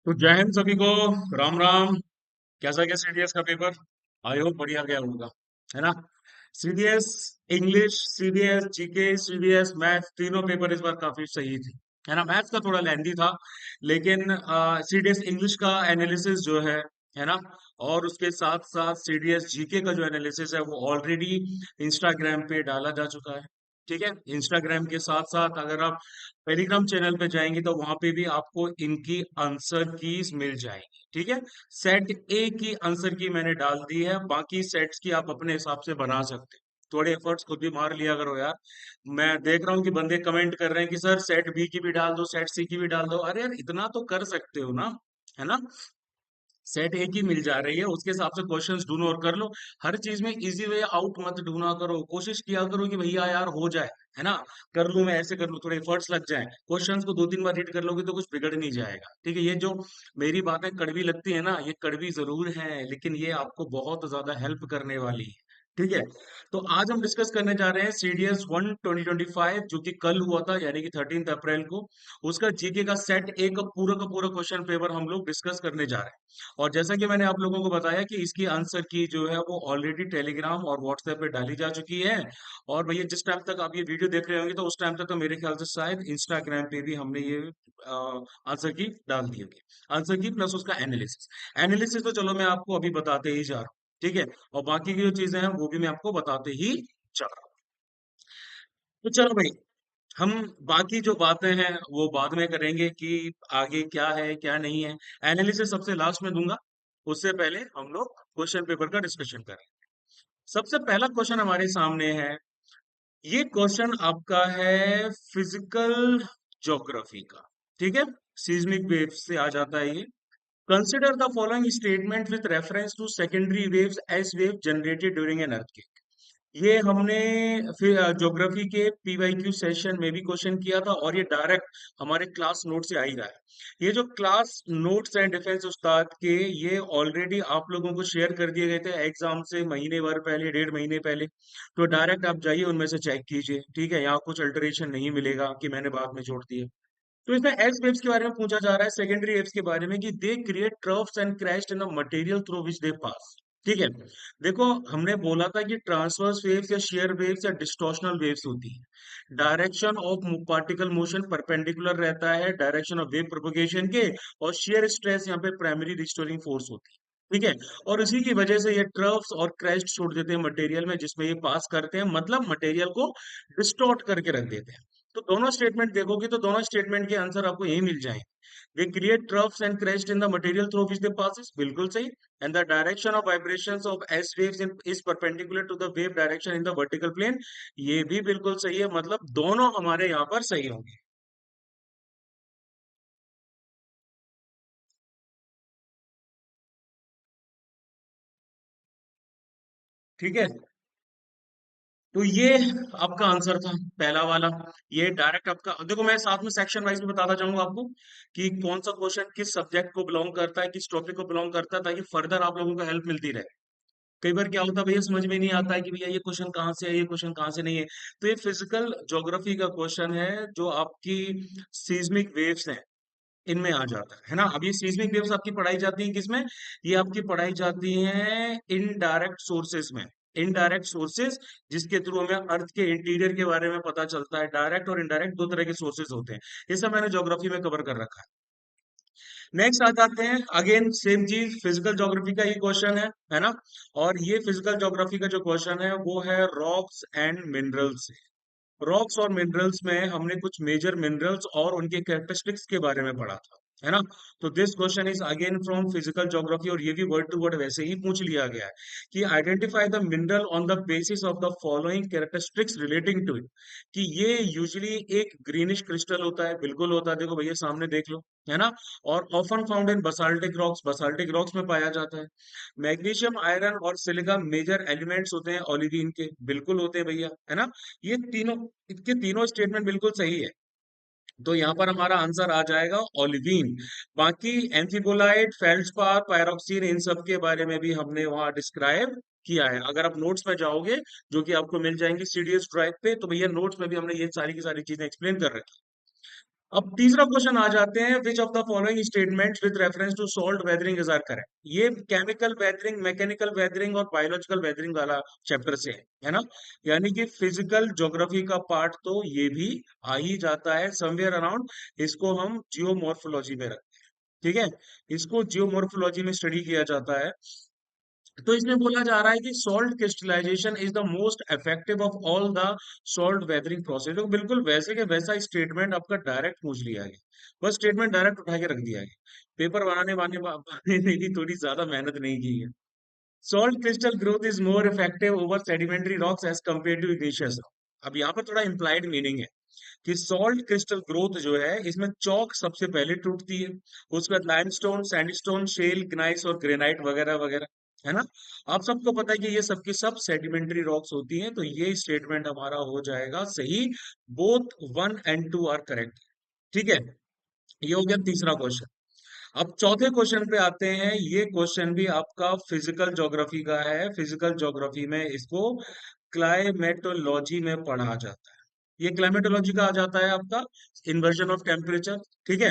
तो जय हिंद सभी को। राम राम। कैसा गया सीडीएस का पेपर? आई होप बढ़िया गया होगा, है ना। CDS English, CDS GK, CDS maths, तीनों पेपर इस बार काफी सही थे, है ना। मैथ्स का थोड़ा लेंदी था, लेकिन सीडीएस इंग्लिश का एनालिसिस जो है ना। और उसके साथ साथ सीडीएस जीके का जो एनालिसिस है वो ऑलरेडी इंस्टाग्राम पे डाला जा चुका है। ठीक है, इंस्टाग्राम के साथ साथ अगर आप टेलीग्राम चैनल पे जाएंगे तो वहां पे भी आपको इनकी आंसर कीज मिल जाएंगी। ठीक है, सेट ए की आंसर की मैंने डाल दी है, बाकी सेट्स की आप अपने हिसाब से बना सकते हैं। थोड़े एफर्ट्स खुद भी मार लिया करो यार। मैं देख रहा हूँ कि बंदे कमेंट कर रहे हैं कि सर सेट बी की भी डाल दो, सेट सी की भी डाल दो। अरे यार, इतना तो कर सकते हो ना, है ना। सेट एक ही मिल जा रही है, उसके हिसाब से क्वेश्चंस ढूंढो और कर लो। हर चीज में इजी वे आउट मत ढूंढा करो, कोशिश किया करो कि भैया यार हो जाए, है ना। कर लूं, मैं ऐसे कर लूं, थोड़े एफर्ट्स लग जाए। क्वेश्चंस को दो तीन बार रीड कर लोगे तो कुछ बिगड़ नहीं जाएगा। ठीक है, ये जो मेरी बातें कड़वी लगती है ना, ये कड़वी जरूर है, लेकिन ये आपको बहुत ज्यादा हेल्प करने वाली है। ठीक है, तो आज हम डिस्कस करने जा रहे हैं सीडीएस 1 2025, जो कि कल हुआ था, यानी कि 13 अप्रैल को। उसका जीके का सेट ए का पूरा क्वेश्चन पेपर हम लोग डिस्कस करने जा रहे हैं। और जैसा कि मैंने आप लोगों को बताया कि इसकी आंसर की जो है वो ऑलरेडी टेलीग्राम और व्हाट्सएप पे डाली जा चुकी है। और भैया जिस टाइम तक आप ये वीडियो देख रहे होंगे तो उस टाइम तक तो मेरे ख्याल से शायद इंस्टाग्राम पे भी हमने ये आंसर की डाल दी होगी। आंसर की प्लस उसका एनालिसिस। एनालिसिस तो चलो मैं आपको अभी बताते ही जा रहा हूँ। ठीक है, और बाकी की जो चीजें हैं वो भी मैं आपको बताते ही जा रहा हूँ। तो चलो भाई, हम बाकी जो बातें हैं वो बाद में करेंगे कि आगे क्या है क्या नहीं है। एनालिसिस सबसे लास्ट में दूंगा, उससे पहले हम लोग क्वेश्चन पेपर का डिस्कशन करें। सबसे पहला क्वेश्चन हमारे सामने है। ये क्वेश्चन आपका है फिजिकल ज्योग्राफी का। ठीक है, सीस्मिक वेव से आ जाता है ये। Consider the following statement with reference to secondary waves S wave generated during an earthquake. ये हमने फिर ज्योग्राफी के पीवाईक्यू सेशन में भी क्वेश्चन किया था, और ये डायरेक्ट हमारे क्लास नोट से आ ही रहा है। ये जो क्लास नोट्स हैं डिफेंस उस्ताद के, ये ऑलरेडी आप लोगों को शेयर कर दिए गए थे एग्जाम से महीने भर पहले, 1.5 महीने पहले। तो डायरेक्ट आप जाइए उनमें से चेक कीजिए। ठीक है, यहाँ कुछ अल्टरेशन नहीं मिलेगा कि मैंने बाद में जोड़ दिए। तो इसमें एस वेव्स के बारे में पूछा जा रहा है, सेकेंडरी वेव्स के बारे में, कि they create troughs and crash in the material through which they pass. ठीक है, देखो हमने बोला था कि ट्रांसवर्स वेव्स या शेयर वेव्स या डिस्टॉर्शनल वेव्स होती है। Direction of particle motion perpendicular रहता है डायरेक्शन ऑफ वेव प्रोपगेशन के, और शेयर स्ट्रेस यहाँ पे प्राइमरी रिस्टोरिंग फोर्स होती है। ठीक है, और इसी की वजह से ये ट्रफ्स और क्रैश छोड़ देते हैं मटेरियल में जिसमें ये पास करते हैं, मतलब मटेरियल को डिस्टॉर्ट करके रख देते हैं। तो दोनों स्टेटमेंट देखोगे तो दोनों स्टेटमेंट के आंसर आपको यही मिल जाएंगे। They create troughs and crest in the material through which they passes, बिल्कुल सही। And the direction of vibrations of S waves is perpendicular to the wave direction in the vertical plane, ये भी बिल्कुल सही है। मतलब दोनों हमारे यहाँ पर सही होंगे। ठीक है, तो ये आपका आंसर था पहला वाला। ये डायरेक्ट आपका, देखो मैं साथ में सेक्शन वाइज भी बताता जाऊंगा आपको कि कौन सा क्वेश्चन किस सब्जेक्ट को बिलोंग करता है, किस टॉपिक को बिलोंग करता है, ताकि फर्दर आप लोगों को हेल्प मिलती रहे। कई बार क्या होता है भैया, समझ में नहीं आता है कि भैया ये क्वेश्चन कहाँ से है, ये क्वेश्चन कहाँ से नहीं है। तो ये फिजिकल ज्योग्राफी का क्वेश्चन है, जो आपकी सीस्मिक वेव्स हैं इनमें आ जाता है ना। अब ये सीस्मिक वेव्स आपकी पढ़ाई जाती है किसमें? ये आपकी पढ़ाई जाती है इनडायरेक्ट सोर्सेज में। इनडायरेक्ट सोर्सेज, जिसके थ्रू हमें अर्थ के इंटीरियर के बारे में पता चलता है। डायरेक्ट और इनडायरेक्ट दो तरह के सोर्सेज होते हैं। ये सब मैंने ज्योग्राफी में कवर कर रखा है। नेक्स्ट आ जाते हैं, अगेन सेम चीज, फिजिकल ज्योग्राफी का ही क्वेश्चन है ना। और ये फिजिकल ज्योग्राफी का जो क्वेश्चन है वो है रॉक्स एंड मिनरल्स। रॉक्स और मिनरल्स में हमने कुछ मेजर मिनरल्स और उनके कैरेक्टरिस्टिक्स के बारे में पढ़ा था, है ना। तो this question is again from physical geography, और ये भी वर्ड टू वर्ड वैसे ही पूछ लिया गया है कि identify the mineral on the basis of the following characteristics relating to it. कि ये यूजुअली एक ग्रीनिश क्रिस्टल होता है, बिल्कुल होता है, देखो भैया सामने देख लो, है ना। और often found in basaltic rocks में पाया जाता है। मैग्नीशियम, आयरन और सिलिका मेजर एलिमेंट्स होते हैं ओलिवीन के, बिल्कुल होते हैं भैया, है ना। ये तीनों, इसके तीनों स्टेटमेंट बिल्कुल सही है। तो यहाँ पर हमारा आंसर आ जाएगा ओलिवीन। बाकी एम्फिबोलाइट, फेल्ड्स्पार, पायरोक्सिन, इन सब के बारे में भी हमने वहाँ डिस्क्राइब किया है। अगर आप नोट्स में जाओगे, जो कि आपको मिल जाएंगे सीडीएस ड्राइव पे, तो भैया नोट्स में भी हमने ये सारी की सारी चीजें एक्सप्लेन कर रखी। अब तीसरा क्वेश्चन आ जाते हैं, which of the following statements with reference to salt weathering is are correct. ये केमिकल वेदरिंग, मैकेनिकल वेदरिंग और बायोलॉजिकल वेदरिंग वाला चैप्टर से है ना। यानी कि फिजिकल ज्योग्राफी का पार्ट तो ये भी आ ही जाता है समवेयर अराउंड। इसको हम जियोमॉर्फोलॉजी में रखते हैं, ठीक है। इसको जियोमॉर्फोलॉजी में स्टडी किया जाता है। तो इसमें बोला जा रहा है कि salt crystallization is the most effective of all the salt weathering process. तो बिल्कुल वैसे के वैसा स्टेटमेंट आपका डायरेक्ट पूछ लिया गया, बस स्टेटमेंट डायरेक्ट उठा के रख दिया गया। पेपर बनाने वाने वाले की थोड़ी ज्यादा मेहनत नहीं की है। Salt crystal growth is more effective over sedimentary rocks as compare to igneous rock. अब यहाँ पर थोड़ा इम्प्लाइड मीनिंग है कि सॉल्ट क्रिस्टल ग्रोथ जो है इसमें चौक सबसे पहले टूटती है, उसके बाद लाइमस्टोन, सैंडस्टोन, शेल, ग्नाइस और ग्रेनाइट वगैरह वगैरह, है ना। आप सबको पता है कि ये सबकी सब सेडिमेंट्री रॉक्स होती हैं, तो ये स्टेटमेंट हमारा हो जाएगा सही। बोथ 1 and 2 आर करेक्ट, ठीक है। ये हो गया तीसरा क्वेश्चन। अब चौथे क्वेश्चन पे आते हैं। ये क्वेश्चन भी आपका फिजिकल ज्योग्राफी का है। फिजिकल ज्योग्राफी में इसको क्लाइमेटोलॉजी में पढ़ा जाता है। ये क्लाइमेटोलॉजी का आ जाता है आपका, इन्वर्जन ऑफ टेम्परेचर, ठीक है।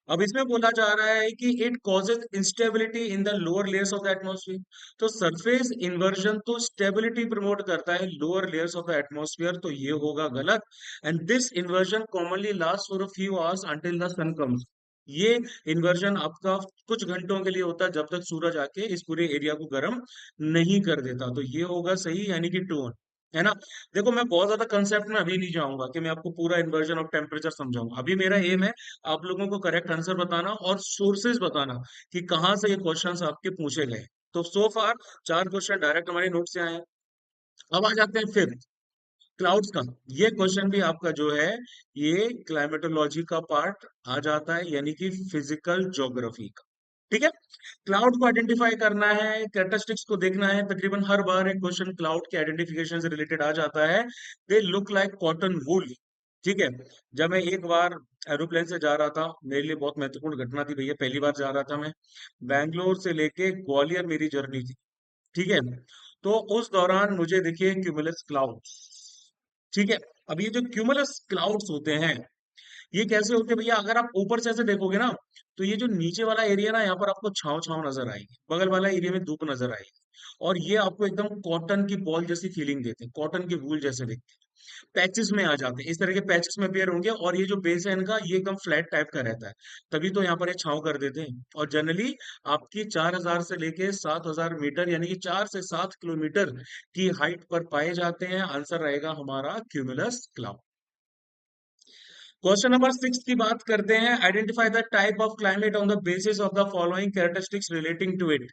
अब इसमें बोला जा रहा है कि it causes instability in the lower layers of the atmosphere. तो सरफेस इन्वर्जन तो स्टेबिलिटी प्रमोट करता है lower layers of the atmosphere, तो ये होगा गलत। And this inversion commonly last for a few hours until the sun comes. ये inversion आपका कुछ घंटों के लिए होता है, जब तक सूरज आके इस पूरे एरिया को गर्म नहीं कर देता, तो ये होगा सही, यानी कि टोन, है ना। देखो मैं बहुत ज्यादा कंसेप्ट में अभी नहीं जाऊंगा कि मैं आपको पूरा इन्वर्जन ऑफ टेम्परेचर समझाऊंगा। अभी मेरा एम है आप लोगों को करेक्ट आंसर बताना और सोर्सेज बताना कि कहाँ से ये क्वेश्चंस आपके पूछे गए। तो सो फार 4 क्वेश्चन डायरेक्ट हमारे नोट से आए हैं। अब आ जाते हैं फिफ्थ, क्लाउड्स का। ये क्वेश्चन भी आपका जो है ये क्लाइमेटोलॉजी का पार्ट आ जाता है, यानी कि फिजिकल ज्योग्राफी का, ठीक है। क्लाउड को आइडेंटिफाई करना है, कैरेक्टरिस्टिक्स को देखना है। तकरीबन हर बार एक क्वेश्चन क्लाउड के आइडेंटिफिकेशन से रिलेटेड आ जाता है। They look like cotton wool, ठीक है। जब मैं एक बार एरोप्लेन से जा रहा था, मेरे लिए बहुत महत्वपूर्ण घटना थी भैया, पहली बार जा रहा था मैं, बैंगलोर से लेके ग्वालियर मेरी जर्नी थी, ठीक है। तो उस दौरान मुझे देखिए क्यूमुलस क्लाउड्स, ठीक है। अब ये जो क्यूमुलस क्लाउड्स होते हैं ये कैसे होते हैं भैया, अगर आप ऊपर से ऐसे देखोगे ना, तो ये जो नीचे वाला एरिया ना, यहाँ पर आपको छाव छाव नजर आएगी, बगल वाला एरिया में धूप नजर आएगी, और ये आपको एकदम कॉटन की बॉल जैसी फीलिंग देते हैं, कॉटन की वूल जैसे दिखते हैं। पैचेस में आ जाते हैं, इस तरह के पैचेस में पेयर होंगे, और ये जो बेस है इनका ये एकदम फ्लैट टाइप का रहता है, तभी तो यहाँ पर ये छांव कर देते हैं। और जनरली आपकी 4000 से लेके 7000 मीटर, यानी कि 4 से 7 किलोमीटर की हाइट पर पाए जाते हैं। आंसर रहेगा हमारा क्यूमुलस क्लाउड। क्वेश्चन नंबर 6 की बात करते हैं। Identify the type of climate on the basis of the following characteristics relating to it.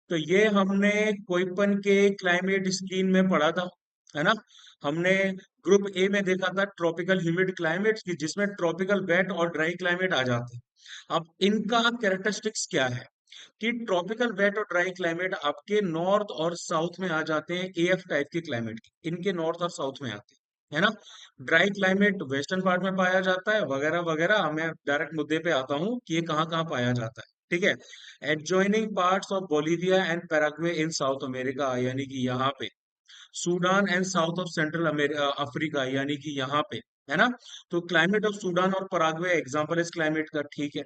तो ये हमने कोइपन के क्लाइमेट स्कीम में पढ़ा था, है ना। हमने ग्रुप ए में देखा था ट्रॉपिकल ह्यूमिड क्लाइमेट की, जिसमें ट्रॉपिकल वेट और ड्राई क्लाइमेट आ जाते हैं। अब इनका कैरेक्टरिस्टिक्स क्या है कि ट्रॉपिकल वेट और ड्राई क्लाइमेट आपके नॉर्थ और साउथ में आ जाते हैं, एएफ टाइप के क्लाइमेट इनके नॉर्थ और साउथ में आते हैं, है ना। ड्राई क्लाइमेट वेस्टर्न पार्ट में पाया जाता है, वगैरह वगैरह। मैं डायरेक्ट मुद्दे पे आता हूँ कि ये कहाँ कहाँ पाया जाता है, ठीक है। Adjoining parts of Bolivia and Paraguay in south America, यानी कि यहाँ पे Sudan and south of central Africa, यानी कि यहाँ पे, है ना। तो क्लाइमेट ऑफ सूडान और पराग्वे एग्जांपल इस क्लाइमेट का, ठीक है।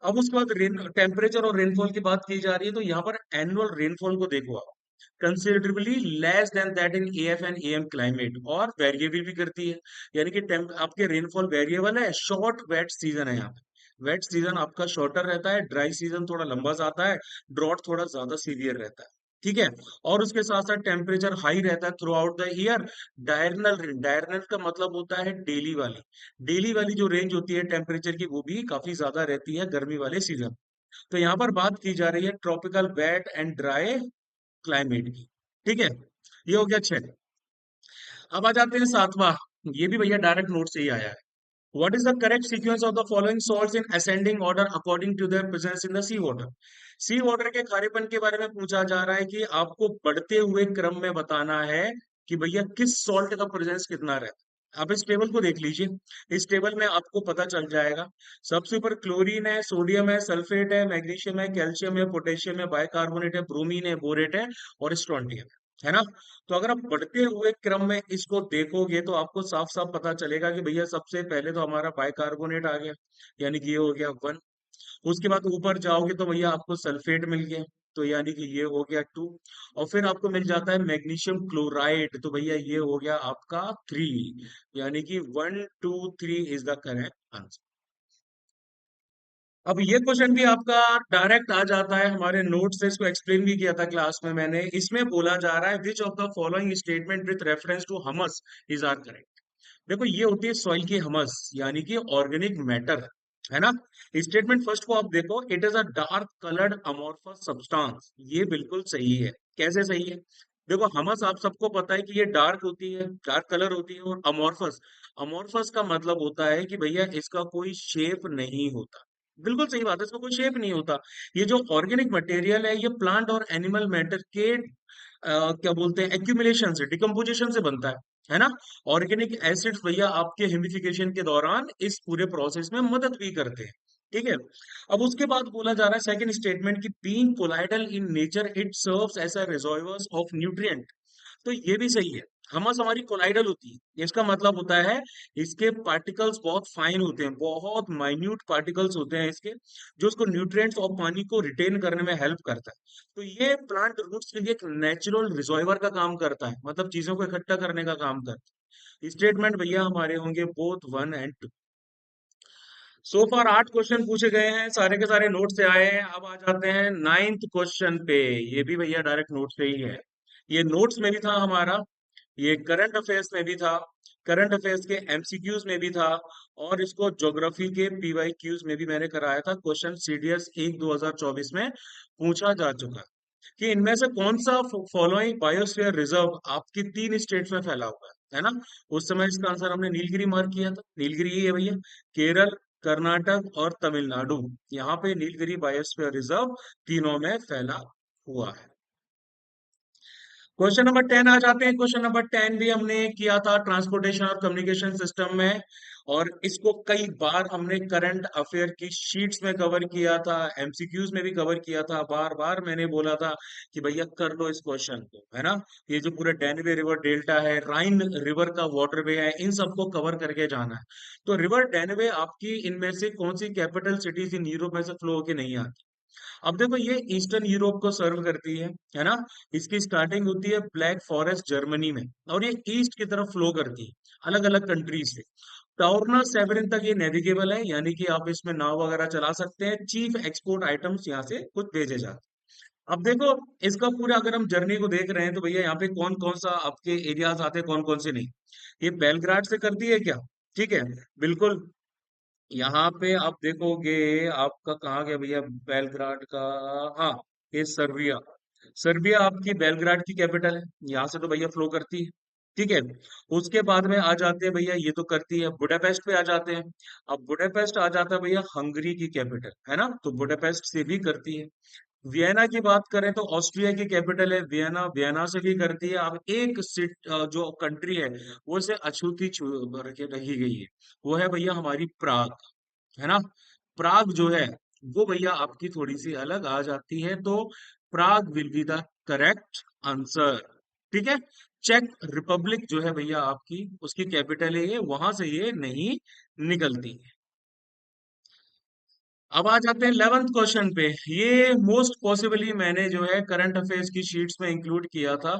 अब उसके बाद रेन टेम्परेचर और रेनफॉल की बात की जा रही है, तो यहाँ पर एनुअल रेनफॉल को देखो आप, considerably less than that in AF and AM climate, और वेरिएबल भी करती है, यानी कि आपके रेनफॉल वेरिएबल है। शॉर्ट वेट सीजन है यहाँ पे, वेट सीजन आपका शॉर्टर रहता है, ड्राई सीजन थोड़ा लंबा जाता है, ड्रॉट थोड़ा ज्यादा सीवियर रहता है, ठीक है। और उसके साथ साथ टेम्परेचर हाई रहता है through out the year. Diurnal, diurnal का मतलब होता है डेली वाली, डेली वाली जो रेंज होती है टेम्परेचर की, वो भी काफी ज्यादा रहती है गर्मी वाले सीजन। तो यहाँ पर बात की जा रही है tropical wet and dry climate की, ठीक है। ये हो गया 6। अब आ जाते हैं 7वां। ये भी भैया डायरेक्ट नोट से ही आया है। What is the correct sequence of the following salts in ascending order according to their presence in the sea water. Sea water के खारेपन के बारे में पूछा जा रहा है कि आपको बढ़ते हुए क्रम में बताना है कि भैया किस सॉल्ट का प्रेजेंस कितना रहता है। आप इस टेबल को देख लीजिए, इस टेबल में आपको पता चल जाएगा। सबसे ऊपर क्लोरीन है, सोडियम है, सल्फेट है, मैग्नीशियम है, कैल्शियम है, पोटेशियम है, बाइकार्बोनेट है, ब्रोमीन है, बोरेट है और स्ट्रोंटियम है। है ना। तो अगर आप बढ़ते हुए क्रम में इसको देखोगे तो आपको साफ साफ पता चलेगा कि भैया सबसे पहले तो हमारा बाइकार्बोनेट आ गया, यानी कि ये हो गया 1। उसके बाद ऊपर जाओगे तो भैया आपको सल्फेट मिल गया, तो यानी कि ये हो गया 2। और फिर आपको मिल जाता है मैग्नीशियम क्लोराइड, तो भैया ये हो गया आपका 3। यानी कि 1 2 3 इज द करेक्ट आंसर। अब ये क्वेश्चन भी आपका डायरेक्ट आ जाता है, हमारे नोट से इसको एक्सप्लेन भी किया था क्लास में मैंने। इसमें बोला जा रहा है which of the following statement with reference to humus is are correct. देखो ये होती है सॉइल की हमस, यानी कि ऑर्गेनिक मैटर, है ना। स्टेटमेंट फर्स्ट को आप देखो, it is a dark coloured amorphous substance, ये बिल्कुल सही है। कैसे सही है? देखो हमस आप सबको पता है कि ये डार्क होती है, डार्क कलर होती है। और अमोर्फस, अमोर्फस का मतलब होता है कि भैया इसका कोई शेप नहीं होता। बिल्कुल सही बात है, इसका कोई शेप नहीं होता। ये जो ऑर्गेनिक मटेरियल है ये प्लांट और एनिमल मैटर के क्या बोलते हैं एक्यूमुलेशन से, डिकम्पोजिशन से बनता है ना। ऑर्गेनिक एसिड्स भैया आपके ह्यूमिफिकेशन के दौरान इस पूरे प्रोसेस में मदद भी करते हैं। ठीक है। अब उसके बाद बोला जा रहा है सेकंड स्टेटमेंट की being colloidal in nature it serves as a reservoir of nutrient, तो ये भी सही है। हमस हमारी कोलाइडल होती है, इसका मतलब होता है इसके पार्टिकल्स बहुत फाइन होते हैं, बहुत माइन्यूट पार्टिकल्स होते हैं इसके, जो उसको न्यूट्रिएंट्स और पानी को रिटेन करने में हेल्प करता है। तो ये प्लांट रूट्स के लिए एक नेचुरल रिजर्वायर का काम करता है, मतलब चीजों को इकट्ठा करने का काम करता है। स्टेटमेंट भैया हमारे होंगे बोथ 1 और 2। सो फार 8 क्वेश्चन पूछे गए हैं, सारे के सारे नोट से आए हैं। अब आ जाते हैं नाइन्थ क्वेश्चन पे। ये भी भैया डायरेक्ट नोट से ही है। ये नोट्स में भी था हमारा, ये करंट अफेयर्स में भी था, करंट अफेयर्स के एमसीक्यूज में भी था, और इसको ज्योग्राफी के पीवाईक्यूज में भी मैंने कराया था। क्वेश्चन सीडीएस 1 2024 में पूछा जा चुका है कि इनमें से कौन सा फॉलोइंग बायोस्फीयर रिजर्व आपकी 3 स्टेट्स में फैला हुआ है ना। उस समय इसका आंसर हमने नीलगिरी मार्क किया था, नीलगिरी ही है भैया। केरल, कर्नाटक और तमिलनाडु, यहाँ पे नीलगिरी बायोस्फीयर रिजर्व तीनों में फैला हुआ है। क्वेश्चन नंबर 10 आ जाते हैं। क्वेश्चन नंबर 10 भी हमने किया था ट्रांसपोर्टेशन और कम्युनिकेशन सिस्टम में, और इसको कई बार हमने करंट अफेयर की शीट्स में कवर किया था, एमसीक्यूज में भी कवर किया था। बार बार मैंने बोला था कि भैया कर लो इस क्वेश्चन को, है ना। ये जो पूरे डैनवे रिवर डेल्टा है, राइन रिवर का वाटरवे है, इन सबको कवर करके जाना है। तो रिवर डैनवे आपकी इनमें से कौन सी कैपिटल सिटीज इन यूरोप में से फ्लो होके नहीं आती? अब देखो ये ईस्टर्न यूरोप को सर्व करती है ना। इसकी स्टार्टिंग होती है ब्लैक फॉरेस्ट जर्मनी में, और ये ईस्ट की तरफ फ्लो करती है अलग अलग कंट्रीज से। टाउरना सेवरिन तक ये नेविगेबल है, यानी कि आप इसमें नाव वगैरह चला सकते हैं। चीफ एक्सपोर्ट आइटम्स यहाँ से कुछ भेजे जाते हैं। अब देखो इसका पूरा अगर हम जर्नी को देख रहे हैं तो भैया यहाँ पे कौन कौन सा आपके एरियाज आते हैं, कौन कौन से नहीं। ये बेलग्राड से करती है क्या? ठीक है, बिल्कुल। यहाँ पे आप देखोगे, आपका कहाँ गया भैया बेलग्राड का? हाँ, ये सर्बिया। सर्बिया आपकी बेलग्राड की कैपिटल है, यहाँ से तो भैया फ्लो करती है। ठीक है। उसके बाद में आ जाते हैं भैया, ये तो करती है। बुडापेस्ट पे आ जाते हैं। अब बुडापेस्ट आ जाता है भैया हंगरी की कैपिटल, है ना, तो बुडापेस्ट से भी करती है। वियना की बात करें तो ऑस्ट्रिया की कैपिटल है वियना, वियना से भी करती है। अब एक जो कंट्री है वो से अछूती रखी गई है, वो है भैया हमारी प्राग, है ना। प्राग जो है वो भैया आपकी थोड़ी सी अलग आ जाती है, तो Prag will be the correct answer. ठीक है। चेक रिपब्लिक जो है भैया आपकी, उसकी कैपिटल है ये, वहां से ये नहीं निकलती है। अब आ जाते हैं 11th क्वेश्चन पे। ये मोस्ट पॉसिबली मैंने जो है करंट अफेयर्स की शीट्स में इंक्लूड किया था।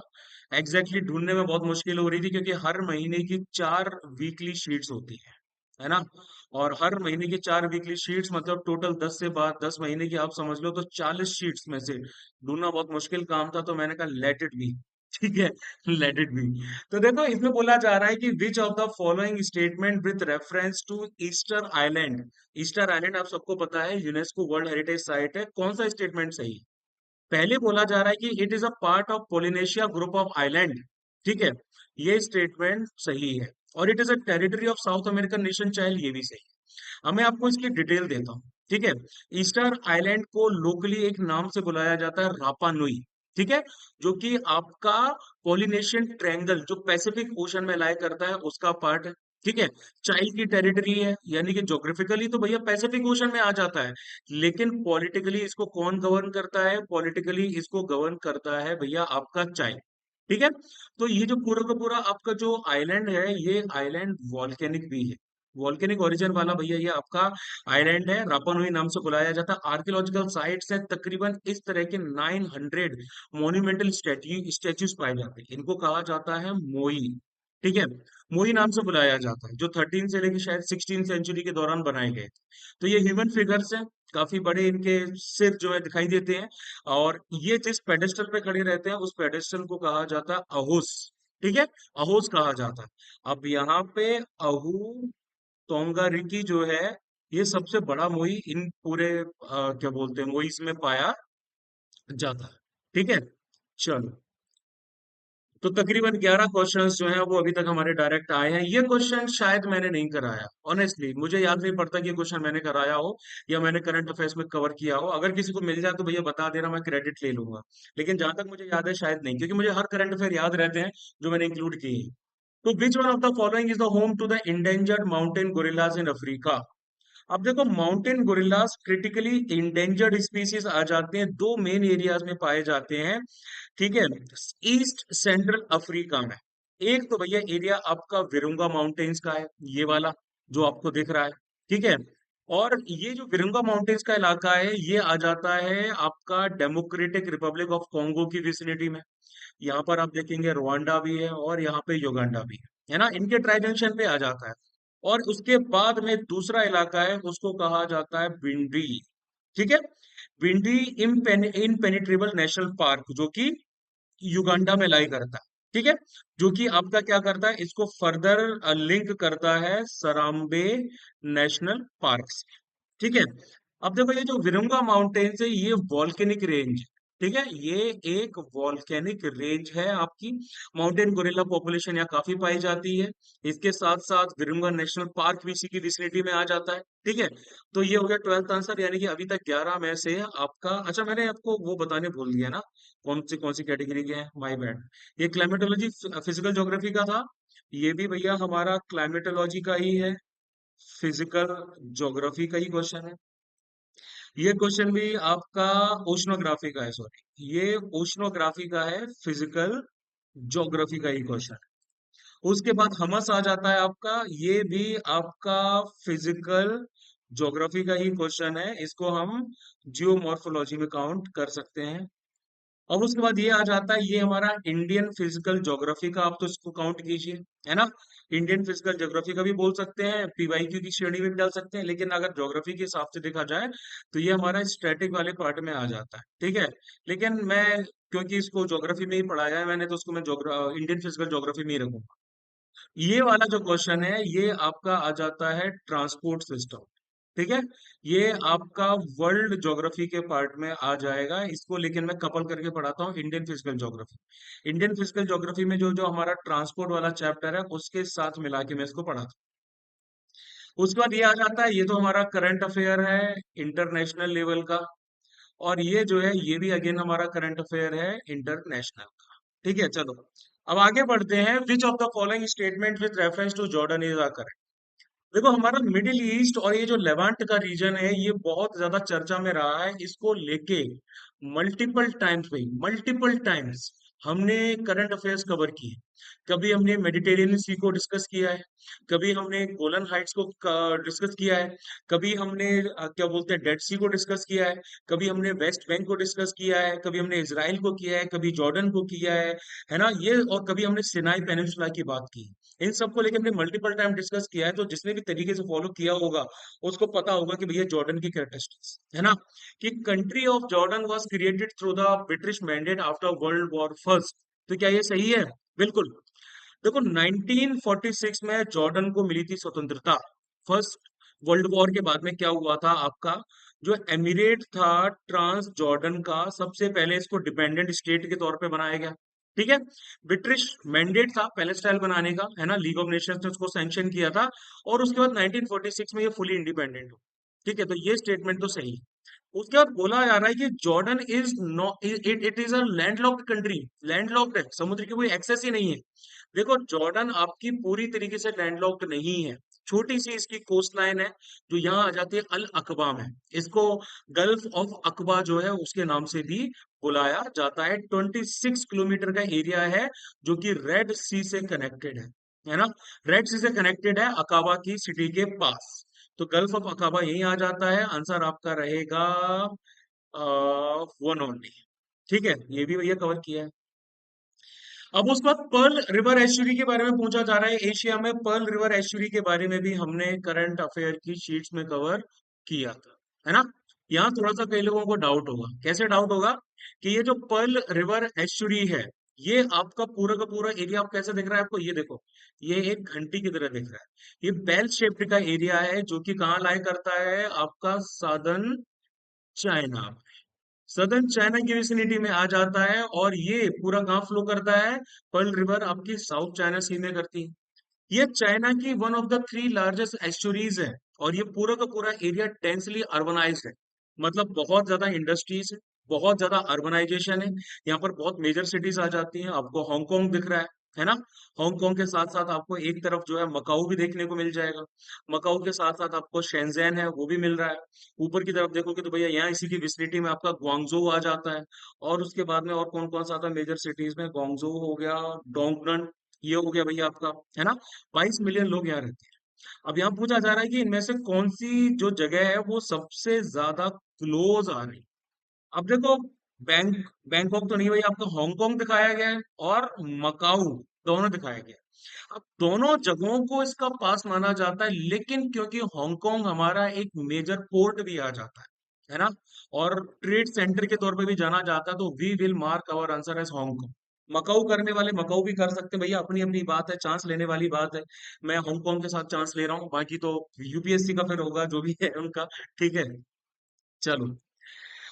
ढूंढने में बहुत मुश्किल हो रही थी, क्योंकि हर महीने की 4 वीकली शीट्स होती है ना। और हर महीने की 4 वीकली शीट्स मतलब टोटल 10 महीने की आप समझ लो, तो 40 शीट्स में से ढूंढना बहुत मुश्किल काम था, तो मैंने कहा लेट इट बी। ठीक है, लेट इट बी। तो देखो इसमें बोला जा रहा है कि which of the following statement with reference to Easter Island. Easter Island आप सबको पता है यूनेस्को वर्ल्ड हेरिटेज साइट है, कौन सा स्टेटमेंट सही है? पहले बोला जा रहा है कि it is a part of Polynesia group of island. ठीक है, ये स्टेटमेंट सही है। और it is a territory of south American nation child, ये भी सही है। अब मैं आपको इसकी डिटेल देता हूँ। ठीक है। ईस्टर आइलैंड को लोकली एक नाम से बुलाया जाता है रापा नुई। ठीक है। जो कि आपका पोलिनेशियन ट्रायंगल जो पैसिफिक ओशन में लाई करता है उसका पार्ट है। ठीक है। चाइल्ड की टेरिटरी है, यानी कि ज्योग्राफिकली तो भैया पैसिफिक ओशन में आ जाता है, लेकिन पॉलिटिकली इसको कौन गवर्न करता है? पॉलिटिकली इसको गवर्न करता है भैया आपका चाइल्ड। ठीक है। तो ये जो पूरा का पूरा आपका जो आइलैंड है, ये आइलैंड वॉल्केनिक भी है, वॉल्केनिक ओरिजिन वाला भैया ये आपका आइलैंड है, रापा नुई नाम से बुलाया जाता है। आर्कियोलॉजिकल साइट्स है तकरीबन इस तरह के 900 मोन्यूमेंटल स्टैच्यूज पाए जाते हैं, इनको कहा जाता है मोई। ठीक है, मोई नाम से बुलाया जाता है, जो 13 से लेकर शायद 16 सेंचुरी के दौरान बनाए गए थे। तो ये ह्यूमन फिगर्स हैं, काफी बड़े इनके सिर जो है दिखाई देते हैं। और ये जिस पेडेस्टल पे खड़े रहते हैं उस पेडेस्टल को कहा जाता है अहुस। ठीक है, अहुस कहा जाता है। अब यहाँ पे अहू टोंगा रिकी जो है, ये सबसे बड़ा मोई इन पूरे क्या बोलते हैं मोईस में पाया जाता है। ठीक है, चलो। तो तकरीबन 11 क्वेश्चंस जो हैं वो अभी तक हमारे डायरेक्ट आए हैं। ये क्वेश्चन शायद मैंने नहीं कराया, ऑनेस्टली मुझे याद नहीं पड़ता कि ये क्वेश्चन मैंने कराया हो या मैंने करंट अफेयर्स में कवर किया हो। अगर किसी को मिल जाए तो भैया बता देना, मैं क्रेडिट ले लूंगा। लेकिन जहां तक मुझे याद है शायद नहीं, क्योंकि मुझे हर करंट अफेयर याद रहते हैं जो मैंने इंक्लूड किए हैं। तो which one of the following is the home to the endangered mountain gorillas in Africa? अब देखो, mountain gorillas critically endangered species आ जाते हैं, दो मेन एरियाज में पाए जाते हैं। ठीक है, ईस्ट सेंट्रल अफ्रीका में। एक तो भैया एरिया आपका विरुंगा माउंटेन्स का है, ये वाला जो आपको दिख रहा है। ठीक है, और ये जो विरुंगा माउंटेन्स का इलाका है ये आ जाता है आपका डेमोक्रेटिक रिपब्लिक ऑफ कॉन्गो की विसिनिटी में। यहाँ पर आप देखेंगे रवांडा भी है और यहाँ पे युगांडा भी है ना, इनके ट्राई जंक्शन पे आ जाता है। और उसके बाद में दूसरा इलाका है, उसको कहा जाता है बिंडी। ठीक है, बिंडी इनपेनिट्रेबल नेशनल पार्क, जो कि युगांडा में लाई करता है। ठीक है, जो कि आपका क्या करता है, इसको फर्दर लिंक करता है सराम्बे नेशनल पार्क से। ठीक है, अब देखो ये जो विरुंगा माउंटेन्स है ये वॉल्केनिक रेंज है। ठीक है, ये एक वॉल्केनिक रेंज है आपकी। माउंटेन गोरिल्ला पॉपुलेशन यहाँ काफी पाई जाती है। इसके साथ साथ विरुंगा नेशनल पार्क भी इसी की विसिनिटी में आ जाता है। ठीक है, तो ये हो गया 12th आंसर, यानी कि अभी तक 11 में से आपका, अच्छा मैंने आपको वो बताने भूल दिया ना, कौन सी कैटेगरी के हैं, माय बैड। ये क्लाइमेटोलॉजी फिजिकल ज्योग्राफी का था, ये भी भैया हमारा क्लाइमेटोलॉजी का ही है, फिजिकल ज्योग्राफी का ही क्वेश्चन है। ये क्वेश्चन भी आपका ओशनोग्राफी का है, सॉरी ये ओशनोग्राफी का है, फिजिकल ज्योग्राफी का ही क्वेश्चन है। उसके बाद हमस आ जाता है आपका, ये भी आपका फिजिकल ज्योग्राफी का ही क्वेश्चन है, इसको हम जियोमॉर्फोलॉजी में काउंट कर सकते हैं। और उसके बाद ये आ जाता है, ये हमारा इंडियन फिजिकल ज्योग्राफी का, आप तो इसको काउंट कीजिए, है ना। इंडियन फिजिकल ज्योग्राफी का भी बोल सकते हैं, पीवाईक्यू की श्रेणी में भी डाल सकते हैं, लेकिन अगर ज्योग्राफी के हिसाब से देखा जाए तो ये हमारा स्टैटिक वाले पार्ट में आ जाता है। ठीक है, लेकिन मैं क्योंकि इसको ज्योग्राफी में ही पढ़ाया है मैंने, तो उसको मैं इंडियन फिजिकल ज्योग्राफी में ही रखूंगा। ये वाला जो क्वेश्चन है ये आपका आ जाता है ट्रांसपोर्ट सिस्टम। ठीक है, ये आपका वर्ल्ड ज्योग्राफी के पार्ट में आ जाएगा, इसको लेकिन मैं कपल करके पढ़ाता हूँ Indian physical geography. Indian physical geography में जो जो हमारा ट्रांसपोर्ट वाला चैप्टर है उसके साथ मिला के मैं इसको पढ़ाता हूँ। उसके बाद ये आ जाता है, ये तो हमारा करंट अफेयर है इंटरनेशनल लेवल का। और ये जो है ये भी अगेन हमारा करंट अफेयर है इंटरनेशनल का। ठीक है, चलो अब आगे बढ़ते हैं। Which of the following statement with reference to Jordan is correct? देखो हमारा मिडिल ईस्ट और ये जो लेवांट का रीजन है ये बहुत ज्यादा चर्चा में रहा है, इसको लेके मल्टीपल टाइम्स हमने करंट अफेयर्स कवर किए। कभी हमने मेडिटेरेनियन सी को डिस्कस किया है, कभी हमने गोलन हाइट्स को डिस्कस किया है, कभी हमने क्या बोलते हैं डेड सी को डिस्कस किया है, कभी हमने वेस्ट बैंक को डिस्कस किया है, कभी हमने इसराइल को किया है, कभी जॉर्डन को किया है ना ये, और कभी हमने सिनाई पेनिनसुला की बात की। इन सबको लेकर हमने मल्टीपल टाइम डिस्कस किया है, तो जिसने भी तरीके से फॉलो किया होगा उसको पता होगा कि भैया जॉर्डन की कैरेक्टरिस्टिक्स है ना, कि country of Jordan was created through the British mandate after world war first. तो क्या ये सही है? बिल्कुल। देखो 1946 में जॉर्डन को मिली थी स्वतंत्रता। फर्स्ट वर्ल्ड वॉर के बाद में क्या हुआ था आपका, जो एमिरेट था ट्रांस जॉर्डन का, सबसे पहले इसको डिपेंडेंट स्टेट के तौर पे बनाया गया। ठीक है, ब्रिटिश मैंडेट था पैलेस्टाइन बनाने का, है ना, लीग ऑफ नेशंस ने उसको सैंक्शन किया था। और उसके बाद 1946 में ये फुली इंडिपेंडेंट हो। ठीक है, तो ये स्टेटमेंट तो सही है। उसके बाद बोला जा रहा है कि Jordan is no it it is a landlocked country. Landlocked है, समुद्र की कोई एक्सेस ही नहीं है। देखो जॉर्डन आपकी पूरी तरीके से लैंडलॉक्ड नहीं है, छोटी सी इसकी कोस्ट लाइन है जो यहाँ आ जाती है अल अकबा में। इसको गल्फ ऑफ अकबा जो है उसके नाम से भी बुलाया जाता है। 26 किलोमीटर का एरिया है जो कि रेड सी से कनेक्टेड है ना। रेड सी से कनेक्टेड है अकाबा की सिटी के पास। तो गल्फ ऑफ अकाबा यही आ जाता है। आंसर आपका रहेगा वन ओनली। ठीक है, ये भी भैया कवर किया है। अब उस बाद पर्ल रिवर एस्चुरी के बारे में पूछा जा रहा है। एशिया में पर्ल रिवर एस्चुरी के बारे में भी हमने करंट अफेयर की शीट्स में कवर किया था, है ना। यहाँ थोड़ा सा कई लोगों को डाउट होगा। कैसे डाउट होगा? कि ये जो पर्ल रिवर एस्चुरी है, ये आपका पूरा का पूरा एरिया आप कैसे दिख रहा है आपको? ये देखो, ये एक घंटी की तरह दिख रहा है। ये बेल शेप्ड का एरिया है जो कि कहाँ लाई करता है? आपका साधन चाइना, सदर्न चाइना की विसिनिटी में आ जाता है। और ये पूरा कहाँ फ्लो करता है? पर्ल रिवर आपकी साउथ चाइना सी में करती है। ये चाइना की one of the three largest estuaries है। और ये पूरा का पूरा एरिया डेंसली अर्बनाइज्ड है। मतलब बहुत ज्यादा इंडस्ट्रीज है, बहुत ज्यादा अर्बनाइजेशन है। यहाँ पर बहुत मेजर सिटीज आ जाती हैं। आपको हांगकांग दिख रहा है ना। हांगकांग के साथ साथ आपको एक तरफ जो है मकाऊ भी देखने को मिल जाएगा। मकाऊ के साथ साथ आपको शेंजेन है, वो भी मिल रहा है। ऊपर की तरफ देखोगे तो भैया यहाँ इसी की विसिनिटी में आपका ग्वांगझो आ जाता है। और उसके बाद में और कौन कौन सा आता है मेजर सिटीज में? ग्वांगझो हो गया, डोंगनन, ये हो गया भैया आपका, है ना। 22 मिलियन लोग यहाँ रहते हैं। अब यहाँ पूछा जा रहा है कि इनमें से कौन सी जो जगह है वो सबसे ज्यादा क्लोज आ रही है। अब देखो, बैंक बैंकॉक तो नहीं भैया, आपको हांगकांग दिखाया गया है और मकाऊ दोनों दिखाया गया है। अब दोनों जगहों को इसका पास माना जाता है, लेकिन क्योंकि हांगकांग हमारा एक मेजर पोर्ट भी आ जाता है ना, और ट्रेड सेंटर के तौर पे भी जाना जाता है, तो we will mark our answer as Hong Kong. Macau करने वाले मकाऊ भी कर सकते हैं भैया, अपनी अपनी बात है, चांस लेने वाली बात है। मैं हांगकांग के साथ चांस ले रहा हूँ, बाकी तो यूपीएससी का फिर होगा जो भी है उनका। ठीक है, चलो।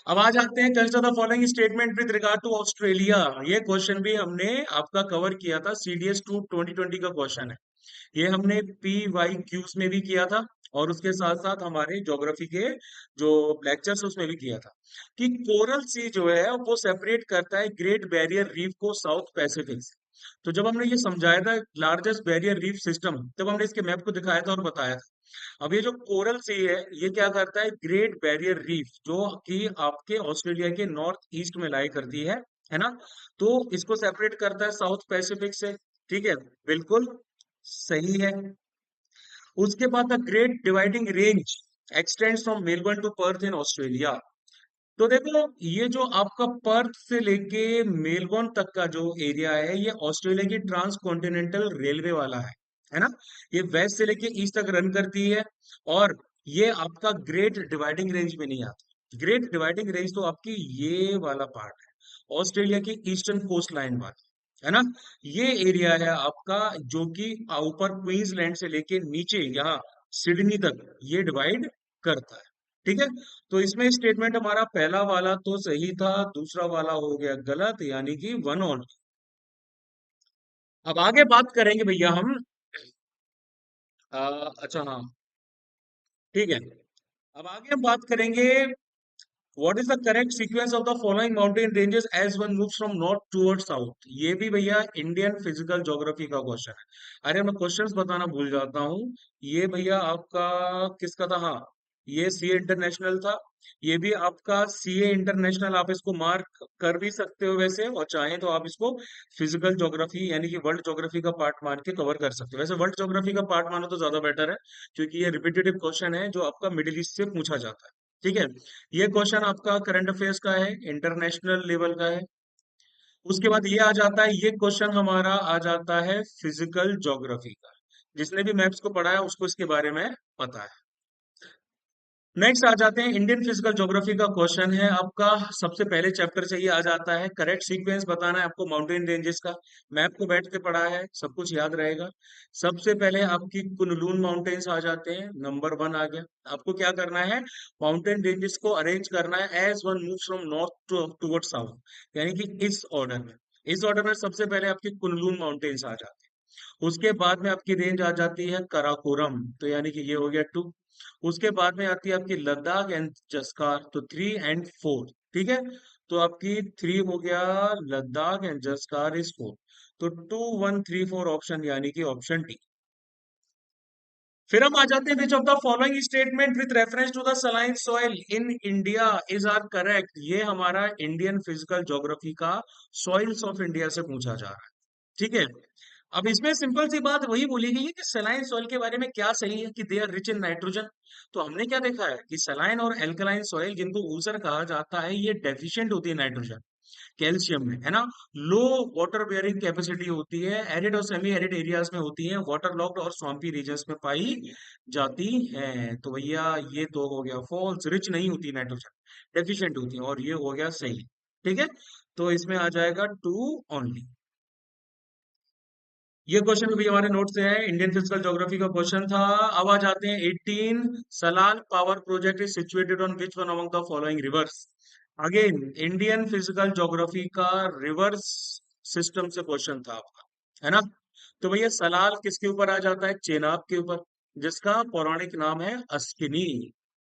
अब आ जाते हैं, consider the following statement with regard to Australia. ये क्वेश्चन भी हमने आपका कवर किया था, सीडीएस 2020 का क्वेश्चन है। ये हमने पी वाई क्यूज में भी किया था, और उसके साथ साथ हमारे ज्योग्राफी के जो लेक्चर्स उसमें भी किया था। कि कोरल सी जो है वो सेपरेट करता है ग्रेट बैरियर रीफ को साउथ पैसिफिक से। तो जब हमने ये समझाया था लार्जेस्ट बैरियर रीफ सिस्टम, तब हमने इसके मैप को दिखाया था और बताया था। अब ये जो कोरल सी है, ये क्या करता है? ग्रेट बैरियर रीफ जो कि आपके ऑस्ट्रेलिया के नॉर्थ ईस्ट में लाई करती है ना। तो इसको सेपरेट करता है साउथ पैसिफिक से। ठीक है, बिल्कुल सही है। उसके बाद the Great Dividing Range extends from Melbourne to Perth in Australia. तो देखो, ये जो आपका पर्थ से लेके मेलबोर्न तक का जो एरिया है, ये ऑस्ट्रेलिया की ट्रांस कॉन्टिनेंटल रेलवे वाला है ना। ये वेस्ट से लेके ईस्ट तक रन करती है। और ये आपका ग्रेट डिवाइडिंग रेंज में नहीं आता। ग्रेट डिवाइडिंग रेंज तो आपकी ये वाला पार्ट है, ऑस्ट्रेलिया की ईस्टर्न कोस्ट लाइन वाला, है ना। ये एरिया है आपका जो कि ऊपर क्वींसलैंड से लेके नीचे यहाँ सिडनी तक ये डिवाइड करता है। ठीक है, तो इसमें स्टेटमेंट हमारा पहला वाला तो सही था, दूसरा वाला हो गया गलत, यानी कि वन ऑन। अब आगे बात करेंगे भैया हम। अच्छा हाँ, ठीक है। अब आगे हम बात करेंगे, what is the correct sequence of the following mountain ranges as one moves from north towards south. ये भी भैया इंडियन फिजिकल ज्योग्राफी का क्वेश्चन है। अरे मैं क्वेश्चंस बताना भूल जाता हूँ। ये भैया आपका किसका था? हाँ, ये सीए इंटरनेशनल था। ये भी आपका सीए इंटरनेशनल, आप इसको मार्क कर भी सकते हो वैसे, और चाहें तो आप इसको फिजिकल ज्योग्राफी यानी कि वर्ल्ड ज्योग्राफी का पार्ट मान के कवर कर सकते हो। वैसे वर्ल्ड ज्योग्राफी का पार्ट मानो तो ज्यादा बेटर है, क्योंकि ये रिपीटेटिव क्वेश्चन है जो आपका मिडिल ईस्ट से पूछा जाता है। ठीक है, ये क्वेश्चन आपका करंट अफेयर्स का है, इंटरनेशनल लेवल का है। उसके बाद ये आ जाता है, ये क्वेश्चन हमारा आ जाता है फिजिकल ज्योग्राफी का। जिसने भी मैप्स को पढ़ा है उसको इसके बारे में पता है। नेक्स्ट आ जाते हैं, इंडियन फिजिकल ज्योग्राफी का क्वेश्चन है आपका। सबसे पहले चैप्टर से ही आ जाता है, करेक्ट सीक्वेंस बताना है आपको माउंटेन रेंजेस का। मैप को बैठ के पढ़ा है, सब कुछ याद रहेगा। सबसे पहले आपकी कुनलून माउंटेन्स आ जाते हैं, नंबर वन आ गया। आपको क्या करना है? माउंटेन रेंजेस को अरेंज करना है as one move from north toward south, यानी कि इस ऑर्डर में। इस ऑर्डर में सबसे पहले आपकी कुनलून माउंटेन्स आ जाती है। उसके बाद में आपकी रेंज आ जाती है कराकोरम, तो यानी कि ये हो गया टू। उसके बाद में आती है आपकी लद्दाख एंड जस्कार, तो 3 और 4। ठीक है, तो आपकी 3 हो गया, लद्दाख एंड जस्कार इज 4। तो 2, 1, 3, 4 ऑप्शन, यानी कि ऑप्शन डी। फिर हम आ जाते हैं, which of the following statement with reference to the saline soil in India is are correct. ये हमारा इंडियन फिजिकल ज्योग्राफी का सॉइल्स ऑफ इंडिया से पूछा जा रहा है। ठीक है, अब इसमें सिंपल सी बात वही बोली गई है कि सलाइन सॉइल के बारे में क्या सही है कि they are rich in nitrogen. तो हमने क्या देखा है कि सलाइन और एल्कलाइन सॉइल जिनको ऊसर कहा जाता है ये डेफिशिएंट होती है नाइट्रोजन कैल्शियम में, है ना। लो वाटर बेयरिंग कैपेसिटी होती है, एरिड और सेमी एरिड एरियाज में होती है, वाटर लॉक्ड और स्वैम्पी रीजन्स में पाई जाती है। तो भैया ये तो हो गया फॉल्स, रिच नहीं होती नाइट्रोजन, डेफिशिएंट होती है, और ये हो गया सही। ठीक है, तो इसमें आ जाएगा टू ओनली। ये क्वेश्चन भी हमारे नोट से है, इंडियन फिजिकल ज्योग्राफी का क्वेश्चन था। अब आ जाते हैं 18, Salal power project is situated on which one among the following rivers. Again Indian physical geography का रिवर्स सिस्टम से क्वेश्चन था आपका, है ना। तो भैया सलाल किसके ऊपर आ जाता है? चेनाब के ऊपर, जिसका पौराणिक नाम है अस्किनी।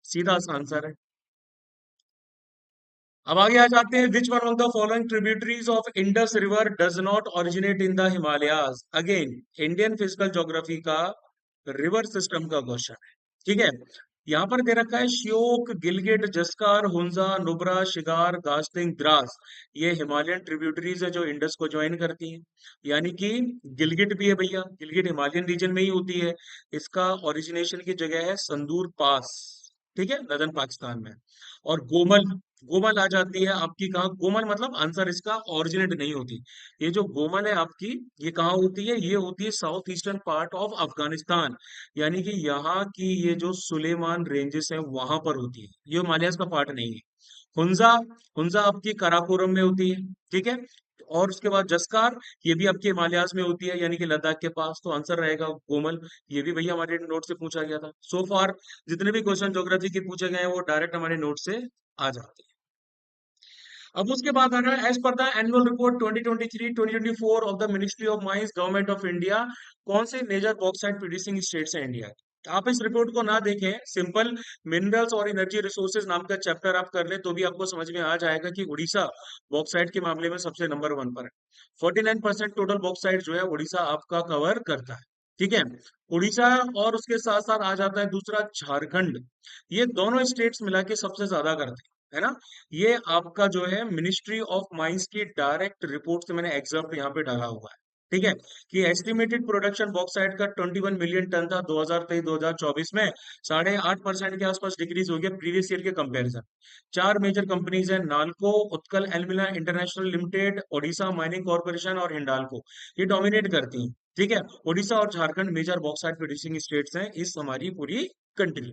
सीधा सा आंसर है। अब आगे आ जाते हैं, which one of the following tributaries of Indus river does not originate in the Himalayas. Again Indian physical geography का रिवर सिस्टम का क्वेश्चन है। ठीक है, यहाँ पर दे रखा है श्योक, गिलगिट, जस्कार, हुंजा, नुब्रा, शिगार, दास्तिंग, द्रास। ये हिमालयन ट्रिब्यूटरीज है जो इंडस को ज्वाइन करती हैं। यानी कि गिलगिट भी है भैया, गिलगिट हिमालयन रीजन में ही होती है। इसका ओरिजिनेशन की जगह है संदूर पास, ठीक है, नदन पाकिस्तान में। और गोमल, गोमल आ जाती है आपकी कहाँ? गोमल मतलब आंसर इसका ओरिजिनेट नहीं होती। ये जो गोमल है आपकी, ये कहाँ होती है? ये होती है south eastern part of Afghanistan. यानी कि यहाँ की ये जो सुलेमान रेंजेस है वहां पर होती है, ये हिमालयस का पार्ट नहीं है। हुंजा, हुंजा आपकी काराकोरम में होती है। ठीक है, और उसके बाद जस्कार, ये भी आपके हिमालयाज में होती है, यानी कि लद्दाख के पास। तो आंसर रहेगा गोमल। ये भी भैया हमारे नोट से पूछा गया था। सो फार जितने भी क्वेश्चन ज्योग्राफी के पूछे गए हैं वो डायरेक्ट हमारे नोट से आ जाते हैं। अब उसके बाद आ रहा है, as per the annual report 2023-2024 of the ministry of mines government of India, कौन से मेजर बॉक्साइट प्रोड्यूसिंग स्टेट्स हैं इंडिया के? आप इस रिपोर्ट को ना देखें, सिंपल मिनरल्स और एनर्जी रिसोर्सेज नाम का चैप्टर आप कर ले तो भी आपको समझ में आ जाएगा कि उड़ीसा बॉक्साइट के मामले में सबसे नंबर वन पर है। 49% टोटल बॉक्साइट जो है उड़ीसा आपका कवर करता है। ठीक है, उड़ीसा, और उसके साथ साथ आ जाता है दूसरा झारखंड। ये दोनों स्टेट्स मिला के सबसे ज्यादा करते हैं, है ना। ये आपका जो है मिनिस्ट्री ऑफ माइंस की डायरेक्ट रिपोर्ट से मैंने एग्जाम्पल यहाँ पे डाला हुआ है। ठीक है, कि एस्टिमेटेड प्रोडक्शन बॉक्साइट का 21 मिलियन टन था 2023-2024 में, 8.5% के आसपास डिक्रीज हो गया प्रीवियस ईयर के कंपैरिजन। चार मेजर कंपनीज है, NALCO, Utkal alumina international limited, Odisha mining corporation और हिंडाल्को, ये डोमिनेट करती हैं। ठीक है, ओडिशा और Jharkhand major bauxite producing states हैं इस हमारी पूरी कंट्री।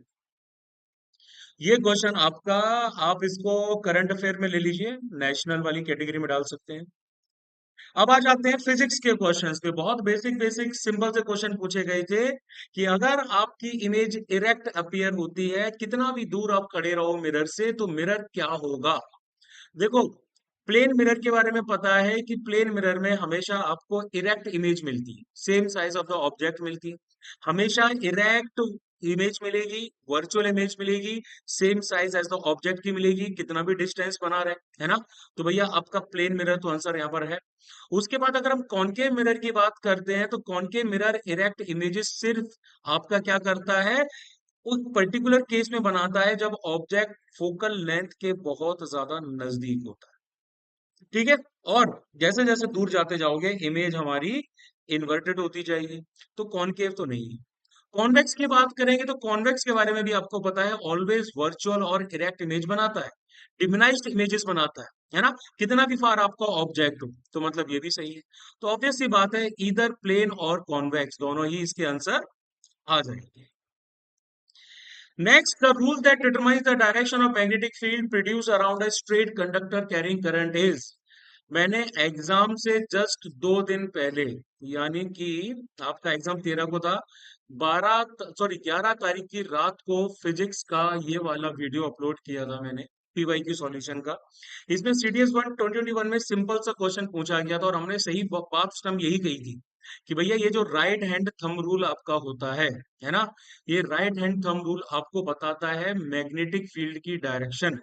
ये क्वेश्चन आपका, आप इसको करंट अफेयर में ले लीजिए, नेशनल वाली कैटेगरी में डाल सकते हैं। अब आ जाते हैं फिजिक्स के क्वेश्चंस पे। बहुत बेसिक बेसिक सिंपल से क्वेश्चन पूछे गए थे कि अगर आपकी इमेज इरेक्ट अपीयर होती है, कितना भी दूर आप खड़े रहो मिरर से, तो मिरर क्या होगा? देखो, प्लेन मिरर के बारे में पता है कि प्लेन मिरर में हमेशा आपको इरेक्ट इमेज मिलती है, same size of the object मिलती है, हमेशा इरेक्ट इमेज मिलेगी, वर्चुअल इमेज मिलेगी, same size as the object की मिलेगी, कितना भी डिस्टेंस बना रहे, है ना। तो भैया आपका प्लेन मिरर तो आंसर यहाँ पर है। उसके बाद अगर हम कॉनकेव मिरर की बात करते हैं, तो कॉनकेव मिरर इरेक्ट इमेजेस सिर्फ आपका क्या करता है, उस पर्टिकुलर केस में बनाता है जब ऑब्जेक्ट फोकल लेंथ के बहुत ज्यादा नजदीक होता है। ठीक है, और जैसे जैसे दूर जाते जाओगे इमेज हमारी इन्वर्टेड होती जाएगी। तो कॉनकेव तो नहीं है। कॉन्वेक्स की बात करेंगे तो कॉन्वेक्स के बारे में भी आपको पता है, ऑलवेज वर्चुअल और इरेक्ट इमेज बनाता है, डिमिनाइज्ड इमेजेस बनाता है ना, कितना भी फार आपका ऑब्जेक्ट हो। तो मतलब ये भी सही है। तो ऑब्वियस सी बात है, इधर प्लेन और कॉन्वेक्स दोनों ही इसके आंसर आ जाएंगे। Next, the rule that determines the direction of magnetic field produced around a straight conductor carrying current is। मैंने एग्जाम से जस्ट 2 दिन पहले, यानी कि आपका एग्जाम 13 को था, 11 तारीख की रात को फिजिक्स का ये वाला वीडियो अपलोड किया था मैंने, पीवाई की सॉल्यूशन का। इसमें सीडीएस 1 2021 में सिंपल सा क्वेश्चन पूछा गया था और हमने सही बात उस टाइम यही कही थी कि भैया ये जो राइट हैंड थंब रूल आपका होता है ना, ये राइट हैंड थंब रूल आपको बताता है मैग्नेटिक फील्ड की direction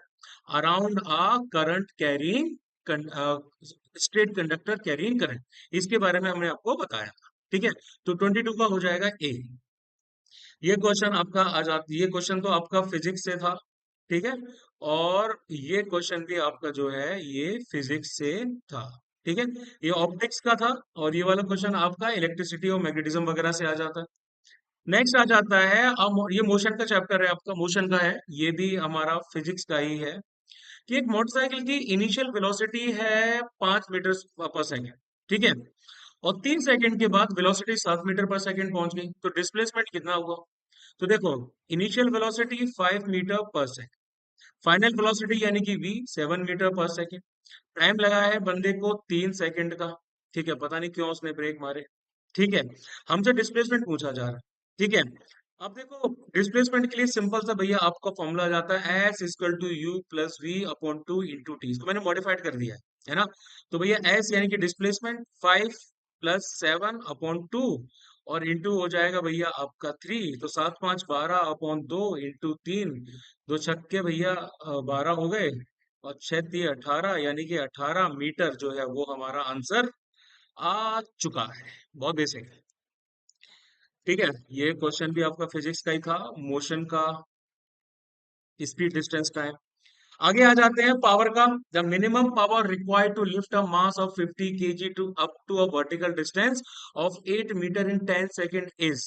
around a current carrying, straight conductor carrying current. इसके बारे में हमने आपको बताया था। ठीक है, तो 22 का हो जाएगा ए। ये क्वेश्चन आपका आ जाती ये क्वेश्चन तो आपका फिजिक्स से था, ठीक है। और ये क्वेश्चन भी आपका जो है ये फिजिक्स से था, ठीक है। ये ऑप्टिक्स का था। और ये वाला क्वेश्चन आपका इलेक्ट्रिसिटी और मैग्नेटिज्म वगैरह से आ जाता है। नेक्स्ट आ जाता है, अब ये मोशन का चैप्टर है आपका, मोशन का है। ये भी हमारा फिजिक्स का ही है कि एक मोटरसाइकिल की इनिशियल वेलोसिटी है 5 मीटर पर सेकेंड, ठीक है। और 3 सेकंड के बाद वेलोसिटी 7 मीटर पर सेकंड पहुंच गई, तो डिस्प्लेसमेंट कितना हुआ? तो देखो, इनिशियल वेलोसिटी 5 मीटर पर सेकंड, फाइनल वेलोसिटी यानी कि v 7 मीटर पर सेकंड। टाइम लगा है बंदे को 3 सेकंड का, ठीक है। पता नहीं क्यों उसने ब्रेक मारे, ठीक है। हमसे डिस्प्लेसमेंट पूछा जा रहा है, ठीक है। अब देखो, डिस्प्लेसमेंट के लिए सिंपल सा भैया आपका फॉर्मूला जाता है s equal to u plus v upon 2 × t. इसको मैंने मॉडिफाइड कर दिया है ना। तो भैया एस यानी कि डिस्प्लेसमेंट 5 + 7/2, और इंटू हो जाएगा भैया आपका 3। तो 7×5 = 12/2 इंटू 3, दो छक्के भैया 12 हो गए, और 6×3 = 18, यानी कि 18 मीटर जो है वो हमारा आंसर आ चुका है। बहुत बेसिक है, ठीक है। ये क्वेश्चन भी आपका फिजिक्स का ही था, मोशन का, स्पीड डिस्टेंस का है। आगे आ जाते हैं पावर का। The minimum power required to lift a mass of 50 kg to up to a vertical distance of 8 metre in 10 second is.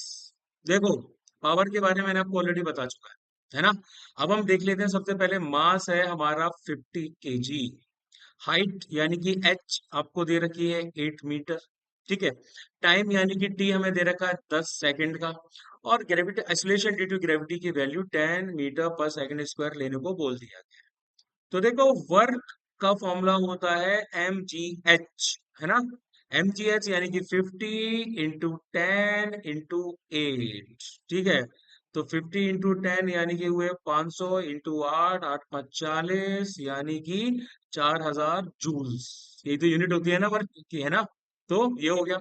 देखो, पावर के बारे में मैंने आपको ऑलरेडी बता चुका है ना। अब हम देख लेते हैं, सबसे पहले मास है हमारा 50 kg। हाइट यानी कि एच आपको दे रखी है 8 मीटर, ठीक है। टाइम यानी कि टी हमें दे रखा है 10 सेकंड का। और gravity acceleration due to gravity की वैल्यू 10 मीटर पर सेकंड स्क्वायर लेने को बोल दिया गया। तो देखो, वर्क का फॉर्मूला होता है mgh, है ना। mgh यानी कि 50 × 10 × 8, ठीक है। तो 50 × 10 यानी कि हुए 500, इंटू 8, 8×5 = 40, यानी कि 4000 जूल्स। यही तो यूनिट होती है ना वर्क की, है ना। तो ये हो गया।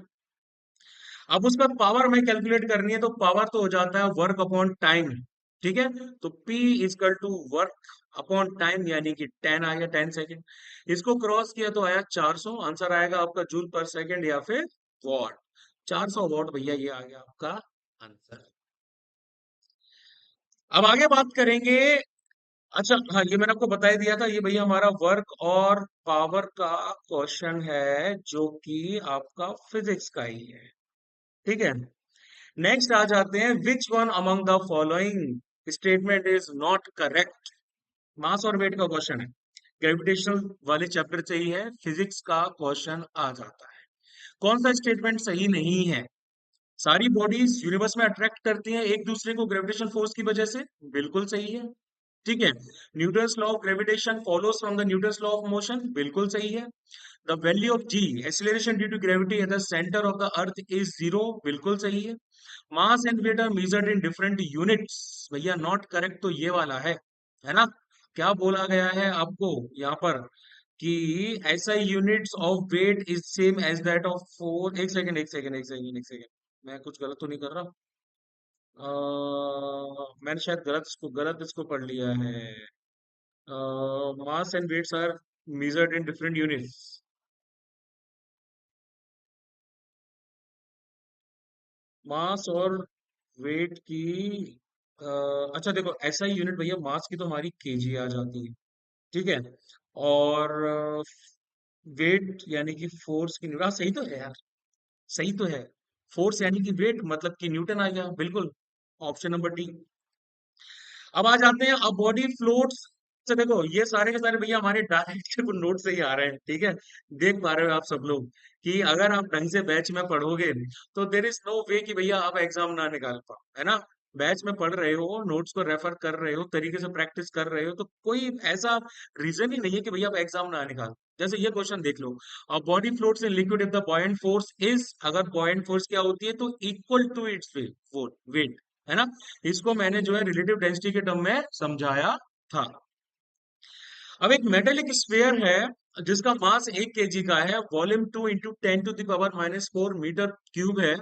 अब उसका पावर में कैलकुलेट करनी है, तो पावर तो हो जाता है वर्क अपॉन टाइम, ठीक है। तो P equal to work upon time, यानी कि 10 आ गया, 10 सेकेंड। इसको क्रॉस किया तो आया 400। आंसर आएगा आपका जूल पर सेकेंड या फिर वॉट। 400 वॉट भैया, ये आ गया आपका आंसर। अब आगे बात करेंगे। अच्छा हाँ, ये मैंने आपको बता ही दिया था, ये भैया हमारा वर्क और पावर का क्वेश्चन है, जो कि आपका फिजिक्स का ही है, ठीक है। नेक्स्ट आ जाते हैं, which one among the following statement is not correct. Mass और वेट का क्वेश्चन है, ग्रेविटेशनल वाले चैप्टर से ही है, फिजिक्स का क्वेश्चन आ जाता है। कौन सा स्टेटमेंट सही नहीं है? सारी बॉडीज यूनिवर्स में अट्रैक्ट करती हैं एक दूसरे को ग्रेविटेशन फोर्स की वजह से, बिल्कुल सही है, ठीक है। Newton's law of gravitation follows from the Newton's law of motion, बिल्कुल सही है। The value of g acceleration due to gravity at the centre of the earth is 0, बिल्कुल सही है। Mass and weight are measured in different units, भैया not correct तो ये वाला है ना। क्या बोला गया है आपको यहाँ पर कि ऐसा units of weight is same as that of force. एक सेकंड, एक सेकंड, एक सेकंड, एक सेकंड, मैं कुछ गलत तो नहीं कर रहा? मैंने शायद गलत इसको पढ़ लिया है। Mass and weights are measured in different units। Mass और वेट की अच्छा देखो, ऐसा ही यूनिट भैया, मास की तो हमारी केजी आ जाती है, ठीक है। और वेट यानी कि फोर्स की यूनिट, हाँ सही तो है यार, सही तो है। फोर्स यानी कि वेट मतलब कि न्यूटन आ गया, बिल्कुल। Option number D. अब आ जाते हैं, अब बॉडी फ्लोट्स से। देखो, ये सारे के सारे भैया हमारे डायरेक्ट नोट से ही आ रहे हैं, ठीक है। देख पा रहे हो आप सब लोग कि अगर आप ढंग से बैच में पढ़ोगे, तो देर इज नो वे कि भैया आप एग्जाम ना निकाल पाओ, है ना। बैच में पढ़ रहे हो, नोट्स को रेफर कर रहे हो, तरीके से प्रैक्टिस कर रहे हो, तो कोई ऐसा रीजन ही नहीं है कि भैया आप एग्जाम ना निकाल। जैसे ये क्वेश्चन देख लो, body floats in liquid if the buoyant force is, अगर बॉयंट फोर्स क्या होती है, तो इक्वल टू इट्स वेट, है ना। इसको मैंने जो है रिलेटिव डेंसिटी के टर्म में समझाया था। अब एक मेटेलिक स्फीयर है जिसका मास 1 kg का है, वॉल्यूम 2 × 10⁻⁴मीटर क्यूब है,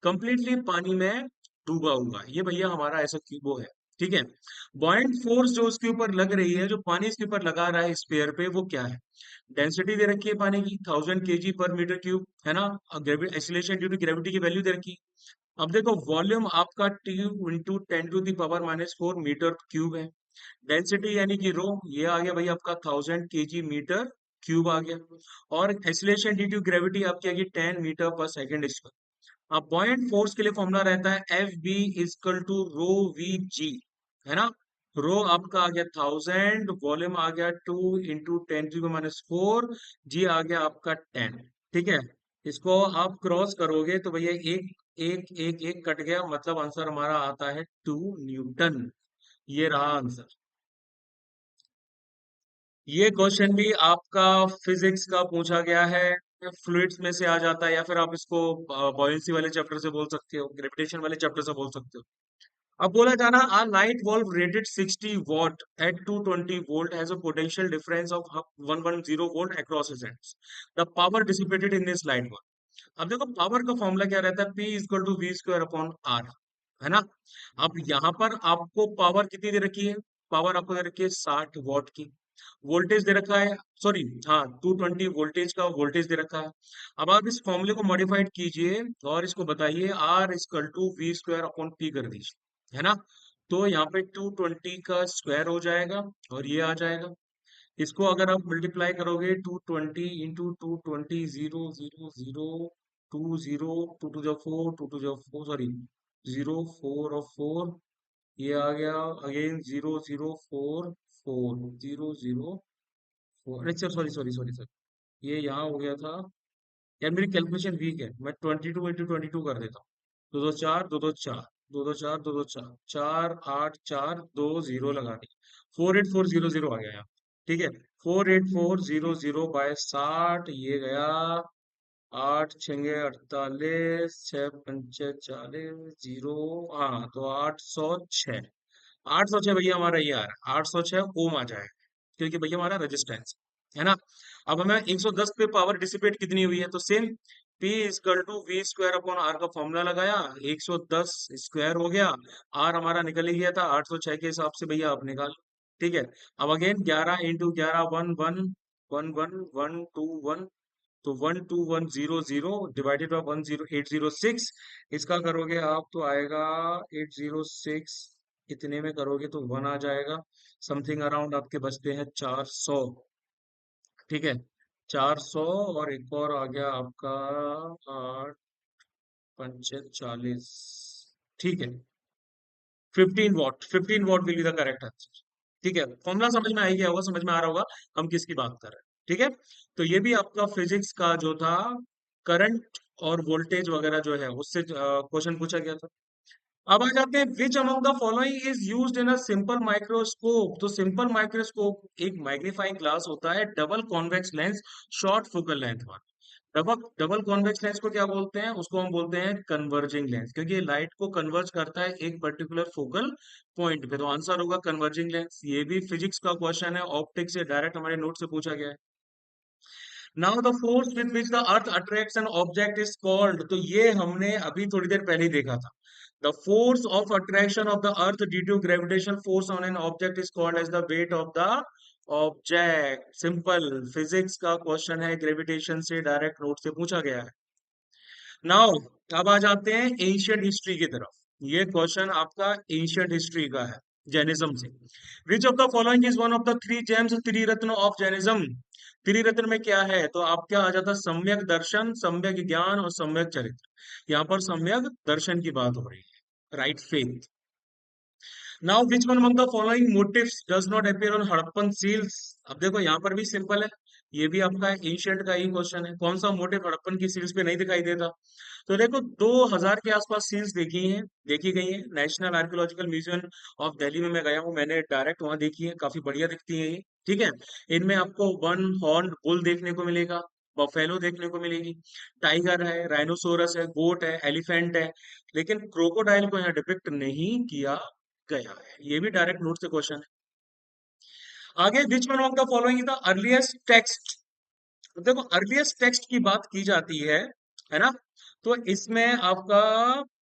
कंप्लीटली पानी में डूबा हुआ है। ये भैया हमारा ऐसा क्यूबो है, ठीक है। बॉयंट फोर्स जो उसके ऊपर लग रही है, जो पानी इसके ऊपर लगा रहा है स्फीयर पे, वो क्या है? डेंसिटी दे रखी है पानी की 1000 kg पर मीटर क्यूब, है ना। एक्सीलरेशन ड्यू टू ग्रेविटी की वैल्यू दे रखी है अब देखो वॉल्यूम आपका ट्यू इंटू 10⁻⁻⁴ मीटर क्यूब है। डेंसिटी यानी कि रो, ये आ गया भाई आपका 1000 kg मीटर क्यूब आ गया। और एक्सीलरेशन ड्यू टू ग्रेविटी आपकी आ गई 10 मीटर पर सेकेंड स्क्वायर। अब पॉइंट फोर्स के लिए फॉर्मूला रहता है F B equal to rho v g, है ना। रो आपका आ गया 1000, वॉल्यूम आ गया 2 × 10⁻⁴, जी आ गया आपका 10। ठीक है, इसको आप क्रॉस करोगे तो भैया एक एक एक एक कट गया, मतलब आंसर हमारा आता है 2 न्यूटन। ये रहा आंसर। ये क्वेश्चन भी आपका फिजिक्स का पूछा गया है, फ्लूइड्स में से आ जाता है, या फिर आप इसको बॉयंसी वाले चैप्टर से बोल सकते हो, ग्रेविटेशन वाले चैप्टर से बोल सकते हो। अब बोला जाना a light bulb rated 60 watt at 220 volt has a potential difference of 110 volt across its ends. The power dissipated in this light bulb. अब देखो पावर का फॉर्मूला क्या रहता है, P equal to v square upon r, है ना। अब यहाँ पर आपको पावर कितनी दे रखी है, पावर आपको दे रखी है 60 वॉट की। वोल्टेज दे रखा है, सॉरी हाँ 220 वोल्टेज का वोल्टेज दे रखा है। अब आप इस फॉर्मूले को मॉडिफाइड कीजिए और इसको बताइए r equal to v square upon p कर दीजिए, है ना। तो यहाँ पे 220 का स्क्वायर हो जाएगा और ये आ जाएगा। इसको अगर आप मल्टीप्लाई करोगे 220 इंटू 220, 0 0 0 2 0 2 टू द 4 सॉरी 0 4 और 4, ये आ गया अगेन 0 0 4 4 0 0 4, अच्छा सॉरी सॉरी सॉरी सर, ये यहाँ हो गया था। यार मेरी कैलकुलेशन वीक है, मैं 22 इंटू 22 कर देता हूँ। दो दो चार दो दो चार दो दो चार दो दो चार 4 8 4 2 0 लगा दी, 48400 आ गया यहाँ। ठीक है, 48400 बाय 60, ये गया 8 6 48, 6 5 40, 0, हाँ तो 806। 806 भैया हमारा ये आ रहा है, 806 ओम आ जाएगा, क्योंकि भैया हमारा रेजिस्टेंस है ना। अब हमें 110 पे पावर डिसिपेट कितनी हुई है, तो same P equal to v square upon r का फॉर्मूला लगाया, 110 स्क्वायर हो गया, आर हमारा निकल ही गया था 806 के हिसाब से, भैया आप निकाल। ठीक है, अब अगेन 11 इंटू 11 1 1 1 1 1 2 1, तो 12100 डिवाइडेड बाय 10806, इसका करोगे आप तो आएगा 806, इतने में करोगे तो 1 आ जाएगा। समथिंग अराउंड आपके बचते हैं 400। ठीक है, 400, और एक और आ गया आपका 8 5 40। ठीक है, 15 what, 15 what will be the correct answer. ठीक है, फॉर्मूला समझ में आ ही गया होगा, समझ में आ रहा होगा हम किसकी बात कर रहे हैं। ठीक है, तो ये भी आपका फिजिक्स का जो था, करंट और वोल्टेज वगैरह जो है उससे क्वेश्चन पूछा गया था। अब आ जाते हैं, विच among the following is used in a simple microscope. तो सिंपल माइक्रोस्कोप एक मैग्नीफाइंग ग्लास होता है, double convex lens, short focal length वाला। डबल डबल कॉन्वेक्स लेंस को क्या बोलते हैं, उसको हम बोलते हैं कन्वर्जिंग लेंस, क्योंकि ये लाइट को कन्वर्ज करता है एक पर्टिकुलर फोकल पॉइंट पे, तो आंसर होगा कन्वर्जिंग लेंस। ये भी फिजिक्स का क्वेश्चन है, ऑप्टिक्स से डायरेक्ट हमारे नोट से पूछा गया है। Now the force with which the earth attracts N object is called, तो ये हमने अभी थोड़ी देर पहले ही देखा था। The force of attraction of the earth due to gravitation force on an object is called as the weight of the object. Simple physics का क्वेश्चन है, ग्रेविटेशन से डायरेक्ट नोट से पूछा गया है। नाउ अब आ जाते हैं एंशियंट हिस्ट्री की तरफ। ये क्वेश्चन आपका एंशियंट हिस्ट्री का है, जैनिज्म से। Which of the following is one of the three gems, Triratna of Jainism. Triratna में क्या है, तो आप क्या आ जाता, सम्यक दर्शन, सम्यक ज्ञान और सम्यक चरित्र। यहाँ पर सम्यक दर्शन की बात हो रही है, right faith. Now which one among the following motifs does not appear on Harappan seals. अब देखो यहाँ पर भी सिंपल है, ये भी आपका एंशियंट का ही क्वेश्चन है, कौन सा मोटिव हड़प्पन की सील्स पे नहीं दिखाई देता। तो देखो 2000 के आसपास सील्स देखी गई हैं। National archaeological museum of Delhi में मैं गया हूँ, मैंने डायरेक्ट वहां देखी है, काफी बढ़िया दिखती है ये। ठीक है, इनमें आपको वन हॉर्न बुल देखने को मिलेगा, बफेलो देखने को मिलेगी, टाइगर है, राइनोसोरस है, गोट है, एलिफेंट है, लेकिन क्रोकोडाइल को यहाँ डिपिक्ट नहीं किया गया है। ये भी डायरेक्ट नोट से क्वेश्चन है। आगे, विच one of the following is the earliest text. देखो अर्लीस्ट टेक्स्ट की बात की जाती है ना। तो इसमें आपका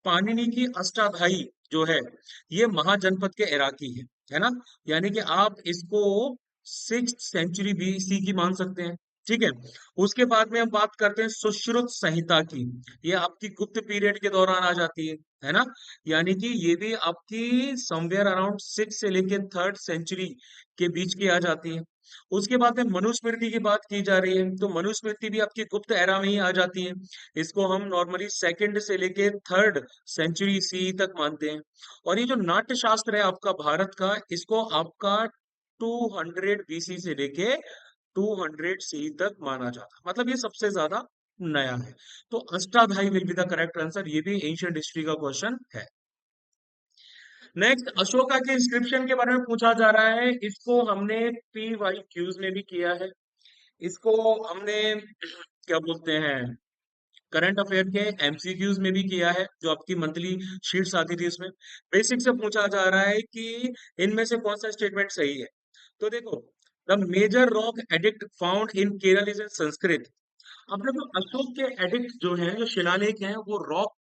पाणिनि की अष्टाध्यायी जो है, ये महाजनपद के इराकी है ना। यानी कि आप इसको 6th सेंचुरी BC की मान सकते हैं। ठीक है। उसके बाद में हम बात करते हैं सुश्रुत संहिता की। ये आपकी गुप्त पीरियड के दौरान आ जाती है ना। यानी कि ये भी आपकी समवेयर अराउंड 6 से लेके 3rd सेंचुरी के बीच की आ जाती है। उसके बाद में मनुस्मृति की बात की जा रही है, तो मनुस्मृति भी आपकी गुप्त एरा में ही आ जाती है। इसको हम नॉर्मली 2nd से लेके 3rd सेंचुरी सी तक मानते हैं। और ये जो नाट्य शास्त्र है आपका भारत का, इसको आपका 200 बीसी से लेके 200 सी तक माना जाता है। मतलब ये सबसे ज्यादा नया है। तो Ashtadhyayi will be the correct answer. ये भी एंशियंट हिस्ट्री का क्वेश्चन है। नेक्स्ट, अशोका के इंस्क्रिप्शन के बारे में पूछा जा रहा है। इसको हमने पी वाई क्यूज में भी किया है। इसको हमने क्या बोलते हैं, करंट अफेयर के एमसीक्यूज में भी किया है, जो आपकी मंथली शीट्स आती थी उसमें। बेसिक से पूछा जा रहा है कि इनमें से कौन सा स्टेटमेंट सही है। तो देखो, the major rock edict found in Kerala is in Sanskrit. अब देखो, अशोक के एडिक्ट जो हैं, जो शिलालेख हैं, वो रॉक,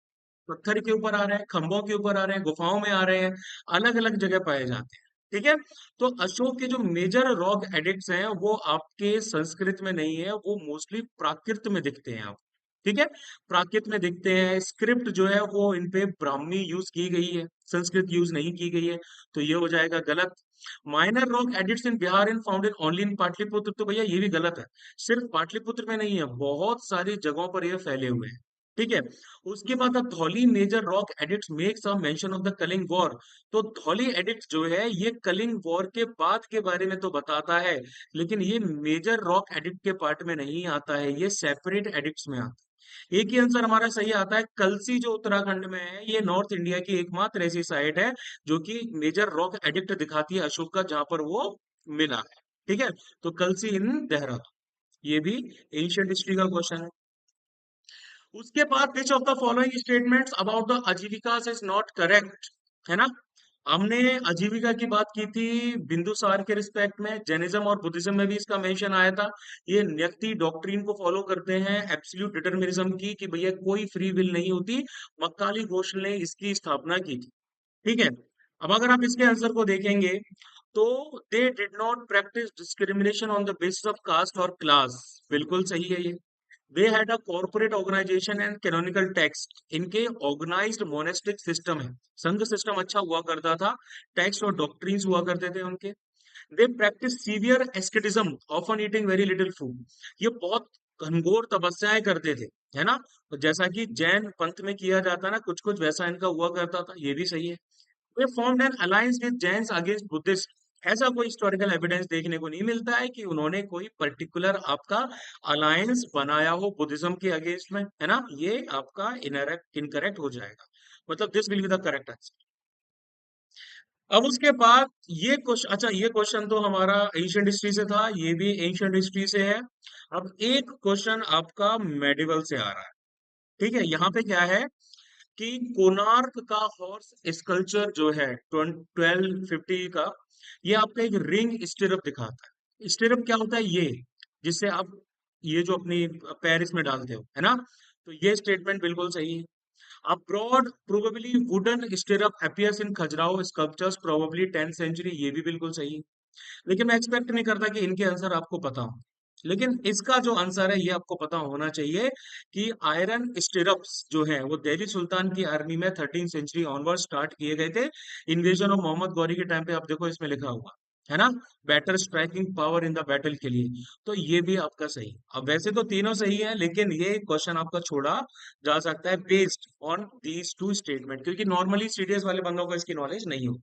पत्थर के ऊपर आ रहे हैं, खंभों के ऊपर आ रहे हैं, गुफाओं में आ रहे हैं, अलग अलग जगह पाए जाते हैं। ठीक है। तो अशोक के जो मेजर रॉक एडिक्ट्स हैं, वो आपके संस्कृत में नहीं है, वो मोस्टली प्राकृत में दिखते हैं आप। ठीक है। प्राकृत में दिखते हैं। स्क्रिप्ट जो है वो इन पे ब्राह्मी यूज की गई है, संस्कृत यूज नहीं की गई है। तो ये हो जाएगा गलत। Minor rock addicts in Bihar in found in only in Pataliputra, तो भैया ये भी गलत है। सिर्फ पाटलिपुत्र में नहीं है, बहुत सारी जगहों पर ये फैले हुए हैं। ठीक है। उसके बाद Dhauli major rock edicts makes a mention of the Kalinga war. तो धौली एडिक्ट जो है, ये कलिंग वॉर के बाद के बारे में तो बताता है, लेकिन ये मेजर रॉक एडिक्ट के पार्ट में नहीं आता है, ये सेपरेट एडिक्ट्स में आता है। एक ही आंसर हमारा सही आता है। कलसी जो उत्तराखंड में है, ये नॉर्थ इंडिया की एकमात्र ऐसी साइट है जो कि मेजर रॉक एडिक्ट दिखाती है अशोक का, जहां पर वो मिला है। ठीक है। तो कलसी इन देहरादून। ये भी एंशियंट हिस्ट्री का क्वेश्चन है। उसके बाद विच of the following statements about the आजीविका इज नॉट करेक्ट, है ना। हमने आजीविका की बात की थी बिंदुसार के रिस्पेक्ट में। जैनिज्म और बुद्धिज्म में भी इसका मेंशन आया था। ये न्यक्ति डॉक्ट्रिन को फॉलो करते हैं, एब्सोल्यूट डिटर्मिनिज्म की, कि भैया कोई फ्री विल नहीं होती। मक्काली घोष ने इसकी स्थापना की थी। ठीक है। अब अगर आप इसके आंसर को देखेंगे, तो they did not practice discrimination on the basis of caste और क्लास। बिल्कुल सही है ये। They had a corporate organisation and canonical text. इनके ऑर्गेनाइज्ड मोनेस्टिक सिस्टम है, संघ सिस्टम अच्छा हुआ करता था। टेक्स्ट और डॉक्ट्रिन्स हुआ करते थे उनके। They practice severe asceticism, often eating very little food. ये बहुत घनघोर तपस्याएं करते थे, है ना। तो जैसा कि जैन पंथ में किया जाता है ना, कुछ कुछ वैसा इनका हुआ करता था। ये भी सही है। They formed an alliance with Jains against Buddhist. ऐसा कोई हिस्टोरिकल एविडेंस देखने को नहीं मिलता है कि उन्होंने कोई पर्टिकुलर आपका अलायंस बनाया हो बुद्धिज्म के अगेंस्ट में, है ना। ये आपका इनकरेक्ट इनकरेक्ट हो जाएगा। मतलब this will be the correct answer. अब उसके बाद ये क्वेश्चन, अच्छा ये क्वेश्चन तो हमारा एंशियंट हिस्ट्री से था, ये भी एंशियंट हिस्ट्री से है। अब एक क्वेश्चन आपका मेडिवल से आ रहा है। ठीक है। यहाँ पे क्या है कि कोणार्क का हॉर्स स्कल्पचर जो है 1250 का, ये आपका एक रिंग स्टिरअप दिखाता है। स्टिरअप क्या होता है, ये जिससे आप ये जो अपनी पैर इसमें डालते हो, है ना। तो ये स्टेटमेंट बिल्कुल सही है। A broad, probably wooden stirrup appears in Khajuraho sculptures, probably 10th century। ये भी बिल्कुल सही है। लेकिन मैं एक्सपेक्ट नहीं करता कि इनके आंसर आपको पता हो। लेकिन इसका जो आंसर है ये आपको पता होना चाहिए कि आयरन स्टिरप्स जो है वो दिल्ली सुल्तान की आर्मी में 13th सेंचुरी ऑनवर्ड स्टार्ट किए गए थे। इन्वेजन ऑफ मोहम्मद गौरी के टाइम पे, आप देखो इसमें लिखा हुआ है ना, better striking power in the battle के लिए। तो ये भी आपका सही। अब वैसे तो तीनों सही है, लेकिन ये क्वेश्चन आपका छोड़ा जा सकता है based on these two statement, क्योंकि नॉर्मली सीडीएस वाले बंदों को इसकी नॉलेज नहीं हो।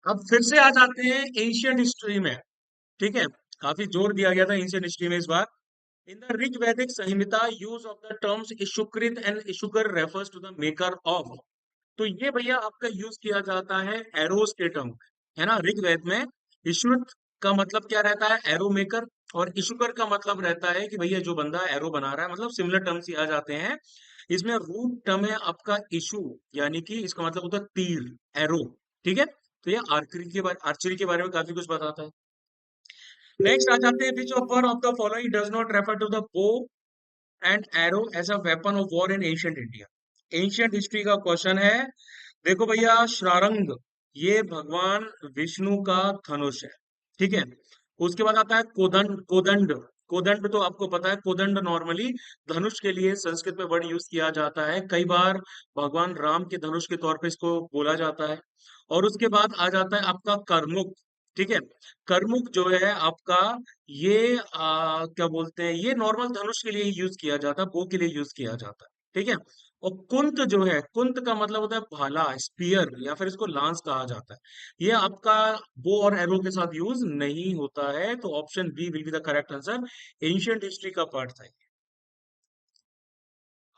अब फिर से आ जाते हैं एंशियंट हिस्ट्री में। ठीक है। काफी जोर दिया गया था एंशियंट हिस्ट्री में इस बार। इन the Rig Vedic Samhita use of the terms Ishukrit and Ishukar refers to the maker of. तो ये भैया आपका यूज किया जाता है एरोस के टर्म, है ना। ऋग्वेद में इशुत का मतलब क्या रहता है, एरो मेकर। और इशुकर का मतलब रहता है कि भैया जो बंदा एरो बना रहा है, मतलब सिमिलर टर्म्स ही आ जाते हैं। इसमें रूट टर्म है आपका इशू, यानी कि इसका मतलब होता है तीर, एरो। ठीक है। तो ये आर्चरी के बारे में काफी कुछ बताता है। नेक्स्ट आ जाते हैं, which of one of the following does not refer to the bow and arrow as a weapon of war in ancient India. Ancient history का क्वेश्चन है। देखो भैया, श्रारंग ये भगवान विष्णु का धनुष है। ठीक है। उसके बाद आता है कोदंड। कोदंड, कोदंड तो आपको पता है, कोदंड नॉर्मली धनुष के लिए संस्कृत में वर्ड यूज किया जाता है, कई बार भगवान राम के धनुष के तौर पे इसको बोला जाता है। और उसके बाद आ जाता है आपका करमुक। ठीक है। करमुक जो है आपका, ये क्या बोलते हैं, ये नॉर्मल धनुष के लिए यूज किया जाता है, बो के लिए यूज किया जाता है। ठीक है। और कुंत जो है, कुंत का मतलब होता है भाला, स्पीयर, या फिर इसको लांस कहा जाता है। ये आपका बो और एरो के साथ यूज नहीं होता है, तो option B will be the correct answer. Ancient history का पार्ट था ये।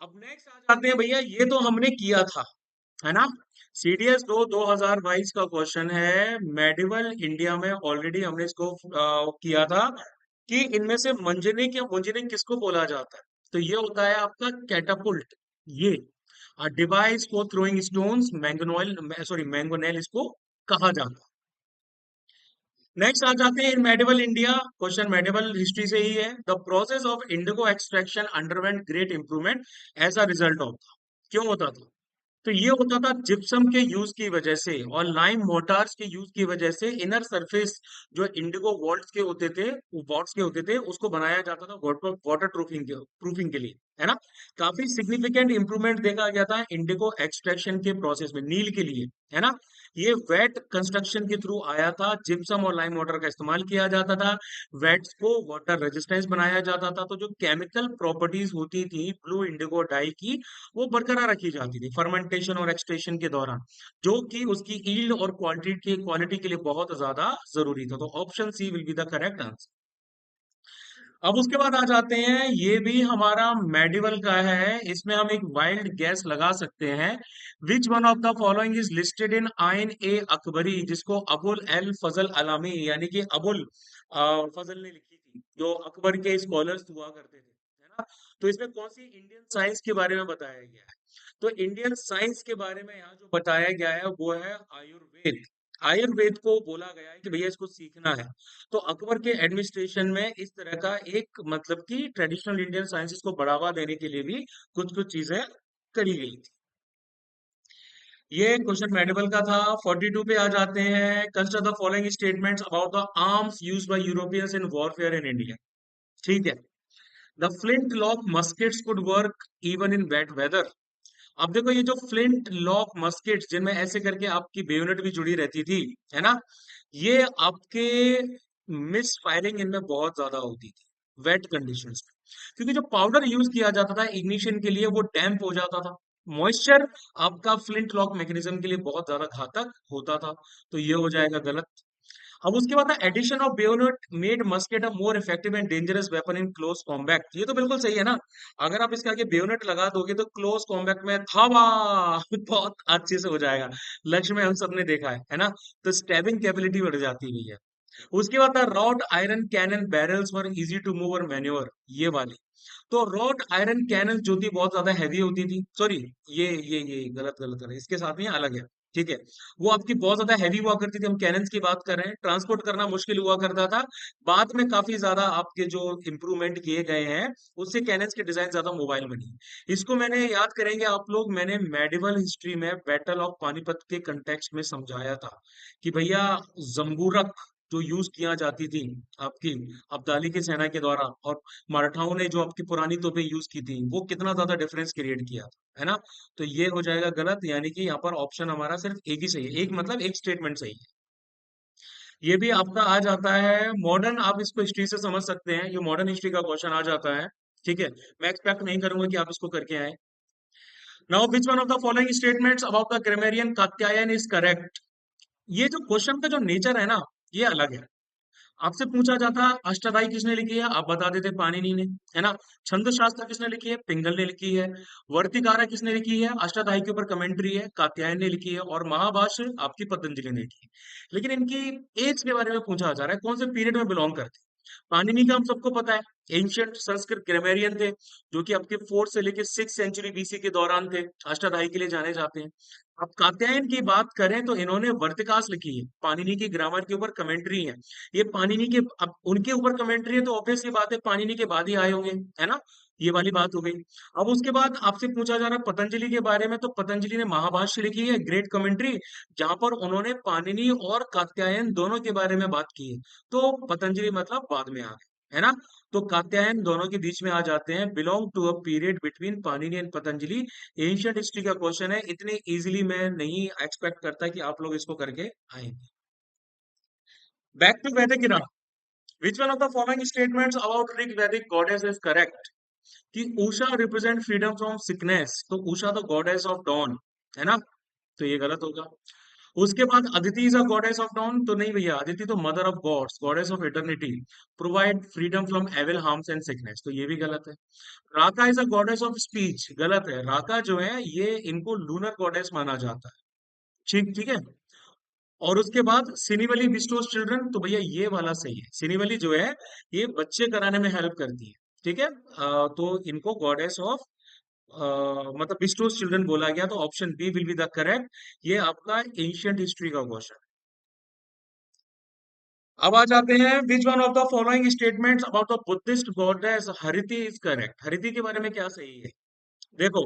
अब नेक्स्ट आ जाते हैं भैया, ये तो हमने किया था, है ना। सीडीएस 2022 का क्वेश्चन है, मेडिवल इंडिया में ऑलरेडी हमने इसको किया था कि इनमें से मंजनिक या मुंजनिक किसको बोला जाता है। तो ये होता है आपका कैटापुल्ट। ये device for throwing stones, mangonel, sorry mangonel इसको कहा जाता है। नेक्स्ट आ जाते हैं in medieval India, question medieval history से ही है। The process of indigo extraction underwent great improvement as a result of. क्यों होता था? तो ये होता था जिप्सम के यूज की वजह से और लाइम मोटार्स के यूज की वजह से। इनर सरफेस जो इंडिगो वॉल्स के होते थे, वो वॉल्स के होते थे, उसको बनाया जाता था वाटर वाटर प्रूफिंग के लिए, है ना। काफी सिग्निफिकेंट इंप्रूवमेंट देखा गया था इंडिगो एक्सट्रैक्शन के प्रोसेस में, नील के लिए, है ना। ये वेट कंस्ट्रक्शन के थ्रू आया था, जिप्सम और लाइम वाटर का इस्तेमाल किया जाता था, वेट्स को वाटर रेजिस्टेंस बनाया जाता था, तो जो केमिकल प्रॉपर्टीज होती थी ब्लू इंडिगो डाई की, वो बरकरार रखी जाती थी फर्मेंटेशन और एक्सट्रेशन के दौरान, जो कि उसकी ईल्ड और क्वालिटी के लिए बहुत ज्यादा जरूरी था। तो option C will be the correct answer. अब उसके बाद आ जाते हैं, ये भी हमारा मेडिवल का है, इसमें हम एक वाइल्ड गैस लगा सकते हैं। Which one of the following is listed in आइन ए अकबरी, जिसको अबुल एल फजल अलामी यानी कि अबुल फजल ने लिखी थी, जो अकबर के स्कॉलर्स हुआ करते थे, है ना। तो इसमें कौन सी इंडियन साइंस के बारे में बताया गया है? तो इंडियन साइंस के बारे में यहाँ जो बताया गया है वो है आयुर्वेद। आयुर्वेद को बोला गया है कि भैया इसको सीखना है। तो अकबर के एडमिनिस्ट्रेशन में इस तरह का एक, मतलब कि ट्रेडिशनल इंडियन साइंसेस को बढ़ावा देने के लिए भी कुछ कुछ चीजें करी गई थी। ये क्वेश्चन मेडिबल का था। 42 पे आ जाते हैं, consider the following statements about the arms used by Europeans in warfare in India. ठीक है। The flint lock muskets could work even in wet weather. अब देखो, ये जो फ्लिंट लॉक मस्केट्स, जिनमें ऐसे करके आपकी बेयोनेट भी जुड़ी रहती थी, है ना, ये आपके मिस फायरिंग इनमें बहुत ज्यादा होती थी वेट कंडीशंस में, क्योंकि जो पाउडर यूज किया जाता था इग्निशन के लिए वो डैम्प हो जाता था। मॉइस्चर आपका फ्लिंट लॉक मैकेनिज्म के लिए बहुत ज्यादा घातक होता था, तो ये हो जाएगा गलत। अब उसके बाद addition of bayonet made musket a more effective and dangerous weapon in close combat. ये तो बिल्कुल सही है ना। अगर आप इसके आगे बेयोनेट लगा दोगे तो क्लोज कॉम्बैट में धावा बहुत अच्छे से हो जाएगा। लक्ष्य में हम सबने देखा है ना। तो स्टैबिंग कैपेबिलिटी बढ़ जाती है। उसके बाद rod iron cannon barrels were easy to move और मैन्योर, ये वाली। तो रॉड आयरन कैनन जो थी बहुत ज्यादा हैवी होती थी, सॉरी, ये गलत गलत है, इसके साथ में अलग है। ठीक है। वो आपकी बहुत ज्यादा हैवी हुआ करती थी, हम कैनन्स की बात कर रहे हैं, ट्रांसपोर्ट करना मुश्किल हुआ करता था। बाद में काफी ज्यादा आपके जो इंप्रूवमेंट किए गए हैं, उससे कैनन्स की डिजाइन ज्यादा मोबाइल बनी। इसको मैंने याद करेंगे आप लोग, मैंने मेडिवल हिस्ट्री में बैटल ऑफ पानीपत के कंटेक्स्ट में समझाया था कि भैया जंबूरक जो यूज किया जाती थी आपकी अब्दाली की सेना के द्वारा, और मराठाओं ने जो आपकी पुरानी तोपें यूज की थी, वो कितना ज्यादा डिफरेंस क्रिएट किया था, है ना। तो ये हो जाएगा गलत, यानी कि यहाँ पर ऑप्शन हमारा सिर्फ एक ही सही है, एक मतलब एक स्टेटमेंट सही है। ये भी आपका आ जाता है मॉडर्न, आप इसको हिस्ट्री से समझ सकते हैं, ये मॉडर्न हिस्ट्री का क्वेश्चन आ जाता है। ठीक है। मैं एक्सपेक्ट नहीं करूंगा कि आप इसको करके आए। Now which one of the following statements about the grammarian Katyayana is correct. ये जो क्वेश्चन का जो नेचर है ना, ये अलग है। आपसे पूछा जाता अष्टाध्यायी किसने लिखी है, आप बता देते पाणिनि ने, है ना। छंद शास्त्र किसने लिखी है, पिंगल ने लिखी है। वर्तिकारा किसने लिखी है, अष्टाध्यायी के ऊपर कमेंट्री है, कात्यायन ने लिखी है। और महाभाष्य आपकी पतंजलि ने लिखी है। लेकिन इनकी एज के बारे में पूछा जा रहा है, कौन से पीरियड में बिलोंग करते हैं। पाणिनि का हम सबको पता है, एंशियंट संस्कृत ग्रामेरियन थे, जो कि आपके 4 से लेके 6 सेंचुरी बीसी के दौरान थे, अष्टाध्यायी के लिए जाने जाते हैं। अब कात्यायन की बात करें तो इन्होंने वर्तिकास लिखी है, पाणिनि की ग्रामर के ऊपर कमेंट्री है। ये पाणिनि के, अब उनके ऊपर कमेंट्री है तो ऑब्वियस सी बात है पाणिनि के बाद ही आए होंगे, है ना। ये वाली बात हो गई। अब उसके बाद आपसे पूछा जा रहा है पतंजलि के बारे में, तो पतंजलि ने महाभाष्य लिखी है, ग्रेट कमेंट्री, जहां पर उन्होंने पाणिनि और कात्यायन दोनों के बारे में बात की है। तो पतंजलि मतलब बाद में आ गए, है ना। तो कात्यायन दोनों के बीच में आ जाते हैं, belong to a period between Panini and Patanjali. Ancient history का क्वेश्चन है, इतने इजीली मैं नहीं एक्सपेक्ट करता कि आप लोग इसको करके आएंगे। Back to Vedic era, which one of the following statements about Rig Vedic goddess is correct? कि Usha represent freedom from sickness, तो उषा तो गॉडेस ऑफ डॉन, है ना, तो ये गलत होगा। उसके बाद Aditi is a goddess of dawn, तो नहीं भैया, अदिति तो mother of gods, goddess of eternity, provide freedom from evil harms and sickness, तो ये भी गलत है। Raka is a goddess of speech, गलत है, राका जो है ये इनको लूनर गॉडेस माना जाता है। ठीक ठीक है। और उसके बाद सिनिवली बिस्टोज चिल्ड्रन, तो भैया ये वाला सही है, सिनिवली जो है ये बच्चे कराने में हेल्प करती है। ठीक है। तो इनको गॉडेस ऑफ मतलब बिस्टोज चिल्ड्रन बोला गया, तो option B will be the correct. ये आपका एंशियंट हिस्ट्री का क्वेश्चन। अब आ जाते हैं, which one of the following statements about the Buddhist goddess Hariti is correct? Hariti के बारे में क्या सही है? देखो,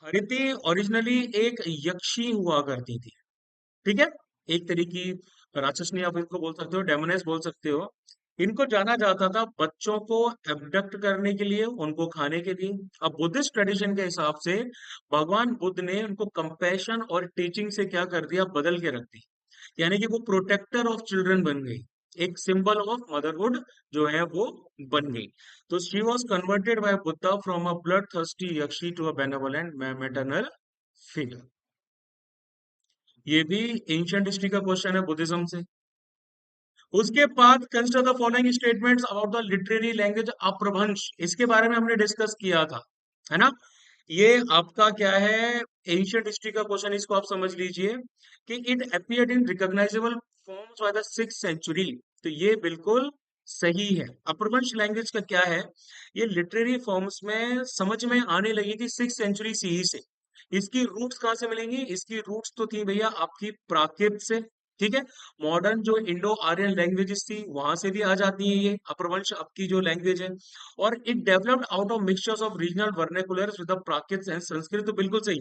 हरिति ओरिजिनली एक यक्षी हुआ करती थी। ठीक है। एक तरह की राक्षसनी आप इनको बोल सकते हो, डेमोनेस बोल सकते हो। इनको जाना जाता था बच्चों को एबडक्ट करने के लिए, उनको खाने के लिए। अब बुद्धिस्ट ट्रेडिशन के हिसाब से भगवान बुद्ध ने उनको कंपैशन और टीचिंग से क्या कर दिया, बदल के रख दी। यानी कि वो प्रोटेक्टर ऑफ चिल्ड्रन बन गई, एक सिंबल ऑफ मदरहुड जो है वो बन गई। तो she was converted by Buddha from a blood thirsty yakshi to a benevolent maternal figure. ये भी एंशियंट हिस्ट्री का क्वेश्चन है बुद्धिज्म से। उसके बाद consider the following statements about the literary language Apabhramsha, इसके बारे में हमने डिस्कस किया था, है ना। ये आपका क्या है, एंशियंट हिस्ट्री का क्वेश्चन, इसको आप समझ लीजिए कि it appeared in recognisable forms by the 6th century, तो ये बिल्कुल सही है। अपभ्रंश लैंग्वेज का क्या है, ये लिटरेरी फॉर्म्स में समझ में आने लगी थी 6th century CE से। इसकी रूट्स कहाँ से मिलेंगी, इसकी रूट्स तो थी भैया आपकी प्राकृत से। ठीक है। मॉडर्न जो इंडो आर्यन लैंग्वेजेस थी वहां से भी आ जाती है ये अपभ्रंश आपकी जो लैंग्वेज है। और it developed out of mixtures of regional vernacular with the Prakrit and Sanskrit, तो बिल्कुल सही।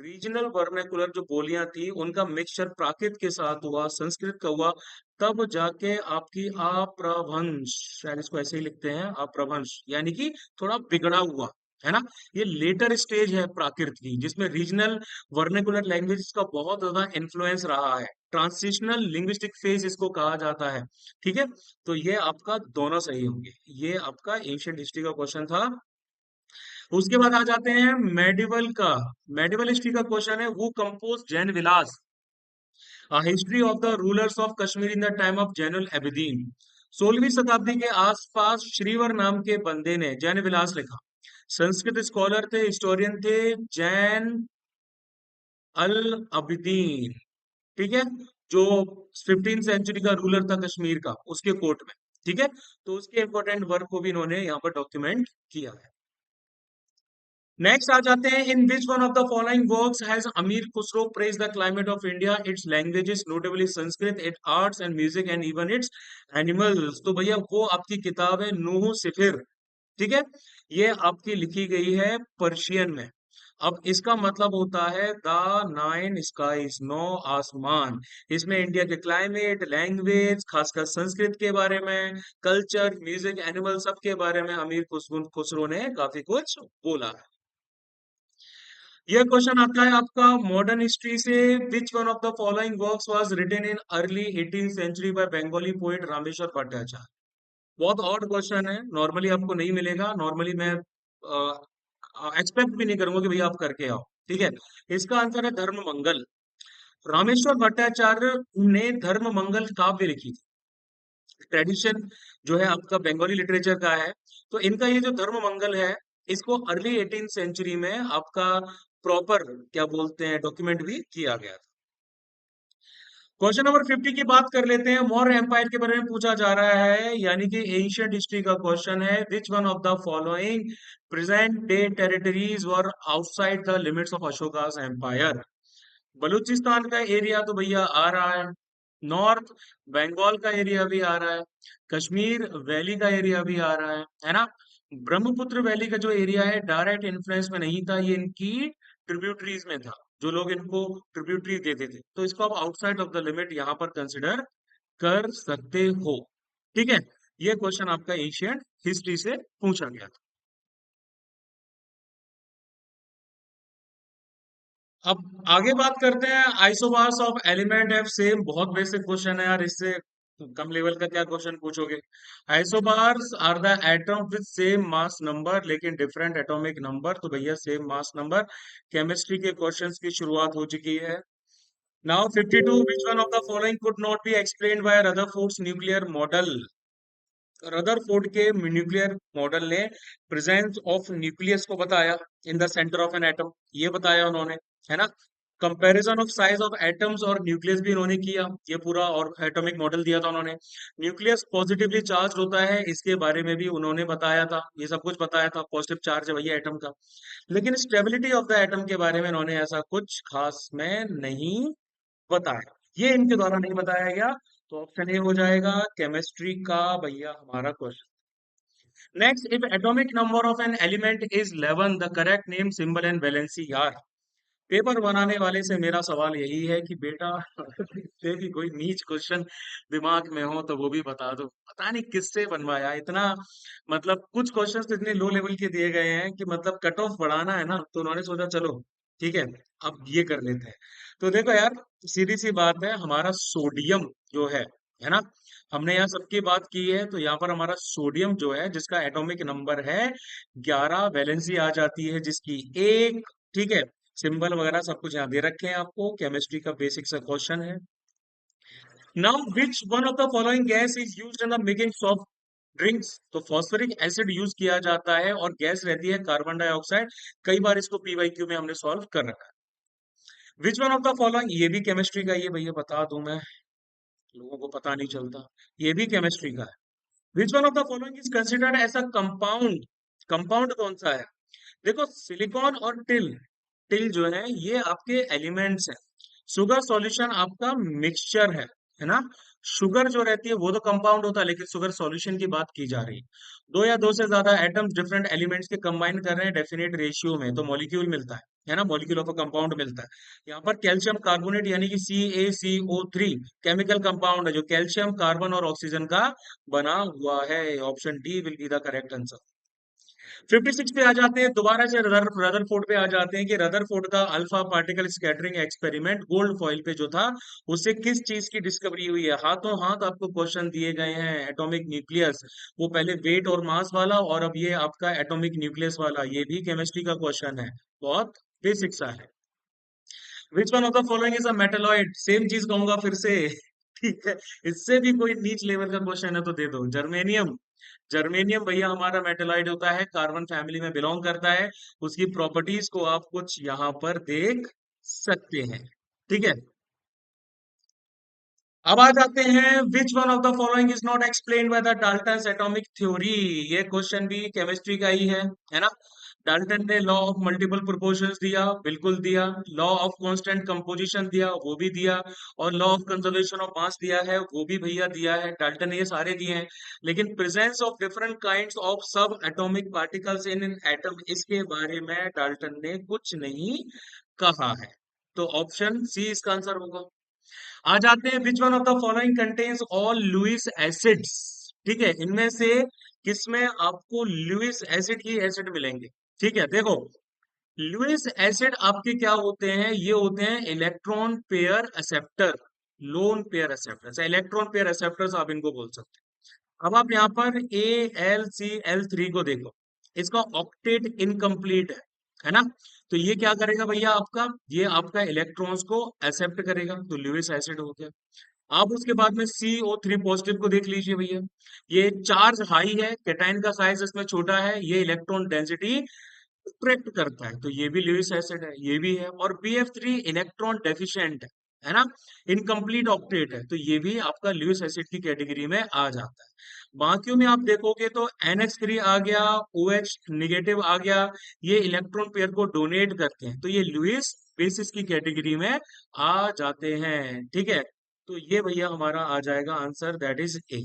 रीजनल वर्नाकुलर जो बोलियां थी उनका मिक्सचर प्राकृत के साथ हुआ, संस्कृत का हुआ, तब जाके आपकी अपभ्रंश, शायद इसको ऐसे ही लिखते हैं अपभ्रंश, यानी कि थोड़ा बिगड़ा हुआ, है ना। ये लेटर स्टेज है प्राकृत की, जिसमें रीजनल वर्नाकुलर लैंग्वेज का बहुत ज्यादा इन्फ्लुएंस रहा है। ट्रांसिशनल लिंग्विस्टिक फेज इसको कहा जाता है। ठीक है। तो ये आपका दोनों सही होंगे। ये आपका एंशियंट हिस्ट्री का क्वेश्चन था। उसके बाद आ जाते हैं मेडिवल का। मेडिवल हिस्ट्री का क्वेश्चन है, वो compose Jain Vilas history of the rulers of Kashmir in the time of Zainul Abidin. 16वीं शताब्दी के आसपास श्रीवर नाम के बंदे ने जैन विलास लिखा। संस्कृत स्कॉलर थे, हिस्टोरियन थे, जैन अल अबिदीन। ठीक है। जो 15th century का रूलर था कश्मीर का, उसके कोर्ट में। ठीक है। तो उसके इंपॉर्टेंट वर्क को भी इन्होंने यहाँ पर डॉक्यूमेंट किया है। नेक्स्ट आ जाते हैं, in which one of the following works has Amir Khusro praise the climate of India, its languages notably Sanskrit, it arts and music and even its animals, तो भैया वो आपकी किताब है नूह सिफिर। ठीक है। ये आपकी लिखी गई है पर्शियन में। अब इसका मतलब होता है द 9 स्काईज, 9 आसमान। इसमें इंडिया के क्लाइमेट, लैंग्वेज, खासकर संस्कृत के बारे में, कल्चर, म्यूजिक, एनिमल, सब के बारे में अमीर खुसरो ने काफी कुछ बोला है। यह क्वेश्चन आता है आपका मॉडर्न हिस्ट्री से, which one of the following works was written in early 18th century by Bengali poet Rameshwar Bhattacharya? बहुत ऑड क्वेश्चन है, नॉर्मली आपको नहीं मिलेगा, नॉर्मली मैं एक्सपेक्ट भी नहीं करूंगा कि भैया आप करके आओ। ठीक है। इसका आंसर है धर्म मंगल। रामेश्वर भट्टाचार्य ने धर्म मंगल काव्य लिखी थी। ट्रेडिशन जो है आपका बंगाली लिटरेचर का है। तो इनका ये जो धर्म मंगल है, इसको अर्ली 18th century में आपका प्रॉपर क्या बोलते हैं डॉक्यूमेंट भी किया गया था। क्वेश्चन नंबर 50 की बात कर लेते हैं। मौर्य एम्पायर के बारे में पूछा जा रहा है, यानी कि एंशियंट हिस्ट्री का क्वेश्चन है। Which one of the following present day territories were outside the limits of Ashoka's empire? Balochistan का एरिया तो भैया आ रहा है, नॉर्थ बंगाल का एरिया भी आ रहा है, कश्मीर वैली का एरिया भी आ रहा है ना। ब्रह्मपुत्र वैली का जो एरिया है डायरेक्ट इन्फ्लुएंस में नहीं था, ये इनकी ट्रिब्यूटरीज में था, जो लोग इनको ट्रिब्यूटरी देते थे। तो इसको आप आउटसाइड ऑफ द लिमिट यहाँ पर कंसिडर कर सकते हो। ठीक है, ये क्वेश्चन आपका एशियंट हिस्ट्री से पूछा गया था। अब आगे बात करते हैं, isobars of element have same. बहुत बेसिक क्वेश्चन है यार, इससे कम लेवल का क्या क्वेश्चन पूछोगे। Isobars are the atom with same mass number लेकिन डिफरेंट एटॉमिक नंबर। तो भैया सेम मास नंबर, केमिस्ट्री के क्वेश्चंस की शुरुआत हो चुकी है। Now 52, which one of the following could not be explained by Rutherford's nuclear model? Rutherford के न्यूक्लियर मॉडल ने प्रेजेंस ऑफ न्यूक्लियस को बताया in the centre of an atom, ये बताया उन्होंने, है ना। Comparison of size of atoms और न्यूक्लियस भी उन्होंने किया, ये पूरा और एटॉमिक मॉडल दिया था उन्होंने। न्यूक्लियस पॉजिटिवली चार्ज होता है, इसके बारे में भी उन्होंने बताया था, ये सब कुछ बताया था, पॉजिटिव चार्ज है भैया एटम का। लेकिन स्टेबिलिटी ऑफ द एटम के बारे में इन्होंने ऐसा कुछ खास में नहीं बताया, ये इनके द्वारा नहीं बताया गया। तो ऑप्शन ए हो जाएगा केमिस्ट्री का भैया हमारा question. Next, if atomic number of an element is 11, the correct name symbol and valency यार। पेपर बनाने वाले से मेरा सवाल यही है कि बेटा इससे भी कोई नीच क्वेश्चन दिमाग में हो तो वो भी बता दो। पता नहीं किससे बनवाया इतना, मतलब कुछ क्वेश्चंस इतने लो लेवल के दिए गए हैं कि मतलब कट ऑफ बढ़ाना है ना, तो उन्होंने सोचा चलो ठीक है अब ये कर लेते हैं। तो देखो यार, सीधी सी बात है, हमारा सोडियम जो है ना, हमने यहाँ सबकी बात की है, तो यहाँ पर हमारा सोडियम जो है जिसका एटॉमिक नंबर है 11, वैलेंसी आ जाती है जिसकी एक। ठीक है, सिंबल वगैरह सब कुछ यहाँ दे रखे हैं आपको, केमिस्ट्री का बेसिक सा क्वेश्चन है। Now which one of the following gas is used in the making soft drinks? तो फॉस्फोरिक एसिड यूज किया जाता है और गैस रहती है कार्बन डाइऑक्साइड। कई बार इसको पीवाईक्यू में हमने सॉल्व कर रखा है। Which one of the following, ये भी केमिस्ट्री का, ये भैया बता दूं मैं, लोगों को पता नहीं चलता, ये भी केमिस्ट्री का है। Which one of the following is considered as a compound? Compound कौन सा है? देखो सिलिकॉन और टिल, टिल जो है ये आपके एलिमेंट्स हैं। शुगर सॉल्यूशन आपका मिक्सचर है ना। शुगर जो रहती है वो तो कंपाउंड होता है, लेकिन शुगर सॉल्यूशन की बात की जा रही है। दो या दो से ज्यादा एटम्स डिफरेंट एलिमेंट्स के कंबाइन कर रहे हैं डेफिनेट रेशियो में, तो मॉलिक्यूल मिलता है ना, मॉलिक्यूल ऑफ अ कंपाउंड मिलता है। यहाँ पर कैल्शियम कार्बोनेट यानी कि CaCO3 केमिकल कंपाउंड है जो कैल्शियम कार्बन और ऑक्सीजन का बना हुआ है। Option D will be the correct answer. 56 पे आ जाते हैं, दोबारा से रदरफोर्ड पे आ जाते हैं कि रदरफोर्ड का alpha particle scattering experiment gold foil पे जो था उससे किस चीज की डिस्कवरी हुई है। हाथों हाथ आपको क्वेश्चन दिए गए हैं। एटॉमिक न्यूक्लियस, वो पहले वेट और मास वाला, और अब ये आपका एटॉमिक न्यूक्लियस वाला, ये भी केमिस्ट्री का क्वेश्चन है, बहुत बेसिक सा है। Which one of the following is a metalloid? Same चीज कहूंगा फिर से ठीक है, इससे भी कोई नीच लेवल का क्वेश्चन है तो दे दो। जर्मेनियम, जर्मेनियम भैया हमारा मेटेलॉइड होता है, कार्बन फैमिली में बिलोंग करता है। उसकी प्रॉपर्टीज को आप कुछ यहाँ पर देख सकते हैं। ठीक है, अब आ जाते हैं, which one of the following is not explained by the Dalton's atomic theory? ये क्वेश्चन भी केमिस्ट्री का ही है ना। डाल्टन ने लॉ ऑफ मल्टीपल प्रोपोर्शंस दिया, बिल्कुल दिया। लॉ ऑफ कांस्टेंट कंपोजिशन दिया, वो भी दिया। और law of conservation of mass दिया है, वो भी भैया दिया है। डाल्टन ने ये सारे दिए हैं, लेकिन presence of different kinds of subatomic particles in an atom, इसके बारे में डाल्टन ने कुछ नहीं कहा है। तो ऑप्शन सी इसका आंसर होगा। आ जाते हैं, which one of the following contains all Lewis acids? ठीक है, इनमें से किसमें आपको लुइस एसिड ही एसिड मिलेंगे? ठीक है, देखो लुइस एसिड आपके क्या होते हैं, ये होते हैं electron pair acceptor, lone pair acceptor, electron pair acceptors आप इनको बोल सकते हैं। अब आप यहाँ पर AlCl3 को देखो, इसका ऑक्टेट इनकम्प्लीट है ना। तो ये क्या करेगा भैया आपका, ये आपका इलेक्ट्रॉन्स को एक्सेप्ट करेगा, तो लुइस एसिड हो गया। आप उसके बाद में CO3 पॉजिटिव को देख लीजिए भैया, ये चार्ज हाई है, कैटायन का साइज इसमें छोटा है, ये इलेक्ट्रॉन डेंसिटी अट्रैक्ट करता है, तो ये भी लुइस एसिड है, ये भी है। और BF3 इलेक्ट्रॉन डेफिशिएंट है ना, इनकम्प्लीट ऑक्टेट है, तो ये भी आपका ल्यूइस एसिड की कैटेगरी में आ जाता है। बाकियों में आप देखोगे तो NH3 आ गया, OH निगेटिव आ गया, ये इलेक्ट्रॉन पेयर को डोनेट करते हैं, तो ये लुईस बेसिस की कैटेगरी में आ जाते हैं। ठीक है, तो ये भैया हमारा आ जाएगा answer, that is a.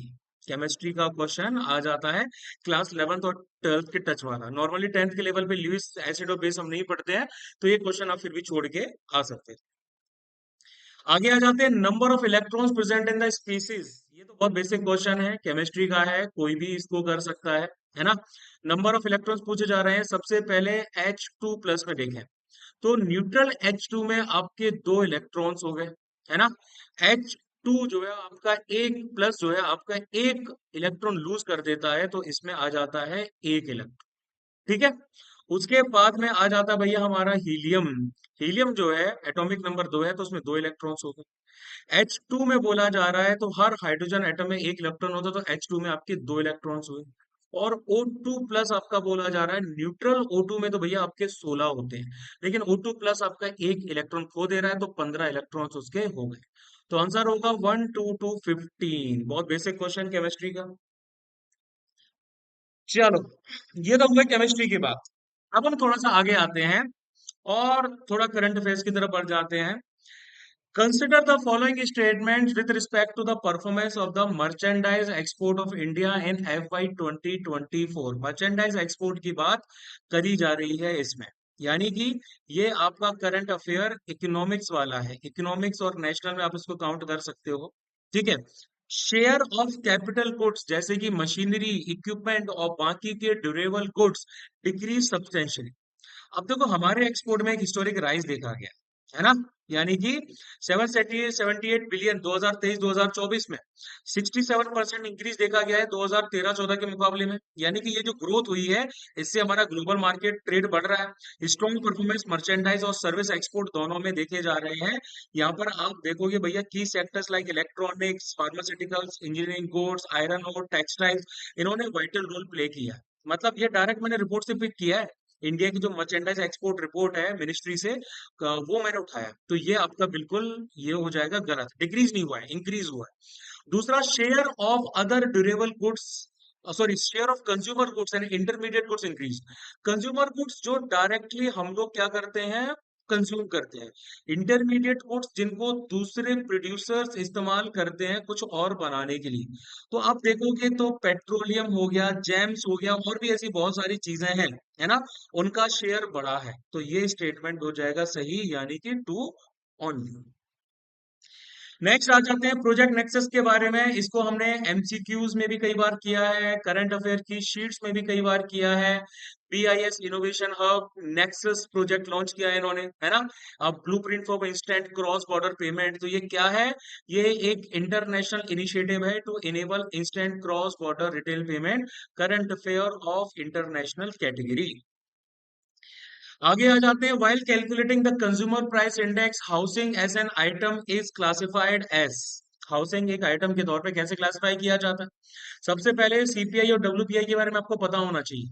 Chemistry का क्वेश्चन आ जाता है क्लास 11th और 12th के टच वाला। नॉर्मली 10th के लेवल पे लुईस एसिड और बेस हम नहीं पढ़ते हैं, तो ये क्वेश्चन आप फिर भी छोड़ के आ सकते हैं। आगे आ जाते हैं, number of electrons present in the species. ये तो बहुत बेसिक क्वेश्चन है, केमिस्ट्री का है, कोई भी इसको कर सकता है ना। नंबर ऑफ इलेक्ट्रॉन्स पूछे जा रहे हैं। सबसे पहले H2+ में देखें, तो न्यूट्रल H2 में आपके 2 इलेक्ट्रॉन्स हो गए, है ना। H2 जो है आपका एक प्लस जो है आपका एक इलेक्ट्रॉन लूज कर देता है, तो इसमें आ जाता है एक इलेक्ट्रॉन। ठीक है, उसके बाद में आ जाता है भैया हमारा हीलियम। हीलियम जो है एटॉमिक नंबर 2 है, तो उसमें 2 इलेक्ट्रॉन्स हो गए। H2 में बोला जा रहा है, तो हर हाइड्रोजन एटम में एक इलेक्ट्रॉन होता है, तो H2 में आपके 2 इलेक्ट्रॉन्स हुए। और O2+ आपका बोला जा रहा है, न्यूट्रल O2 में तो भैया आपके 16 होते हैं, लेकिन O2+ आपका एक इलेक्ट्रॉन खो दे रहा है, तो 15 इलेक्ट्रॉन्स उसके हो गए। तो आंसर होगा 1 2 2 15। बहुत बेसिक क्वेश्चन केमिस्ट्री का। चलो, ये तो हुआ केमिस्ट्री की बात। अब हम थोड़ा सा आगे आते हैं और थोड़ा करंट अफेयर्स की तरफ बढ़ जाते हैं। Consider the following statements with respect to the performance of the merchandise export of India in FY 2024। merchandise export की बात करी जा रही है इसमें, यानी कि ये आपका करंट अफेयर इकोनॉमिक्स वाला है। इकोनॉमिक्स और नेशनल में आप इसको काउंट कर सकते हो। ठीक है, शेयर ऑफ कैपिटल गुड्स जैसे कि मशीनरी, इक्विपमेंट और बाकी के ड्यूरेबल गुड्स डिक्रीज सब्सटेंशियली। अब देखो, हमारे एक्सपोर्ट में एक हिस्टोरिक राइज देखा गया, है ना, यानी कि 778 बिलियन 2023-2024 में 67% इंक्रीज देखा गया है 2013-14 के मुकाबले में। यानी कि ये जो ग्रोथ हुई है, इससे हमारा ग्लोबल मार्केट ट्रेड बढ़ रहा है। स्ट्रॉन्ग परफॉर्मेंस मर्चेंडाइज और सर्विस एक्सपोर्ट दोनों में देखे जा रहे हैं। यहाँ पर आप देखोगे भैया, की sectors like electronics, pharmaceuticals, engineering goods, iron और टेक्सटाइल्स, इन्होंने वाइटल रोल प्ले किया है। मतलब ये डायरेक्ट मैंने रिपोर्ट से पिक किया है, इंडिया की जो मर्चेंडाइज एक्सपोर्ट रिपोर्ट है मिनिस्ट्री से, वो मैंने उठाया। तो ये आपका बिल्कुल ये हो जाएगा गलत, डिक्रीज नहीं हुआ है, इंक्रीज हुआ है। दूसरा, share of other durable goods, sorry, share of consumer goods and intermediate goods increase. Consumer goods जो डायरेक्टली हम लोग क्या करते हैं, कंज्यूम करते हैं। इंटरमीडिएट गुड्स जिनको दूसरे प्रोड्यूसर्स इस्तेमाल करते हैं कुछ और बनाने के लिए। तो आप देखोगे तो पेट्रोलियम हो गया, जेम्स हो गया, और भी ऐसी बहुत सारी चीजें हैं, है ना, उनका शेयर बढ़ा है। तो ये स्टेटमेंट हो जाएगा सही, यानी कि 2 ओनली। नेक्स्ट आ जाते हैं प्रोजेक्ट नेक्सस के बारे में। इसको हमने MCQs में भी कई बार किया है, करंट अफेयर की शीट्स में भी कई बार किया है। BIS innovation hub nexus project launch किया है इन्होंने, है ना। अब blueprint for instant cross border payment, तो ये क्या है, ये एक इंटरनेशनल इनिशिएटिव है to enable instant cross border retail payment, current affair of international category. आगे आ जाते हैं, while calculating the consumer price index, housing as an item is classified as। Housing एक आइटम के तौर पे कैसे क्लासिफाई किया जाता है। सबसे पहले CPI और WPI के बारे में आपको पता होना चाहिए।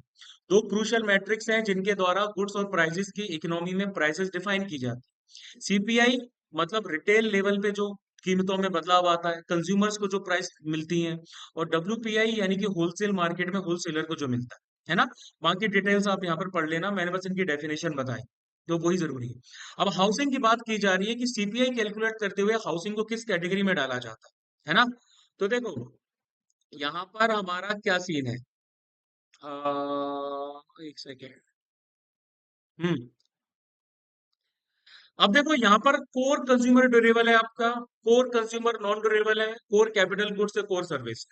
दो क्रूशियल मैट्रिक्स हैं जिनके द्वारा गुड्स और प्राइसेस की इकोनॉमी में प्राइसेस डिफाइन की जाती है। CPI मतलब रिटेल लेवल पे जो कीमतों में बदलाव आता है, कंज्यूमर्स को जो प्राइस मिलती है। और WPI यानी कि होलसेल मार्केट में होलसेलर को जो मिलता है ना। बाकी डिटेल्स आप यहाँ पर पढ़ लेना, मैंने बस इनकी डेफिनेशन बताई, तो वही जरूरी है। अब हाउसिंग की बात की जा रही है कि CPI कैलकुलेट करते हुए हाउसिंग को किस कैटेगरी में डाला जाता है ना। तो देखो, यहाँ पर हमारा क्या सीन है, एक सेकेंड। हम्म, अब देखो यहाँ पर कोर कंज्यूमर ड्यूरेबल है आपका, कोर कंज्यूमर नॉन ड्यूरेबल है, कोर कैपिटल गुड्स है, कोर सर्विस।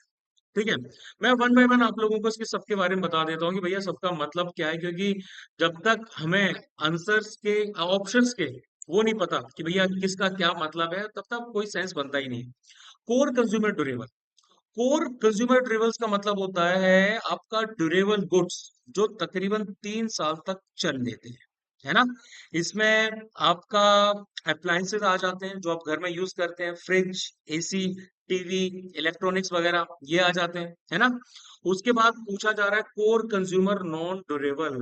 ठीक है, मैं वन बाय वन आप लोगों को इसके सबके बारे में बता देता हूँ कि भैया सबका मतलब क्या है, क्योंकि जब तक हमें आंसर्स के ऑप्शंस के वो नहीं पता कि भैया किसका क्या मतलब है, तब तक कोई सेंस बनता ही नहीं। Core consumer durable, core consumer durables का मतलब होता है आपका ड्यूरेबल गुड्स जो तकरीबन 3 साल तक चल लेते हैं, है ना। इसमें आपका अप्लायंसेस आ जाते हैं जो आप घर में यूज करते हैं, फ्रिज, AC, टीवी, इलेक्ट्रॉनिक्स वगैरह, ये आ जाते हैं, है ना। उसके बाद पूछा जा रहा है core consumer non durable.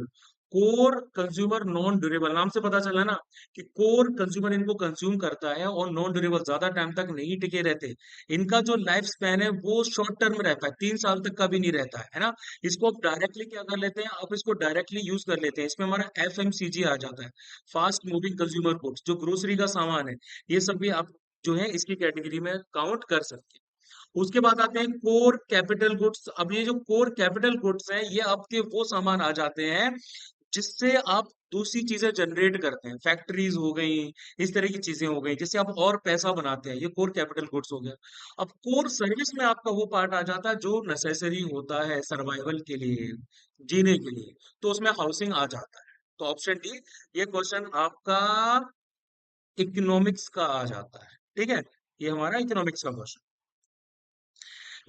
Core consumer non durable, नाम से पता चला ना कि कोर कंज्यूमर इनको कंज्यूम करता है और नॉन ड्यूरेबल, ज्यादा टाइम तक नहीं टिके रहते। इनका जो लाइफ स्पैन है वो शॉर्ट टर्म रहता है, 3 साल तक का भी नहीं रहता है ना। इसको आप डायरेक्टली क्या कर लेते हैं, आप इसको डायरेक्टली यूज कर लेते हैं। इसमें हमारा एफएमसीजी आ जाता है, फास्ट मूविंग कंज्यूमर गुड्स, जो ग्रोसरी का सामान है, ये सब भी आप जो है इसकी कैटेगरी में काउंट कर सकते हैं। उसके बाद आते हैं कोर कैपिटल गुड्स। अब ये जो कोर कैपिटल गुड्स हैं, ये आपके वो सामान आ जाते हैं जिससे आप दूसरी चीजें जनरेट करते हैं, फैक्ट्रीज हो गई, इस तरह की चीजें हो गई, जिससे आप और पैसा बनाते हैं, ये कोर कैपिटल गुड्स हो गया। अब कोर सर्विस में आपका वो पार्ट आ जाता है जो नेसेसरी होता है सर्वाइवल के लिए, जीने के लिए, तो उसमें हाउसिंग आ जाता है। तो ऑप्शन डी, ये क्वेश्चन आपका इकोनॉमिक्स का आ जाता है, ठीक है, ये हमारा इकोनॉमिक्स का question.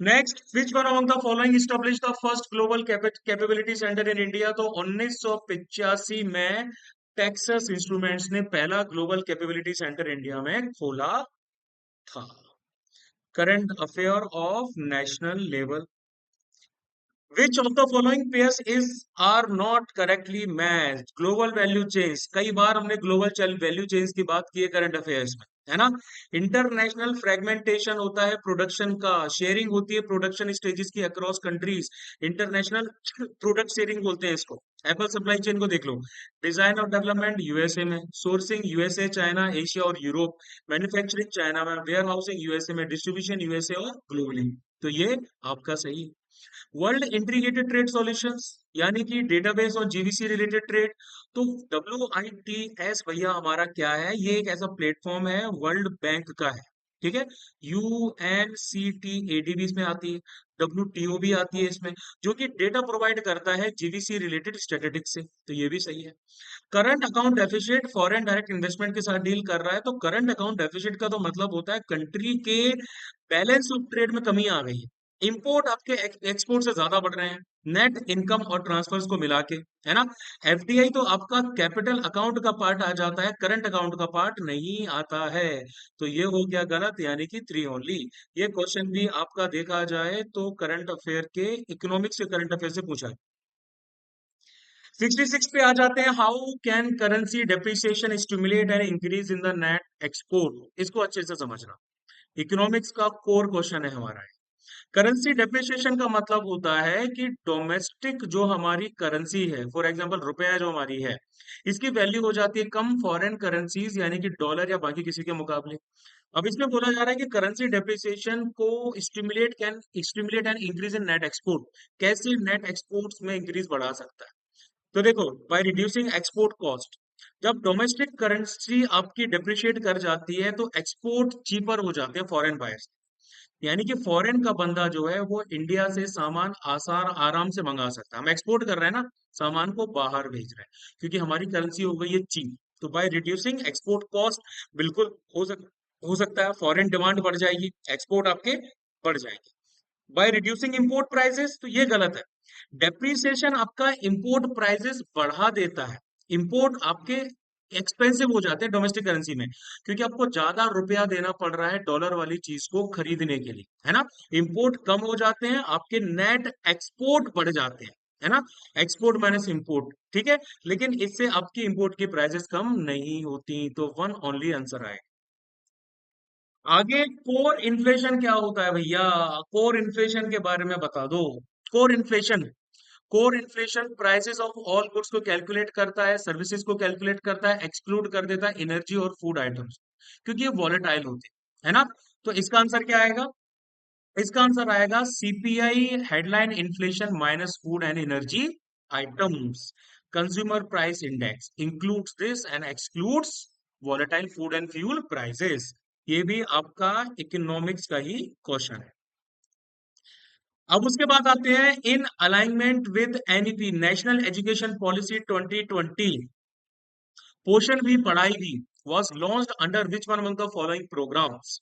Next, which one among the following establish the first global capability centre in India? तो 1985 में टेक्सास इंस्ट्रूमेंट्स ने पहला ग्लोबल कैपेबिलिटी सेंटर इंडिया में खोला था। Current affair of national level, which of the following pairs is are not correctly matched? Global value chains, कई बार हमने ग्लोबल वैल्यू चेन्स की बात की है करंट अफेयर्स में, है ना। इंटरनेशनल फ्रेगमेंटेशन होता है प्रोडक्शन का, शेयरिंग होती है प्रोडक्शन स्टेजेस की across countries, international product sharing बोलते हैं इसको। एप्पल सप्लाई चेन को देख लो, डिजाइन और डेवलपमेंट यूएसए में, सोर्सिंग यूएसए, चाइना, एशिया और यूरोप, मैन्युफैक्चरिंग चाइना में, वेयर हाउसिंग यूएसए में, डिस्ट्रीब्यूशन यूएसए और ग्लोबली। तो ये आपका सही है। वर्ल्ड इंटीग्रेटेड ट्रेड सॉल्यूशंस, यानी कि डेटाबेस और जीवीसी रिलेटेड ट्रेड, तो WITS भैया हमारा क्या है, ये एक ऐसा प्लेटफॉर्म है, वर्ल्ड बैंक का है, ठीक है। UNCTAD भी इसमें आती है, WTO भी आती है इसमें, जो कि डेटा प्रोवाइड करता है जीवीसी रिलेटेड स्टैटिस्टिक्स से, तो ये भी सही है। Current account deficit foreign direct investment के साथ डील कर रहा है, तो करंट अकाउंट डेफिसिट का तो मतलब होता है कंट्री के बैलेंस ऑफ ट्रेड में कमी आ गई है, इंपोर्ट आपके एक्सपोर्ट से ज्यादा बढ़ रहे हैं, नेट इनकम और ट्रांसफर्स को मिला के, है ना। एफडीआई तो आपका कैपिटल अकाउंट का पार्ट आ जाता है, करंट अकाउंट का पार्ट नहीं आता है, तो ये हो गया गलत, यानी कि 3 ओनली। ये क्वेश्चन भी आपका देखा जाए तो करंट अफेयर के, इकोनॉमिक्स के करंट अफेयर से पूछा है। 66 पे आ जाते हैं, how can currency depreciation stimulate and increase in the net export? इसको अच्छे से समझना, इकोनॉमिक्स का कोर क्वेश्चन है हमारा। करेंसी डेप्रिसिएशन का मतलब होता है कि डोमेस्टिक जो हमारी करेंसी है, फॉर एग्जांपल रुपया जो हमारी है, इसकी वैल्यू हो जाती है कम फॉरेन करेंसीज यानी कि डॉलर या बाकी किसी के मुकाबले। अब इसमें बोला जा रहा है कि करेंसी डेप्रिसिएशन को stimulate and increase in net export, कैसे नेट एक्सपोर्ट्स में इंक्रीज बढ़ा सकता है? तो देखो, बाय रिड्यूसिंग एक्सपोर्ट कॉस्ट, जब डोमेस्टिक करेंसी आपकी डेप्रिशिएट कर जाती है तो एक्सपोर्ट चीपर हो जाते हैं फॉरेन बायर्स, यानी कि फॉरेन का बंदा जो है वो इंडिया से सामान आसार आराम से मंगा सकता है। हम एक्सपोर्ट कर रहे हैं ना, सामान को बाहर भेज रहे हैं, क्योंकि हमारी करेंसी हो गई है चीप। तो बाय रिड्यूसिंग एक्सपोर्ट कॉस्ट, बिल्कुल हो सकता है फॉरेन डिमांड बढ़ जाएगी, एक्सपोर्ट आपके बढ़ जाएंगे। बाय रिड्यूसिंग इंपोर्ट प्राइसेस, तो ये गलत है। डेप्रिसिएशन आपका इंपोर्ट प्राइसेस बढ़ा देता है, इंपोर्ट आपके एक्सपेंसिव हो जाते हैं डोमेस्टिक करेंसी में, क्योंकि आपको ज्यादा रुपया देना पड़ रहा है डॉलर वाली चीज को खरीदने के लिए, है ना। इंपोर्ट कम हो जाते हैं, आपके नेट एक्सपोर्ट बढ़ जाते हैं, है ना। एक्सपोर्ट माइनस इंपोर्ट, ठीक है, लेकिन इससे आपकी इंपोर्ट की प्राइसेस कम नहीं होती, तो वन ओनली आंसर आए। आगे कोर इन्फ्लेशन क्या होता है भैया? कोर इन्फ्लेशन के बारे में बता दो। Core inflation, core inflation prices of all goods को कैलकुलेट करता है, सर्विसेज को कैलकुलेट करता है, एक्सक्लूड कर देता है एनर्जी और फूड आइटम्स, क्योंकि ये वॉलेटाइल होते हैं, है ना। तो इसका आंसर क्या आएगा? इसका आंसर आएगा CPI, headline inflation minus food and energy items, consumer price index includes this and excludes volatile food and fuel prices. ये भी आपका इकोनॉमिक्स का ही क्वेश्चन है। अब उसके बाद आते हैं, in alignment with NEP, national education policy 2020, पोषण भी पढ़ाई भी was launched under which one among the following programs?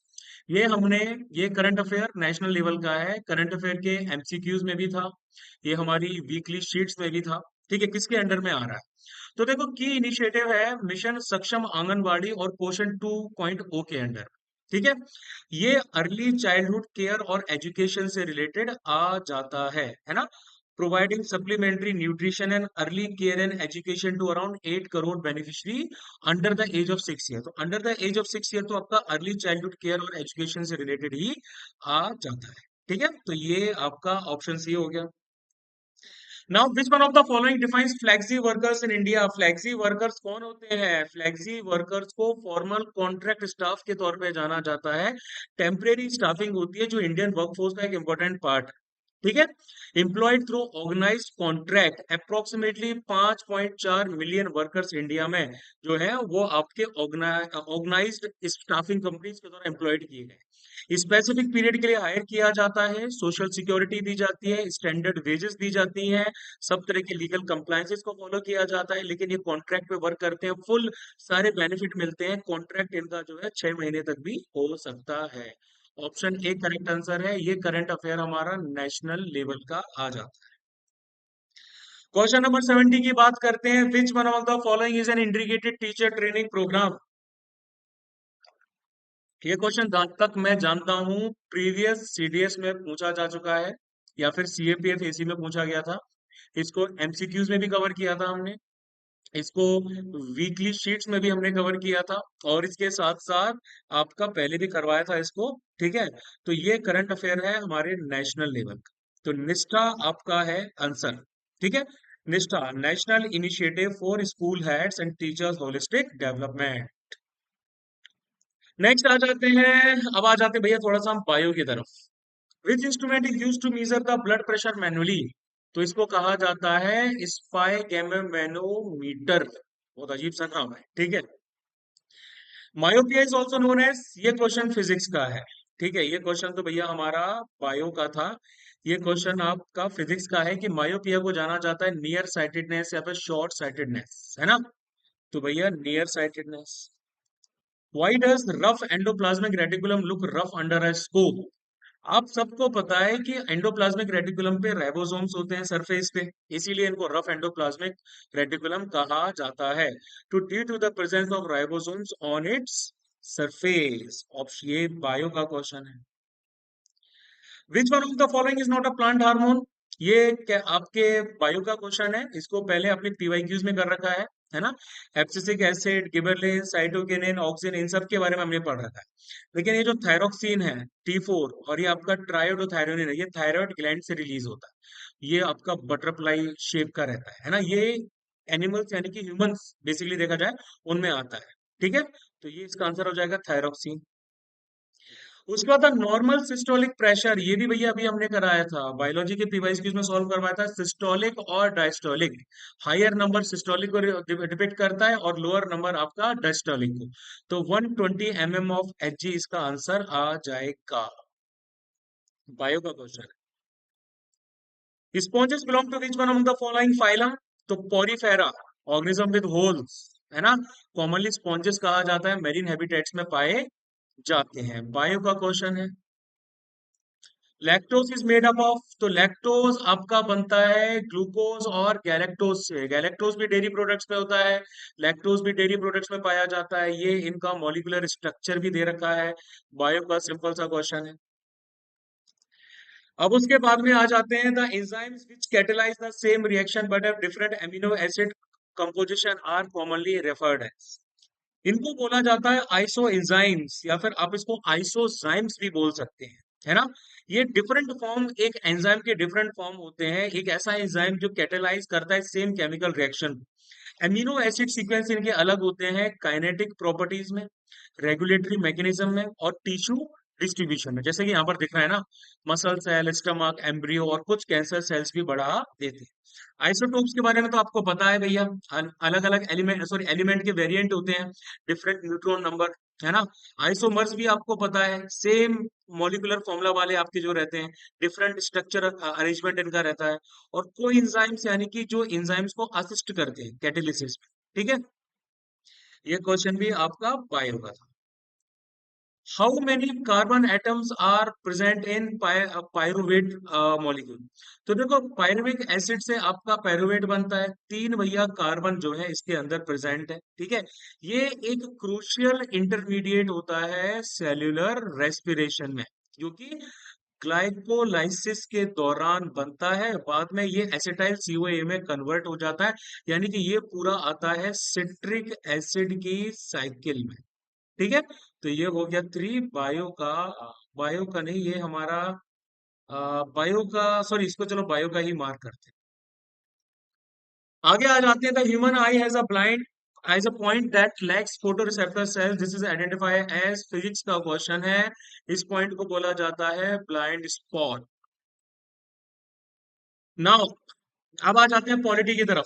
ये हमने, ये करंट अफेयर नेशनल लेवल का है, करंट अफेयर के एमसीक्यूज में भी था, ये हमारी वीकली शीट्स में भी था, ठीक है। किसके अंडर में आ रहा है? तो देखो, की इनिशिएटिव है मिशन सक्षम आंगनबाड़ी और पोषण 2.0 के अंडर, ठीक है। ये अर्ली चाइल्डहुड केयर और एजुकेशन से रिलेटेड आ जाता है ना। providing supplementary nutrition and early care and education to around 8 crore beneficiary under the age of 6 year। तो under the age of 6 year तो आपका अर्ली चाइल्डहुड केयर और एजुकेशन से रिलेटेड ही आ जाता है। ठीक है, तो ये आपका ऑप्शन सी हो गया। Now which one of the following defines flexi workers in India. Flexi workers कौन होते हैं? फ्लेक्सी वर्कर्स को फॉर्मल कॉन्ट्रैक्ट स्टाफ के तौर पे जाना जाता है। टेम्परेरी स्टाफिंग होती है जो इंडियन वर्कफोर्स का एक इंपॉर्टेंट पार्ट है। ठीक है, employed through organised contract approximately 5.4 million workers India में जो है वो आपके ऑर्गेनाइज्ड स्टाफिंग कंपनीज के द्वारा एम्प्लॉयड किए गए। स्पेसिफिक पीरियड के लिए हायर किया जाता है, सोशल सिक्योरिटी दी जाती है, स्टैंडर्ड वेजेस दी जाती हैं, सब तरह के लीगल कंप्लायंसेस को फॉलो किया जाता है, लेकिन ये कॉन्ट्रैक्ट पे वर्क करते हैं, फुल सारे बेनिफिट मिलते हैं। कॉन्ट्रैक्ट इनका जो है 6 महीने तक भी हो सकता है। ऑप्शन ए करेक्ट आंसर है। ये करंट अफेयर हमारा नेशनल लेवल का आ जाता है। क्वेश्चन नंबर 70 की बात करते हैं। Which one of the following is an integrated teacher training programme. ये क्वेश्चन जहां तक मैं जानता हूं प्रीवियस सीडीएस में पूछा जा चुका है या फिर सीएपीएफ एसी में पूछा गया था। इसको एमसीक्यूज में भी कवर किया था हमने, इसको वीकली शीट्स में भी हमने कवर किया था, और इसके साथ साथ आपका पहले भी करवाया था इसको। ठीक है, तो ये करंट अफेयर है हमारे नेशनल लेवल का। तो निष्ठा आपका है आंसर। ठीक है, Nishtha national initiative for school heads and teachers holistic development. Next आ जाते हैं, अब आ जाते हैं भैया थोड़ा सा हम बायो की तरफ। Which instrument is use to measure the blood pressure manually. तो इसको कहा जाता है स्पाइगेमोमीटर। बहुत अजीब सा नाम है। ठीक है, myopia is also known as, ये क्वेश्चन फिजिक्स का है। ठीक है, ये क्वेश्चन तो भैया हमारा बायो का था, ये क्वेश्चन आपका फिजिक्स का है कि मायोपिया को जाना जाता है नियर साइटेडनेस या फिर शॉर्ट साइटेडनेस, है ना। तो भैया near sightedness. Why does rough endoplasmic reticulum look rough under a scope? आप सबको पता है कि एंडोप्लाज्मिक रेटिकुलम पे राइबोसोम्स होते हैं सरफेस पे, इसीलिए इनको रफ एंडोप्लाज्मिक रेटिकुलम कहा जाता है। To due to the presence of ribosomes on its surface. Option ये बायो का क्वेश्चन है। Which one of the following is not a plant hormone. ये क्या आपके बायो का क्वेश्चन है, इसको पहले अपने पीवाईक्यूज में कर रखा है ना। Abscisic acid, gibberellin, cytokinin, auxin, इन सब के बारे में हमने पढ़ रखा है। लेकिन ये जो थायरोक्सिन है T4 और ये आपका ट्रायोडोथायरोनिन है, ये थायराइड ग्लैंड से रिलीज होता है। ये आपका बटरफ्लाई शेप का रहता है ना। ये एनिमल्स यानी कि ह्यूमंस बेसिकली देखा जाए उनमें आता है। ठीक है, तो ये इसका आंसर हो जाएगा थायरोक्सिन। उसके बाद नॉर्मल सिस्टोलिक प्रेशर, ये भी भैया अभी हमने कराया था बायोलॉजी के पीवाईस क्यूज में सॉल्व करवाया था। सिस्टोलिक और डायस्टोलिक, हायर नंबर सिस्टोलिक को डिपिक्ट करता है और लोअर नंबर आपका डायस्टोलिक को। तो 120 mm ऑफ Hg इसका आंसर आ जाएगा। बायो का क्वेश्चन है। Sponges belong to which one of the following phylum. तो पोरीफेरा, ऑर्गेनिज्म विद होल्स, है ना। कॉमनली स्पॉन्जेस कहा जाता है, मेरीन हैबिटेट्स में पाए जाते हैं। बायो का क्वेश्चन है। Lactose is made up of. तो लैक्टोज आपका बनता है ग्लूकोज और गैलेक्टोज से। गैलेक्टोज भी डेयरी प्रोडक्ट्स में होता है, लैक्टोज भी डेयरी प्रोडक्ट्स में पाया जाता है। ये इनका मॉलिक्यूलर स्ट्रक्चर भी दे रखा है। बायो का सिंपल सा क्वेश्चन है। अब उसके बाद में आ जाते हैं the enzymes which catalyse the same reaction but have different amino acid composition are commonly referred as. इनको बोला जाता है आइसो एंजाइम्स या फिर आप इसको आइसोजाइम्स भी बोल सकते हैं, है ना। ये डिफरेंट फॉर्म, एक एंजाइम के डिफरेंट फॉर्म होते हैं। एक ऐसा एंजाइम जो कैटेलाइज करता है same chemical reaction. Amino acid sequence इनके अलग होते हैं काइनेटिक प्रॉपर्टीज में, रेगुलेटरी मैकेनिज्म में और टिश्यू डिस्ट्रीब्यूशन में। जैसे कि यहाँ पर दिख रहा है ना, मसल सेल, स्टमक, एम्ब्रियो और कुछ कैंसर सेल्स भी बढ़ा देते हैं। आइसोटोप्स के बारे में तो आपको पता है भैया, अलग अलग एलिमेंट, सॉरी एलिमेंट के वेरिएंट होते हैं, डिफरेंट न्यूट्रॉन नंबर, है ना। आइसोमर्स भी आपको पता है, सेम मॉलिक्यूलर फॉर्मूला वाले आपके जो रहते हैं, डिफरेंट स्ट्रक्चर अरेंजमेंट इनका रहता है। और कोई इंजाइम्स यानी कि जो इंजाइम्स को असिस्ट करते हैं कैटेलिसिस में। ठीक है, ये क्वेश्चन भी आपका बायो का था। How many carbon atoms are present in pyruvate molecule. तो देखो पायरुविक एसिड से आपका पायरुवेट बनता है, 3 भैया कार्बन जो है इसके अंदर प्रेजेंट है। ठीक है, ये एक क्रूशियल इंटरमीडिएट होता है सेल्यूलर रेस्पिरेशन में, क्योंकि ग्लाइकोलाइसिस के दौरान बनता है, बाद में ये एसिटाइल सीओए में कन्वर्ट हो जाता है। यानी कि ये पूरा आता है सिट्रिक एसिड की साइकिल में। ठीक है, तो ये हो गया थ्री बायो का। बायो का नहीं, ये हमारा बायो का, सॉरी इसको चलो बायो का ही मार्क करते हैं। आगे आ जाते हैं। The human eye has a blind as a point that lacks photoreceptor cells, this is identified as, physics का क्वेश्चन है। इस पॉइंट को बोला जाता है ब्लाइंड स्पॉट। नाउ अब आ जाते हैं पॉलिटी की तरफ।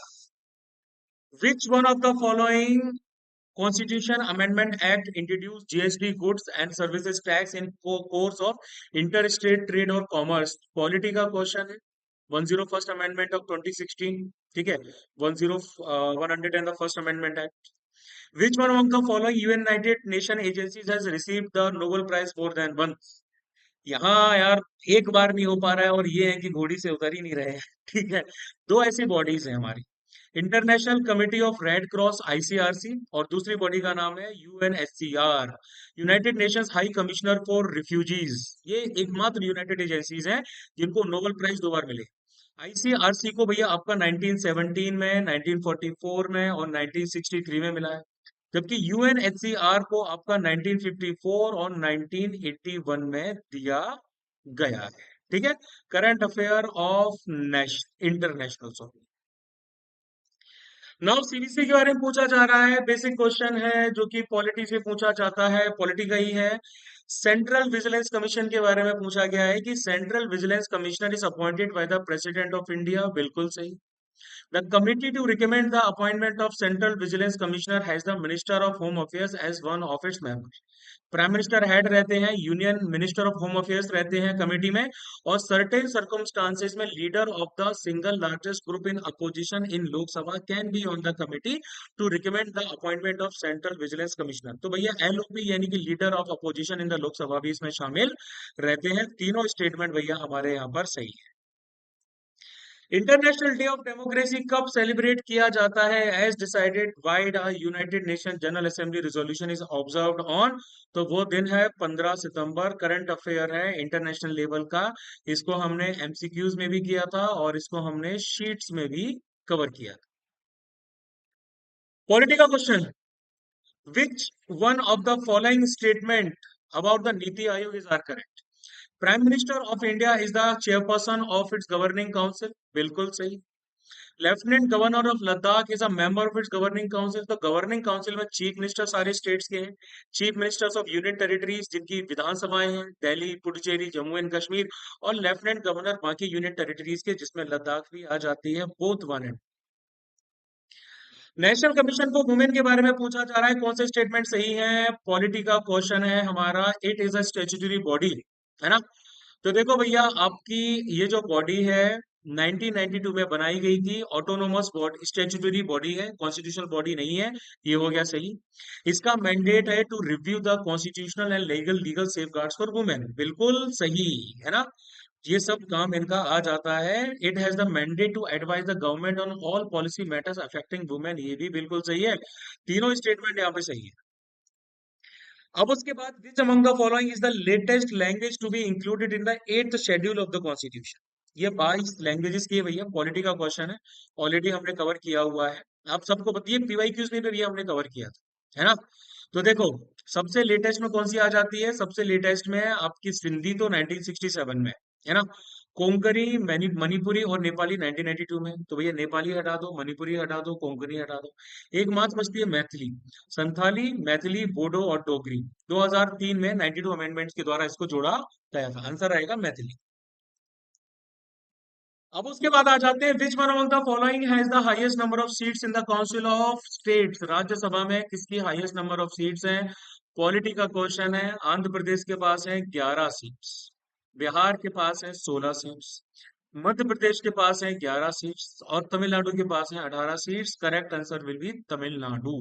विच one of the following constitution amendment act introduce GST goods and services tax in course of inter state trade और कॉमर्स? पॉलिटी का क्वेश्चन है। 101st amendment of 2016। ठीक है, 101st amendment act. Which one among the following United Nation agencies has received the Nobel Prize more than once? यहाँ यार एक बार नहीं हो पा रहा है, और ये है कि घोड़ी से उतर ही नहीं रहे हैं। ठीक है, दो ऐसी बॉडीज हैं हमारी, international committee of red cross ICRC, और दूसरी बॉडी का नाम है UNHCR, United Nations high commissioner for refugees. ये एकमात्र यूनाइटेड एजेंसीज हैं जिनको नोबेल प्राइज दो बार मिले। आईसीआरसी को भैया आपका 1917 में, 1944 में और 1963 में मिला है, जबकि यूएनएचसीआर को आपका 1954 और 1981 में दिया गया है। ठीक है, current affair of international. Now CBC के बारे में पूछा जा रहा है, बेसिक क्वेश्चन है जो कि पॉलिटी से पूछा जाता है, पॉलिटी का ही है। सेंट्रल विजिलेंस कमीशन के बारे में पूछा गया है कि central vigilance commissioner is appointed by the president of India, बिल्कुल सही। The committee to recommend the appointment of Central Vigilance Commissioner has the Minister of Home Affairs as one of its members. Prime minister head रहते हैं, union minister of home affairs रहते हैं committee में, और certain circumstances में leader of the single largest group in opposition in Lok Sabha can be on the committee to recommend the appointment of central vigilance commissioner. तो भैया LOP यानी कि leader of opposition in the Lok Sabha भी इसमें शामिल रहते हैं। तीनों स्टेटमेंट भैया हमारे यहाँ पर सही है। इंटरनेशनल डे ऑफ डेमोक्रेसी कब सेलिब्रेट किया जाता है? As decided by the United Nation General Assembly resolution is observed on, तो वो दिन है 15 सितंबर। करंट अफेयर है इंटरनेशनल लेवल का, इसको हमने एमसीक्यूज में भी किया था और इसको हमने शीट्स में भी कवर किया था। पॉलिटी का question, which one of the following statement about the NITI Aayog is are correct? Prime minister of India is the chairperson of its governing council, बिल्कुल सही। Lieutenant governor of Ladakh is a member of its governing council, तो governing council में chief minister सारे states के हैं, chief ministers of union territories जिनकी विधानसभाएं हैं, दिल्ली, पुडुचेरी, जम्मू एंड कश्मीर, और लेफ्टिनेंट गवर्नर बाकी यूनियन टेरिटरीज के जिसमें लद्दाख भी आ जाती है, both one and. National commission for women के बारे में पूछा जा रहा है, कौन से स्टेटमेंट सही है? पॉलिटी का क्वेश्चन है हमारा, it is a statutory body, है ना। तो देखो भैया, आपकी ये जो बॉडी है 1992 में बनाई गई थी, ऑटोनोमस बॉडी, स्टेचुटरी बॉडी है, कॉन्स्टिट्यूशनल बॉडी नहीं है, ये हो गया सही। इसका मैंडेट है to review the constitutional and legal legal safeguards for women, बिल्कुल सही, है ना। ये सब काम इनका आ जाता है। It has the mandate to advise the government on all policy matters affecting women, ये भी बिल्कुल सही है। तीनों स्टेटमेंट यहाँ पे सही है। अब उसके बाद, which among the following is the latest language to be included in the 8th schedule of the constitution? ये 22 लैंग्वेजेस की है भैया, पॉलिटी का क्वेश्चन है, ऑलरेडी हमने कवर किया हुआ है। आप सबको बताइए, पीवाईक्यूज में भी हमने कवर किया था, है ना। तो देखो, सबसे लेटेस्ट में कौन सी आ जाती है? सबसे लेटेस्ट में आपकी सिंधी तो 1967 में, है ना। कोंकणी, मणिपुरी और नेपाली 1992 में। तो भैया नेपाली हटा दो, मणिपुरी हटा दो, कोंकणी हटा दो, एक मात्र बचती है मैथिली, संथाली, मैथिली, बोडो और डोगरी। 2003 में 92 अमेंडमेंट्स के द्वारा इसको जोड़ा गया था। आंसर आएगा मैथिली। अब उसके बाद आ जाते हैं, which one among the following has the highest number of seats in the council of states? Rajya Sabha में किसकी हाईएस्ट नंबर ऑफ सीट्स हैं? पॉलिटी का क्वेश्चन है। आंध्र प्रदेश के पास है 11 सीट्स, बिहार के पास है 16 सीट्स, मध्य प्रदेश के पास है 11 सीट्स, और तमिलनाडु के पास है 18 seats. Correct answer will be Tamil Nadu.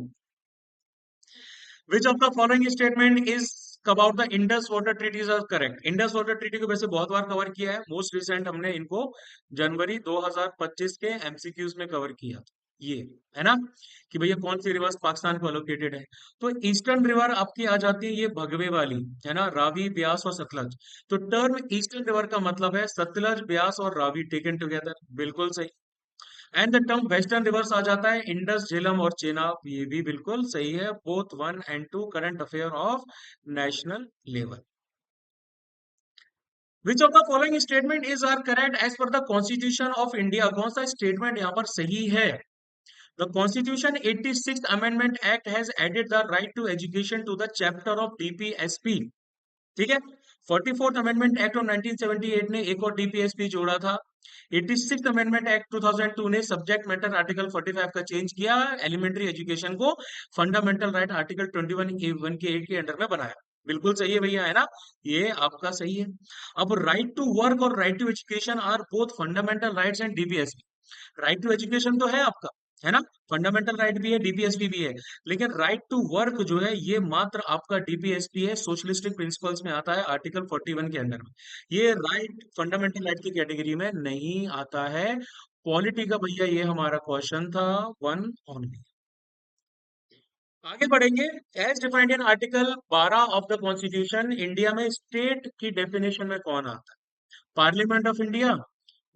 Which of the following statement is about the Indus water treaties are correct? Indus water treaty को वैसे बहुत बार कवर किया है, मोस्ट रिसेंट हमने इनको जनवरी 2025 के एमसीक्यूज में कवर किया था। ये है ना, कि भैया कौन सी रिवर्स पाकिस्तान को अलोकेटेड है। तो ईस्टर्न रिवर आपकी आ जाती है ये भगवे वाली, है ना, रावी, ब्यास और सतलज। तो टर्म ईस्टर्न रिवर का मतलब है सतलज, ब्यास और रावी टेकन टुगेदर, बिल्कुल सही। And the term western rivers आ जाता है इंडस, झेलम और चेनाब, ये भी बिल्कुल सही है। Both 1 and 2 current affair of national level. Which of the following statement is are correct as per the constitution of India, कौन सा स्टेटमेंट यहाँ पर सही है। The constitution 86th amendment act has added the right to education to the chapter of DPSP, ठीक है। 44th amendment act of 1978 ने एक और डीपीएसपी जोड़ा था। 86th अमेंडमेंट एक्ट 2002 ने सब्जेक्ट मैटर आर्टिकल 45 का चेंज किया, एलिमेंट्री एजुकेशन को फंडामेंटल राइट आर्टिकल 21A1 के 8 के अंडर में बनाया। बिल्कुल सही है भैया, है ना, ये आपका सही है। अब राइट टू वर्क और right to education are both fundamental rights and DPSP. Right to education तो है आपका, है ना, फंडामेंटल राइट भी है, डीपीएसपी भी है। लेकिन राइट टू वर्क जो है ये मात्र आपका डीपीएसपी है, सोशलिस्टिक प्रिंसिपल्स में आता है आर्टिकल 41 के अंडर में। ये राइट फंडामेंटल राइट की कैटेगरी में नहीं आता है। पॉलिटी का भैया ये हमारा क्वेश्चन था, वन ओनली। आगे बढ़ेंगे। As defined in article 12 of the constitution, India में स्टेट की डेफिनेशन में कौन आता है। Parliament of India,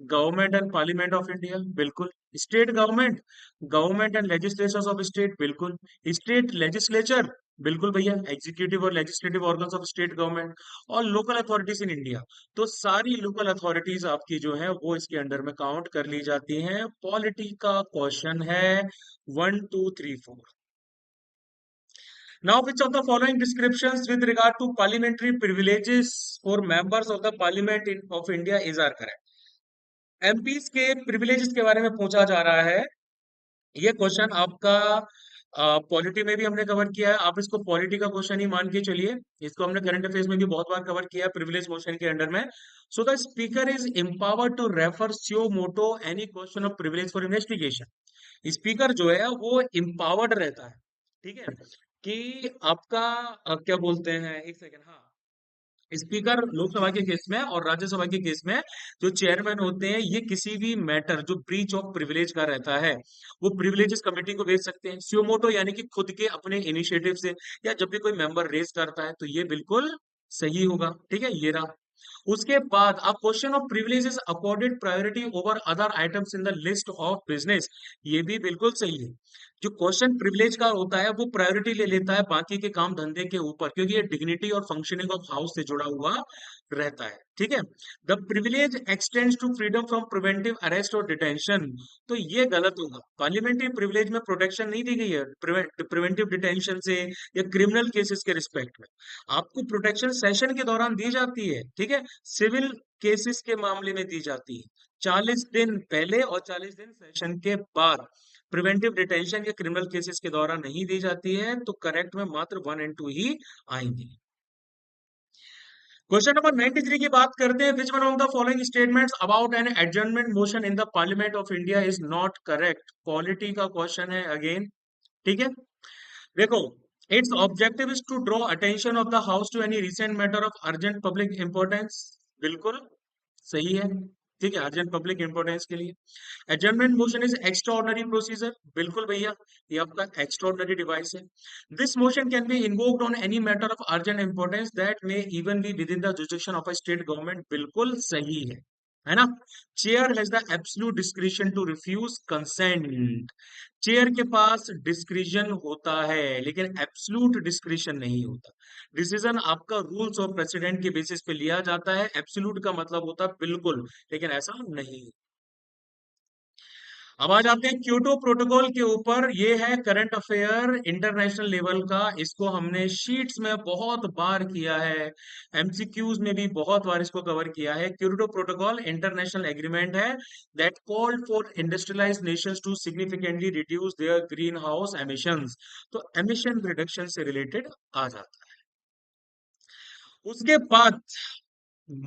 government and parliament of India, बिल्कुल। State government, government and legislatures of state, बिल्कुल। स्टेट लेजिस्लेचर, बिल्कुल भैया, एग्जीक्यूटिव और legislative organs of state government. और लोकल अथॉरिटीज इन इंडिया, तो सारी लोकल अथॉरिटीज आपकी जो है वो इसके अंडर में काउंट कर ली जाती हैं। पॉलिटी का क्वेश्चन है 1 2 3 4। Now, which of the following descriptions with regard to parliamentary privileges for members of the Parliament of India is are correct? MPs के प्रिविलेजेस के बारे में पूछा जा रहा है। ये क्वेश्चन आपका पॉलिटी में भी हमने कवर किया है, आप इसको पॉलिटी का क्वेश्चन ही मान के चलिए। इसको हमने करंट अफेयर्स में भी बहुत बार कवर किया है प्रिविलेज मोशन के अंडर में। So the speaker is empowered to refer suo motu any question of privilege for investigation. Speaker जो है वो empowered रहता है, ठीक है, कि आपका क्या बोलते हैं, एक सेकंड, हाँ, स्पीकर लोकसभा के केस में और राज्यसभा के केस में जो चेयरमैन होते हैं ये किसी भी मैटर जो ब्रीच ऑफ प्रिविलेज का रहता है वो प्रिविलेजेस कमेटी को भेज सकते हैं स्योमोटो, यानी कि खुद के अपने इनिशिएटिव से, या जब भी कोई मेंबर रेज करता है तो ये बिल्कुल सही होगा, ठीक है, ये रहा। उसके बाद अब question of privileges accorded priority over other items in the list of business, ये भी बिल्कुल सही है। जो क्वेश्चन प्रिविलेज का होता है वो प्रायोरिटी ले लेता है बाकी के काम धंधे के ऊपर, क्योंकि ये डिग्निटी और फंक्शनिंग ऑफ हाउस से जुड़ा हुआ रहता है, ठीक है। The privilege extends to freedom from preventive arrest और डिटेंशन, तो ये गलत होगा। पार्लियामेंट्री प्रिविलेज में प्रोटेक्शन नहीं दी गई है प्रिवेंटिव डिटेंशन से या क्रिमिनल केसेस के रिस्पेक्ट में। आपको प्रोटेक्शन सेशन के दौरान दी जाती है, ठीक है, सिविल केसेस के मामले में दी जाती है 40 दिन पहले और 40 दिन सेशन के बाद। प्रिवेंटिव डिटेंशन के क्रिमिनल केसेस के दौरान नहीं दी जाती है, तो करेक्ट में मात्र 1 and 2 ही आएंगे। क्वेश्चन नंबर 93 की बात करते हैं। Which one of the following statements about an adjournment motion in the parliament of India is not correct. Polity का क्वेश्चन है अगेन, ठीक है। देखो, its objective is to draw attention of the house to any recent matter of urgent public importance, बिल्कुल सही है, ठीक है, अर्जेंट पब्लिक इंपॉर्टेंस के लिए। Adjournment motion is extraordinary procedure, बिल्कुल भैया, ये आपका एक्स्ट्राऑर्डिनरी डिवाइस है। This motion can be invoked on any matter of urgent importance that may even be within the jurisdiction of a state government, बिल्कुल सही है ना। Chair has the absolute discretion to refuse consent, chair के पास discretion होता है लेकिन absolute discretion नहीं होता। डिसीजन आपका रूल्स और प्रेसिडेंट के बेसिस पे लिया जाता है, एब्सोल्यूट का मतलब होता है बिल्कुल, लेकिन ऐसा नहीं। अब आ जाते हैं क्योटो प्रोटोकॉल के ऊपर। ये है करंट अफेयर इंटरनेशनल लेवल का, इसको हमने शीट्स में बहुत बार किया है, एमसीक्यूज में भी बहुत बार इसको कवर किया है। क्योटो प्रोटोकॉल इंटरनेशनल एग्रीमेंट है that called for industrialised nations to significantly reduce their greenhouse emissions, तो एमिशन रिडक्शन से रिलेटेड आ जाता है। उसके बाद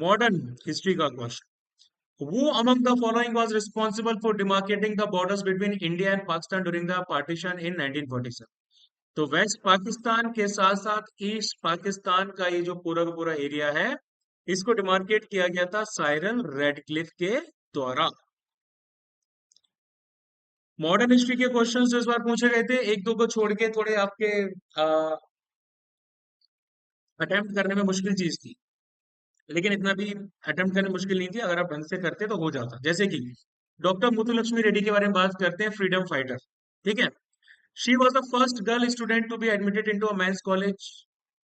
मॉडर्न हिस्ट्री का question, who among the following was responsible for demarcating the borders between India and Pakistan during the partition in 1947? तो waste Pakistan के साथ साथ ईस्ट पाकिस्तान का ये जो पूरा का पूरा एरिया है इसको डिमार्केट किया गया था साइरल रेडक्लिफ के द्वारा। मॉडर्न हिस्ट्री के क्वेश्चंस जो इस बार पूछे गए थे, एक दो को छोड़ के थोड़े आपके अटेम्प्ट करने में मुश्किल चीज थी, लेकिन इतना भी अटेम्प्ट करने मुश्किल नहीं थी, अगर आप ढंग से करते तो हो जाता। जैसे कि डॉक्टर मुथुलक्ष्मी रेड्डी के बारे में बात करते हैं, फ्रीडम फाइटर। ठीक है, she was the first girl student to be admitted into a men's college.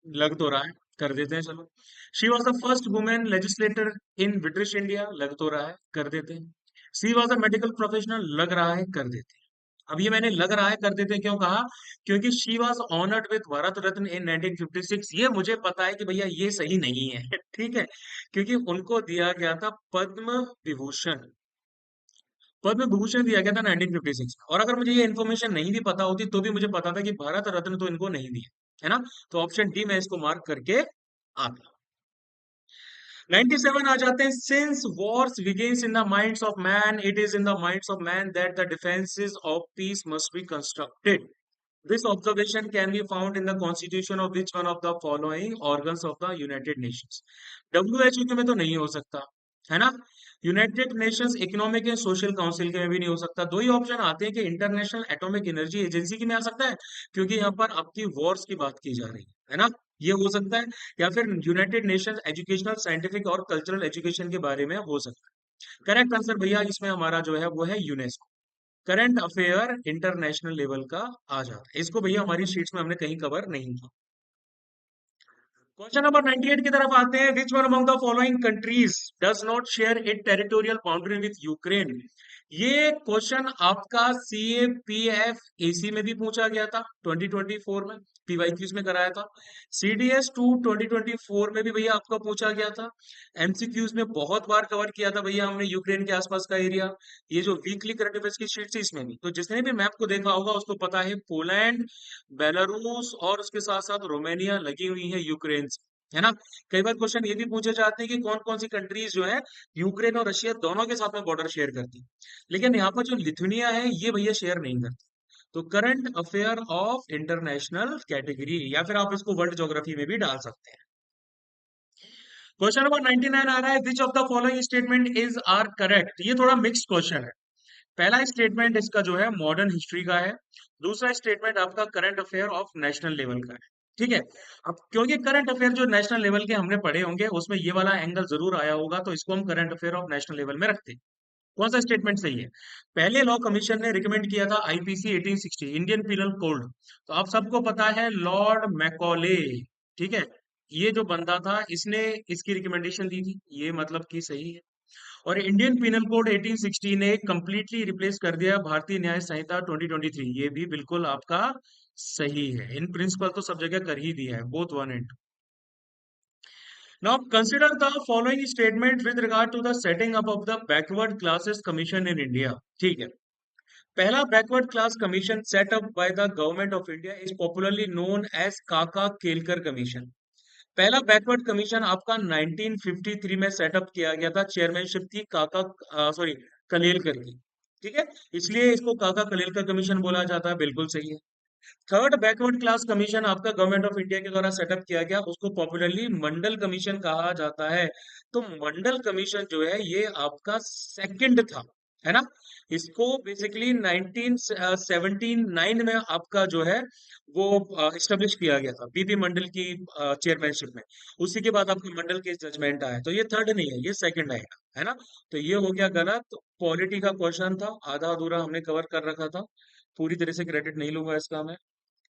लग तो रहा है, कर देते हैं चलो। She was the first women legislator in British India. लग तो रहा है, कर देते हैं। She was a medical professional. लग रहा है, कर देते हैं। अब ये मैंने लग रहा है कर देते हैं क्यों कहा, क्योंकि she was honoured with Bharat Ratna in 1956। ये मुझे पता है कि भैया ये सही नहीं है ठीक है, क्योंकि उनको दिया गया था पद्म विभूषण। पद्म विभूषण दिया गया था 1956 में। और अगर मुझे ये इन्फॉर्मेशन नहीं भी पता होती तो भी मुझे पता था कि भारत रत्न तो इनको नहीं दिया, है ना। तो ऑप्शन डी मैं इसको मार्क करके आता। 97 आ जाते हैं। Since wars begins in the minds of man, it is in the minds of man that the defenses of peace must be constructed. This observation can be found in the constitution of which one of the following organs of the United Nations? WHO के में तो नहीं हो सकता, है ना। United Nations economic and social council के में भी नहीं हो सकता। दो ही ऑप्शन आते हैं कि इंटरनेशनल एटॉमिक एनर्जी एजेंसी के में आ सकता है, क्योंकि यहाँ पर आपकी वॉर्स की बात की जा रही है ना। ये हो सकता है, या फिर यूनाइटेड नेशंस एजुकेशनल साइंटिफिक और कल्चरल एजुकेशन के बारे में हो सकता है। करेक्ट आंसर भैया इसमें हमारा जो है वो है UNESCO. Current affair international level का आ जाता है, इसको भैया हमारी शीट्स में हमने कहीं कवर नहीं किया। क्वेश्चन नंबर 98 की तरफ आते हैं। Which one among the following countries does not share it territorial boundary with Ukraine? ये क्वेश्चन आपका CAPF AC में भी पूछा गया था 2024 में, PYQs में कराया था। CDS 2 2024 में भी भैया आपका पूछा गया था। MCQs में बहुत बार कवर किया था भैया हमने यूक्रेन के आसपास का एरिया। ये जो वीकली करंट अफेयर्स की शीट थी इसमें भी, तो जिसने भी मैप को देखा होगा उसको पता है पोलैंड, बेलारूस और उसके साथ साथ रोमानिया लगी हुई है यूक्रेन से, है ना। कई बार क्वेश्चन ये भी पूछे जाते हैं कि कौन कौन सी कंट्रीज जो है यूक्रेन और रशिया दोनों के साथ में बॉर्डर शेयर करती है, लेकिन यहाँ पर जो लिथुनिया है ये भैया शेयर नहीं करती। तो current affair of international category, या फिर आप इसको वर्ल्ड ज्योग्राफी में भी डाल सकते हैं। क्वेश्चन नंबर 99 आ रहा है। Which of the following statement is are correct? ये थोड़ा मिक्स्ड क्वेश्चन है। पहला स्टेटमेंट इसका जो है मॉडर्न हिस्ट्री का है, दूसरा स्टेटमेंट आपका current affair of national level का है। ठीक है, अब क्योंकि करंट अफेयर जो नेशनल लेवल के हमने पढ़े होंगे उसमें ये वाला एंगल जरूर आया होगा, तो इसको हम current affair of national level में रखते हैं। कौन सा स्टेटमेंट सही है? पहले लॉ कमीशन ने रिकमेंड किया था IPC 1860, इंडियन पिनल कोड। तो आप सबको पता है लॉर्ड मैकॉले। ठीक है, ये जो बंदा था इसने इसकी रिकमेंडेशन दी थी, ये मतलब कि सही है। और इंडियन पिनल कोड 1860 ने कंप्लीटली रिप्लेस कर दिया भारतीय न्याय संहिता 2023, ये भी बिल्कुल आपका सही है। इन प्रिंसिपल तो सब जगह कर ही दिया है, both one and two. Now consider the following statement with regard to the setting up of the backward classes commission in India. ठीक है, पहला backward class commission set up by the government of India is popularly known as Kaka Kelkar commission. पहला backward commission आपका 1953 में setup किया गया था, chairmanship थी काका सॉरी कलेलकर की। ठीक है, इसलिए इसको काका कलेलकर कमीशन बोला जाता है, बिल्कुल सही है। थर्ड बैकवर्ड क्लास कमीशन आपका गवर्नमेंट ऑफ इंडिया के द्वारा सेटअप किया गया, उसको पॉपुलरली मंडल कमीशन कहा जाता है। तो मंडल कमीशन जो है ये आपका सेकंड था, है ना। इसको बेसिकली 1979 में आपका जो है वो इस्टेब्लिश किया गया था बीपी मंडल की चेयरमैनशिप में। उसी के बाद आपका मंडल केस जजमेंट आया, तो ये थर्ड नहीं है, ये सेकंड आएगा, है ना। तो ये हो गया गलत। पॉलिटी का क्वेश्चन था, आधा अधूरा हमने कवर कर रखा था, पूरी तरह से क्रेडिट नहीं लूंगा इसका मैं।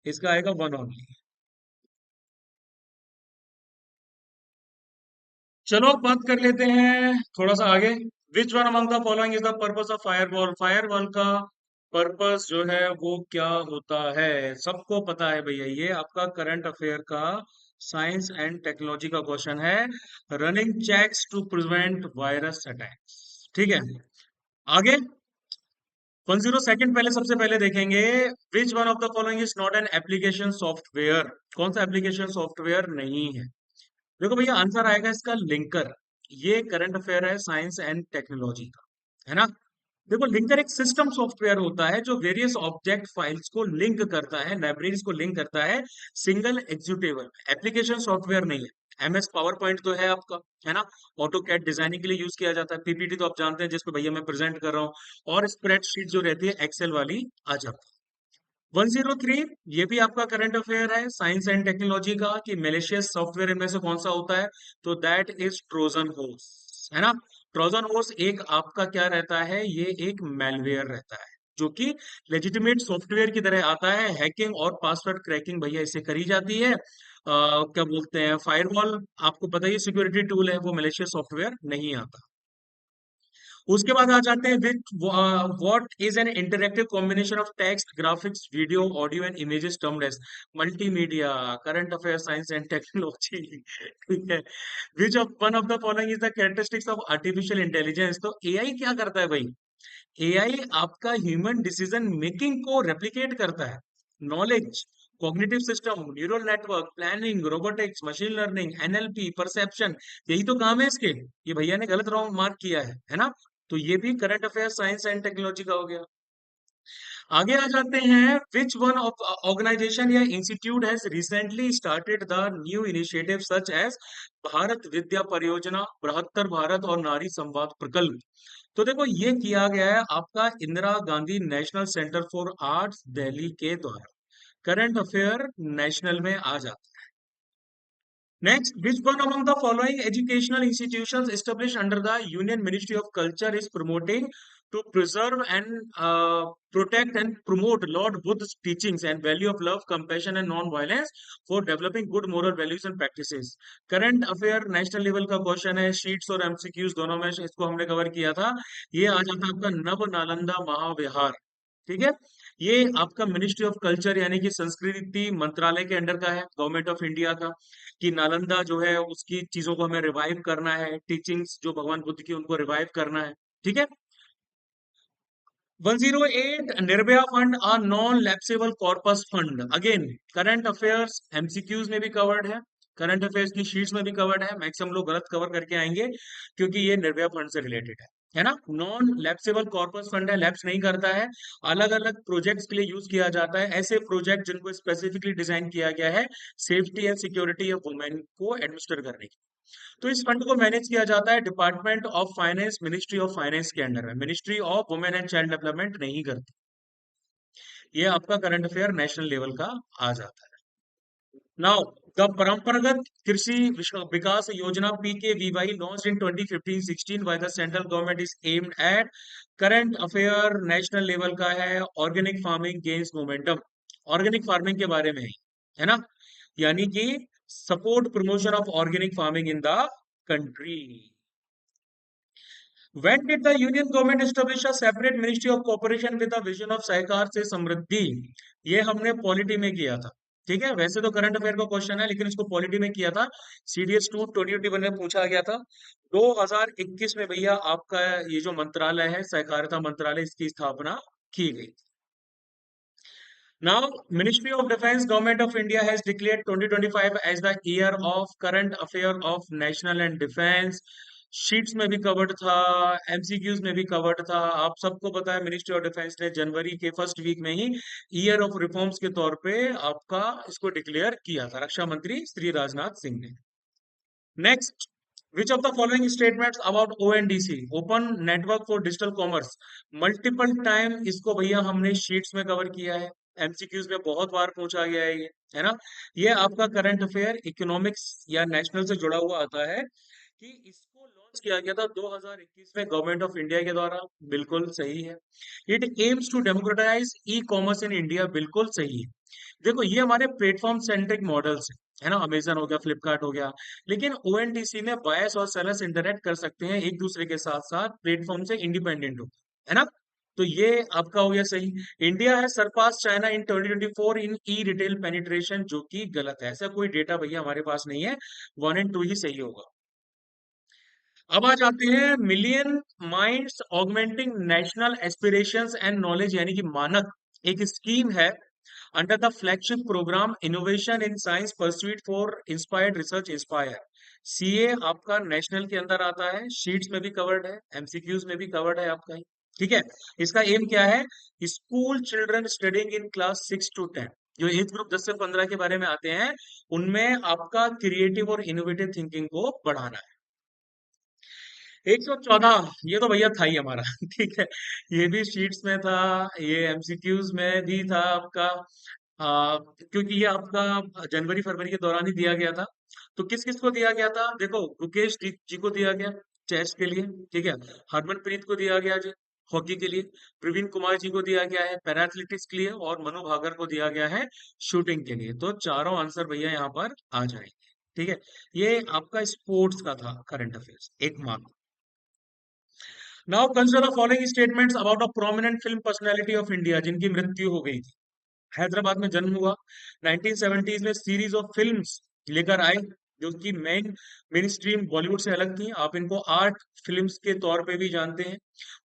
इसका आएगा वन ऑनली। चलो अब बात कर लेते हैं थोड़ा सा आगे। विच one among the following is the purpose of firewall? Firewall का पर्पस जो है वो क्या होता है? सबको पता है भैया, ये आपका करंट अफेयर का साइंस एंड टेक्नोलॉजी का क्वेश्चन है। Running checks to prevent virus attacks. ठीक है, आगे 102 पहले सबसे पहले देखेंगे। Which one of the following is not an application software? कौन सा एप्लीकेशन सॉफ्टवेयर नहीं है? देखो भैया आंसर आएगा इसका लिंकर। ये करंट अफेयर है साइंस एंड टेक्नोलॉजी का, है ना। देखो लिंकर एक सिस्टम सॉफ्टवेयर होता है जो वेरियस ऑब्जेक्ट फाइल्स को लिंक करता है, लाइब्रेरीज को लिंक करता है सिंगल एग्जीक्यूटेबल। एप्लीकेशन सॉफ्टवेयर नहीं है। MS पावर पॉइंट तो है आपका, है ना। ऑटो कैड डिजाइनिंग के लिए यूज किया जाता है। PPT तो आप जानते हैं जिसपे भैया मैं प्रेजेंट कर रहा हूँ। और स्प्रेडशीट जो रहती है एक्सेल वाली आ जाती है। 103, ये भी आपका करंट अफेयर है साइंस एंड टेक्नोलॉजी का, कि मेलिशियस सॉफ्टवेयर इनमें से कौन सा होता है, तो दैट इज ट्रोजन हॉर्स, है ना। ट्रोजन हॉर्स एक आपका क्या रहता है, ये एक मैलवेयर रहता है जो कि लेजिटिमेट सॉफ्टवेयर की तरह आता है। हैकिंग और पासवर्ड क्रैकिंग भैया इससे करी जाती है। क्या बोलते हैं, फायरवॉल आपको पता ही है सिक्योरिटी टूल है, वो मलेशियस सॉफ्टवेयर नहीं आता। उसके बाद आ जाते हैं with what is an interactive combination of text, graphics, video, audio and images termed as multimedia, current affair, science and technology. ठीक है। Which of one of the following is the characteristics of artificial intelligence, तो AI क्या करता है भाई, AI आपका human decision making को replicate करता है। Knowledge, cognitive system, neural network, planning, robotics, machine learning, NLP, perception, यही तो काम है इसके। ये भैया ने गलत रॉन्ग मार्क किया है ना। तो ये भी current affair science and technology का हो गया। आगे आ जाते हैं, विच वन ऑफ ऑर्गेनाइजेशन या institute has recently started the new initiative such as Bharat Vidya Pariyojana, Brihattar Bharat और नारी संवाद प्रकल्प। तो देखो ये किया गया है आपका Indira Gandhi national centre for arts Delhi के द्वारा। करंट अफेयर नेशनल में आ जाता है। Next, which one among the following educational institutions established under the Union Ministry of Culture is promoting to preserve and protect and promote Lord Buddha's teachings and value of love, compassion and non-violence for developing good moral values and practices? Current affair national level का question है, sheets और MCQs दोनों में इसको हमने cover किया था। ये आ जाता है आपका नव नालंदा महाविहार। ठीक है। ये आपका मिनिस्ट्री ऑफ कल्चर यानी कि संस्कृति मंत्रालय के अंडर का है, गवर्नमेंट ऑफ इंडिया का, कि नालंदा जो है उसकी चीजों को हमें रिवाइव करना है, टीचिंग्स जो भगवान बुद्ध की उनको रिवाइव करना है। ठीक है। 108, Nirbhaya fund a non lapsable corpus fund, again current affairs MCQs में भी कवर्ड है, करंट अफेयर्स की शीट्स में भी कवर्ड है। मैक्सिमम लोग गलत कवर करके आएंगे क्योंकि ये निर्भया फंड से रिलेटेड है ना। नॉन लैप्सेबल कॉर्पस फंड है, लैप्स नहीं करता है, अलग अलग प्रोजेक्ट्स के लिए यूज किया जाता है। ऐसे प्रोजेक्ट जिनको स्पेसिफिकली डिजाइन किया गया है safety and security of women को एडमिनिस्टर करने की। तो इस फंड को मैनेज किया जाता है department of finance, ministry of finance के अंडर में, ministry of women and child development नहीं करती। ये आपका करंट अफेयर नेशनल लेवल का आ जाता है। नाउ द परंपरागत कृषि विकास योजना PKVY launched in 2015-16 by the central government is aimed at, current affair national level का है, organic farming gains momentum. Organic farming के बारे में है ना, यानी कि support promotion of organic farming in the country. When did the Union government establish a separate Ministry of Cooperation with a vision of सहकार से समृद्धि? ये हमने पॉलिटी में किया था। ठीक है, वैसे तो करंट अफेयर का क्वेश्चन है लेकिन इसको पॉलिटी में किया था। CDS 2 2021 में पूछा गया था। 2021 में भैया आपका ये जो मंत्रालय है सहकारिता मंत्रालय, इसकी स्थापना की गई। Now, Ministry of Defence, Government of India has declared 2025 as the year of current affair of national and defense। Sheets में भी कवर्ड था, एमसीक्यूज में भी कवर्ड था। आप सबको पता है मिनिस्ट्री ऑफ डिफेंस ने जनवरी के फर्स्ट वीक में ही ईयर ऑफ रिफॉर्म्स के तौर पे आपका इसको डिक्लेयर किया था, रक्षा मंत्री श्री राजनाथ सिंह ने। Next, which of the following statements about ONDC, open network for digital commerce, multiple time इसको भैया हमने शीट्स में कवर किया है, एमसीक्यूज में बहुत बार पूछा गया है ये, है ना। ये आपका करंट अफेयर इकोनॉमिक्स या नेशनल से जुड़ा हुआ आता है कि इसको लॉन्च किया गया था 2021 में गवर्नमेंट ऑफ इंडिया के द्वारा, बिल्कुल सही है। It aims to democratise e commerce in India, बिल्कुल सही है। देखो ये हमारे प्लेटफॉर्म सेंट्रिक मॉडल्स है ना, अमेजन हो गया, फ्लिपकार्ट हो गया, लेकिन ONDC में बायर्स और सेलर्स इंटरेक्ट कर सकते हैं एक दूसरे के साथ साथ, प्लेटफॉर्म से इंडिपेंडेंट हो, है ना। तो ये आपका हो गया सही। इंडिया है surpass China in 2024 in e retail penetration, जो कि गलत है, ऐसा कोई डेटा भैया हमारे पास नहीं है। 1 और 2 ही सही होगा। अब आ जाते हैं million minds augmenting national aspirations and knowledge, यानी कि मानक एक स्कीम है under the flagship program innovation in science pursuit for inspired research inspire. CA आपका नेशनल के अंदर आता है, शीट्स में भी कवर्ड है, एमसीक्यूज में भी कवर्ड है आपका ही। ठीक है। इसका एम क्या है, school children studying in class 6 to 10, जो एज ग्रुप 10 से 15 के बारे में आते हैं, उनमें आपका क्रिएटिव और इनोवेटिव थिंकिंग को बढ़ाना है। 114, ये तो भैया था ही हमारा ठीक है। ये भी शीट्स में था, ये एमसीक्यूज में भी था आपका। क्योंकि ये आपका जनवरी फरवरी के दौरान ही दिया गया था। तो किस किस को दिया गया था, देखो गुकेश जी को दिया गया चेस के लिए, ठीक है। हरमनप्रीत को दिया गया जी हॉकी के लिए। प्रवीण कुमार जी को दिया गया है पैरा एथलेटिक्स के लिए, और मनु भाकर को दिया गया है शूटिंग के लिए। तो चारों आंसर भैया यहाँ पर आ जाएंगे, ठीक है। ये आपका स्पोर्ट्स का था करंट अफेयर्स, एक mark. Now consider the following statements about a prominent film personality of India जिनकी मृत्यु हो गई थी। हैदराबाद में जन्म हुआ, 1970s में सीरीज ऑफ फिल्म्स लेकर आए जो कि मेन स्ट्रीम बॉलीवुड से अलग थी। आप इनको आर्ट फिल्म्स के तौर पे भी जानते हैं।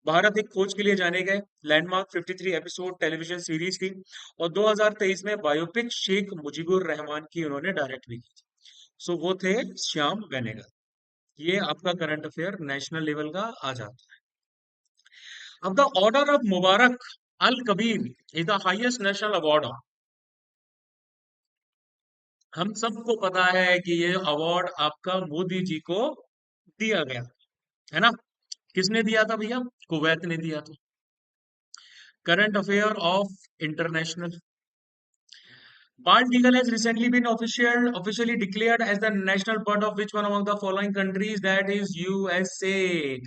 भारत एक खोज के लिए जाने गए, लैंडमार्क 53 एपिसोड टेलीविजन सीरीज थी। और 2023 में बायोपिक शेख मुजीबुर रहमान की उन्होंने डायरेक्ट भी की थी। सो वो थे श्याम बेनेगल। ये आपका करंट अफेयर नेशनल लेवल का आ जाता है। अब the order of Mubarak al Kabeer is the highest national award. हम सबको पता है कि ये अवार्ड आपका मोदी जी को दिया गया, है ना। किसने दिया था भैया, कुवैत ने दिया था। Current affair of international, bald eagle has recently been officially declared as the national bird of which one among the following countries, that is USA।